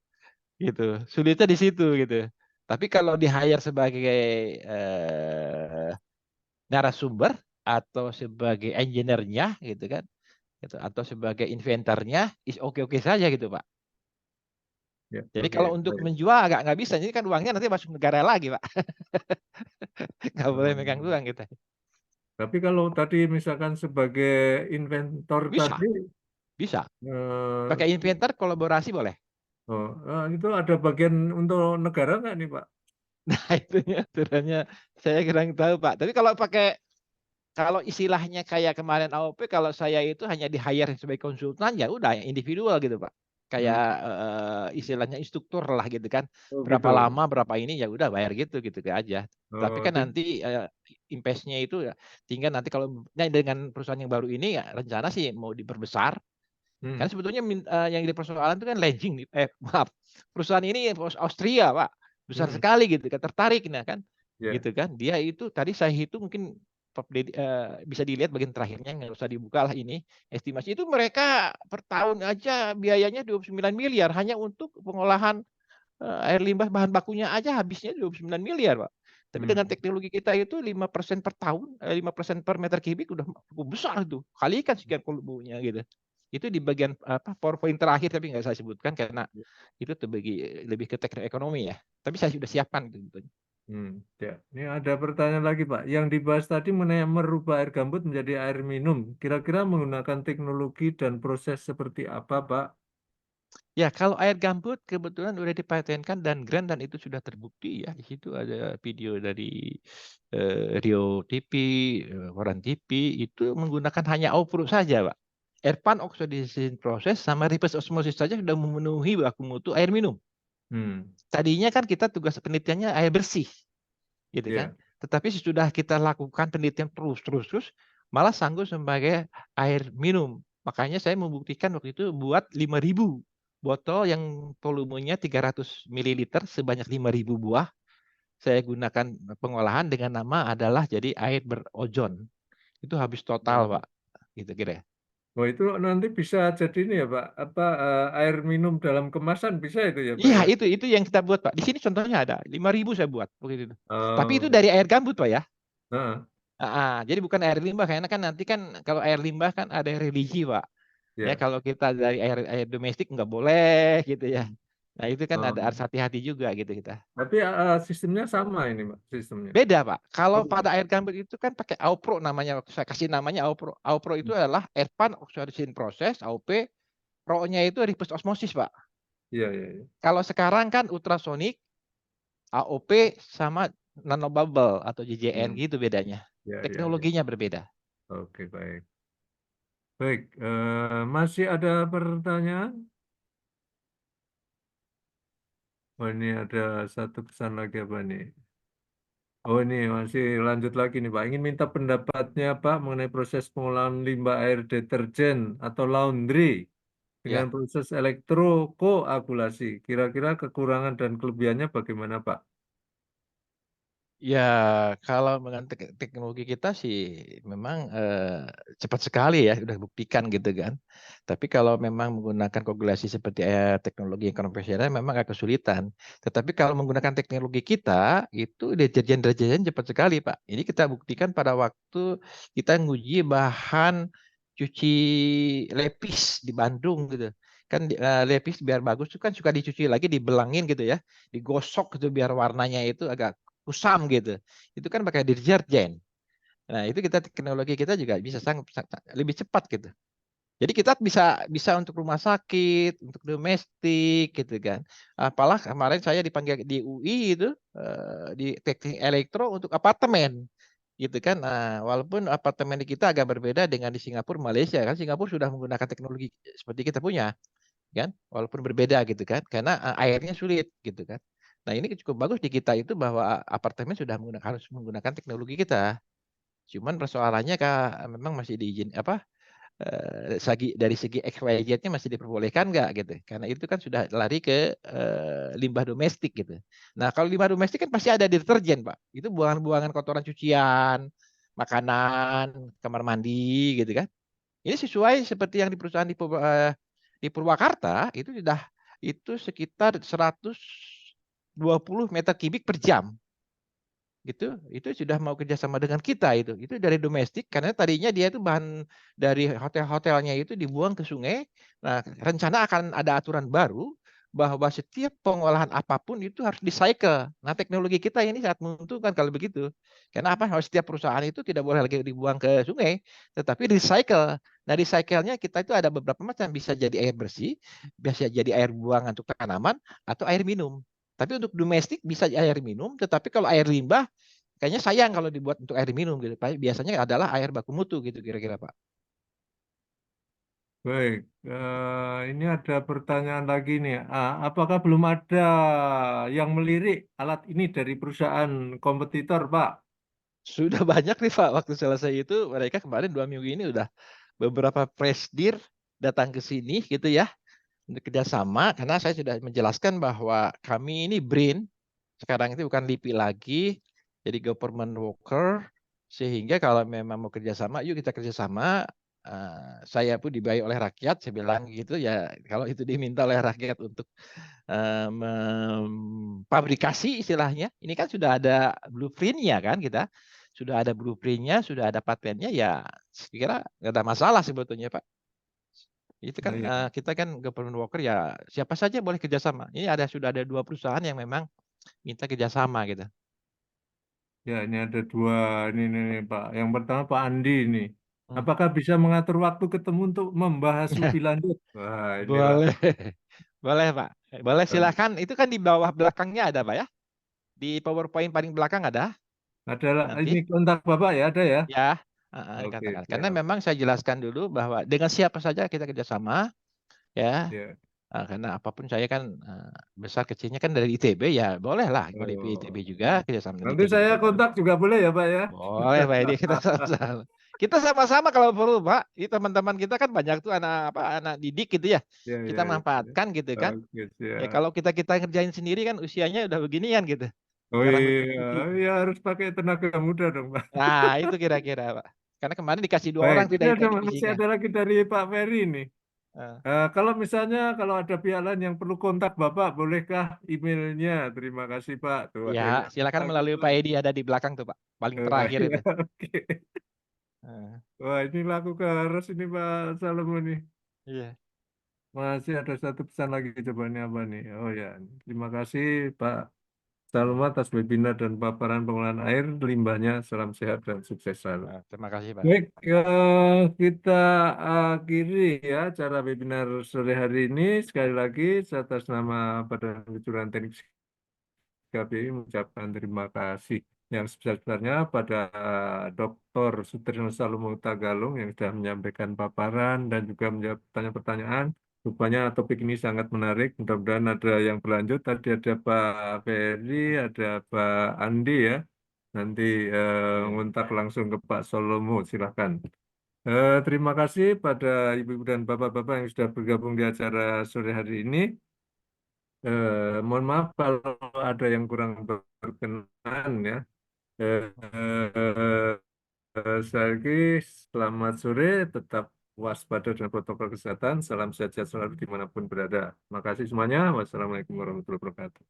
Sulitnya di situ gitu. Tapi kalau di hire sebagai eh, narasumber atau sebagai engineer-nya gitu kan, gitu, atau sebagai inventornya is oke-oke saja gitu, Pak. Ya, Jadi oke, kalau untuk baik. menjual nggak bisa, ini kan uangnya nanti masuk negara lagi, Pak. Nggak boleh megang Hmm. uang kita. Tapi kalau tadi misalkan sebagai inventor Bisa, tadi, bisa. eh, Pakai inventor kolaborasi boleh. itu ada bagian untuk negara nggak nih, Pak? Nah, itu ya aturannya saya kurang tahu, Pak. Tapi kalau istilahnya kayak kemarin AOP, kalau saya itu hanya di hire sebagai konsultan, ya udah yang individual gitu, Pak. Hmm. Kayak istilahnya instruktur lah gitu kan. Oh Berapa gitu. lama, berapa ini ya udah bayar gitu aja. Tapi Oh, kan nanti investnya itu ya tinggal nanti kalau dengan perusahaan yang baru ini ya rencana sih mau diperbesar. Kan hmm, sebetulnya yang jadi persoalan itu kan Lenzing, maaf, perusahaan ini Austria, Pak, besar hmm, sekali gitu kan, tertarik nah kan, ya, gitu kan, dia itu tadi saya hitung mungkin bisa dilihat bagian terakhirnya nggak usah dibuka lah ini estimasi itu mereka per tahun aja biayanya 29 miliar hanya untuk pengolahan air limbah bahan bakunya aja habisnya 29 miliar, Pak. Tapi dengan hmm, teknologi kita itu 5% per tahun, 5% per meter kubik udah cukup besar itu. Kalikan sekian volume gitu. Itu di bagian apa PowerPoint terakhir tapi nggak saya sebutkan karena itu lebih ke teknik ekonomi ya. Tapi saya sudah siapkan gitu. hmm, ya. Ini ada pertanyaan lagi, Pak. Yang dibahas tadi mengenai merubah air gambut menjadi air minum. Kira-kira menggunakan teknologi dan proses seperti apa, Pak? Ya, kalau air gambut kebetulan udah dipatenkan dan grant dan itu sudah terbukti ya. Di situ ada video dari Rio TV, Koran TV itu menggunakan hanya Aupro saja, Pak. Air pan oxidation process sama reverse osmosis saja sudah memenuhi baku mutu air minum. Hmm, Tadinya kan kita tugas penelitiannya air bersih, gitu kan. ya. Tetapi sesudah kita lakukan penelitian terus, malah sanggup sebagai air minum. Makanya saya membuktikan waktu itu buat 5.000 botol yang volumenya 300 mililiter sebanyak 5.000 buah. Saya gunakan pengolahan dengan nama adalah jadi air berozon. Itu habis total, Oh. Pak. Gitu kira. Oh, itu nanti bisa jadi ini ya, Pak. Apa air minum dalam kemasan bisa itu ya, Pak Iya, ya? itu yang kita buat, Pak. Di sini contohnya ada 5.000 saya buat waktu itu. Tapi itu Oh, dari air gambut, Pak ya. nah, Jadi bukan air limbah karena kan nanti kan kalau air limbah kan ada religi, Pak. Ya ya. kalau kita dari air air domestik nggak boleh gitu ya. Hmm. Nah itu kan ada Oh. harus hati-hati juga gitu kita. Tapi sistemnya sama ini, Pak, sistemnya. Beda, Pak. Kalau Oh, pada air gambut itu kan pakai AUPRO namanya. Saya kasih namanya AUPRO. AUPRO itu adalah air pan oxidation process (AOP). Pro-nya itu reverse osmosis, Pak. iya, iya, iya. Kalau sekarang kan ultrasonik, AOP sama nanobubble atau JJN Hmm. gitu bedanya. Ya, ya, ya. Teknologinya berbeda. Oke, baik. Baik, masih ada pertanyaan? Oh, ini ada satu pesan lagi apa nih? Oh, ini masih lanjut lagi nih, Pak. Ingin minta pendapatnya, Pak, mengenai proses pengolahan limbah air deterjen atau laundry dengan Ya. proses elektrokoagulasi. Kira-kira kekurangan dan kelebihannya bagaimana, Pak? Ya, kalau dengan teknologi kita sih memang cepat sekali ya, sudah buktikan gitu kan. Tapi kalau memang menggunakan koagulasi seperti teknologi yang konvensional memang agak kesulitan. Tetapi kalau menggunakan teknologi kita, itu deterjen-deterjen cepat sekali, Pak. Ini kita buktikan pada waktu kita nguji bahan cuci lepis di Bandung gitu. Kan lepis biar bagus itu kan suka dicuci lagi, dibelangin gitu ya, digosok gitu biar warnanya itu agak kusam gitu. Itu kan pakai deterjen. Nah, itu kita teknologi kita juga bisa lebih cepat gitu. Jadi kita bisa bisa untuk rumah sakit, untuk domestik gitu kan. Apalah kemarin saya dipanggil di UI itu di teknik elektro untuk apartemen. gitu kan. Nah, walaupun apartemen di kita agak berbeda dengan di Singapura, Malaysia kan. Singapura sudah menggunakan teknologi seperti kita punya, kan? Walaupun berbeda gitu kan, karena airnya sulit gitu kan. Nah, ini cukup bagus di kita itu bahwa apartemen sudah harus menggunakan teknologi kita. Cuman persoalannya memang masih diizin apa? Dari segi XYZ-nya masih diperbolehkan nggak gitu. Karena itu kan sudah lari ke limbah domestik gitu. Nah, kalau limbah domestik kan pasti ada deterjen, Pak. Itu buangan-buangan kotoran cucian, makanan, kamar mandi gitu kan. Ini sesuai seperti yang di perusahaan di Purwakarta itu sekitar 120 meter kubik per jam itu sudah mau kerjasama dengan kita itu dari domestik karena tadinya dia itu bahan dari hotel-hotelnya itu dibuang ke sungai. Nah, rencana akan ada aturan baru bahwa setiap pengolahan apapun itu harus recycle. Nah, teknologi kita ini sangat menguntungkan kalau begitu. Karena apa? Setiap perusahaan itu tidak boleh lagi dibuang ke sungai, tetapi recycle. Nah, recycle-nya kita itu ada beberapa macam, bisa jadi air bersih, bisa jadi air buangan untuk tanaman atau air minum. Tapi untuk domestik bisa air minum, tetapi kalau air limbah kayaknya sayang kalau dibuat untuk air minum gitu. Biasanya adalah air baku mutu gitu kira-kira, Pak. Baik, ini ada pertanyaan lagi nih. Apakah belum ada yang melirik alat ini dari perusahaan kompetitor, Pak? Sudah banyak nih, Pak. Waktu selesai itu mereka kemarin 2 minggu ini udah beberapa presidir datang ke sini gitu ya untuk kerjasama karena saya sudah menjelaskan bahwa kami ini BRIN sekarang itu bukan LIPI lagi, jadi government worker, sehingga kalau memang mau kerjasama, yuk kita kerjasama. Saya pun dibayar oleh rakyat, saya bilang gitu ya. Kalau itu diminta oleh rakyat untuk memfabrikasi istilahnya, ini kan sudah ada blueprintnya kan kita, sudah ada blueprintnya, sudah ada patennya ya, saya kira nggak ada masalah sebetulnya Pak. Itu kan Ya, kita kan government worker ya siapa saja boleh kerjasama. Ini sudah ada 2 perusahaan yang memang minta kerjasama gitu. ya, ini ada dua nih, Pak. Yang pertama Pak Andi ini. Hmm. Apakah bisa mengatur waktu ketemu untuk membahas lebih lanjut? Wah, ini Pak. Boleh, boleh Pak. Boleh silakan. Itu kan di bawah belakangnya ada Pak ya. Di PowerPoint paling belakang ada Adalah nanti. ini kontak Bapak ya, ada ya? Ya, Oke, dikatakan. Karena siap. memang saya jelaskan dulu bahwa dengan siapa saja kita kerjasama, ya. Ya. Karena apapun saya kan besar kecilnya kan dari ITB ya, boleh lah. Kalau di ITB Oh. juga kerjasama dengan Nanti ITB saya juga. kontak juga boleh ya, Pak ya? Boleh Pak Edi, kita sama-sama. Kita sama-sama kalau perlu Pak. Ini teman-teman kita kan banyak tuh anak didik gitu ya. Ya, Kita ya, ya. manfaatkan gitu kan. Oke, Ya siap. kalau kita ngerjain sendiri kan usianya udah beginian gitu. Oh Jarang iya, berkumpul. ya harus pakai tenaga muda dong, Pak. Nah, itu kira-kira, Pak. Karena kemarin dikasih 2 Baik, orang tuh ini dari ada teknik masih fisiknya. ada lagi dari Pak Ferry nih. Eh, Kalau misalnya kalau ada pihak lain yang perlu kontak Bapak, bolehkah emailnya? Terima kasih Pak. Tuh ada yang ya, silakan kontak melalui itu. Pak Edi ada di belakang tuh, Pak. Paling terakhir Iya, itu. oke. Eh, Wah, ini laku keras ini Pak Salomo nih. iya. Masih ada satu pesan lagi, coba ini apa nih? Oh ya, terima kasih Pak Salomo atas webinar dan paparan pengolahan air limbahnya. Salam sehat dan sukses selalu. Terima kasih, Pak. Baik, kita akhiri ya acara webinar sore hari ini. Sekali lagi, saya atas nama Badan Kejuruan Teknik KPI mengucapkan terima kasih yang sebesar-besarnya pada Dr. Sutrino Salomo Tagalung yang sudah menyampaikan paparan dan juga menjawab pertanyaan-pertanyaan. Rupanya topik ini sangat menarik. Mudah-mudahan ada yang berlanjut. Tadi ada Pak Ferry, ada Pak Andi ya. Nanti Iya. ngontak langsung ke Pak Salomo, silahkan. Terima kasih pada ibu-ibu dan bapak-bapak yang sudah bergabung di acara sore hari ini. Mohon maaf kalau ada yang kurang berkenan ya. Eh, Sekali lagi, selamat sore, tetap waspada dengan protokol kesehatan. Salam sehat selalu dimanapun berada. Terima kasih semuanya. Wassalamualaikum warahmatullahi wabarakatuh.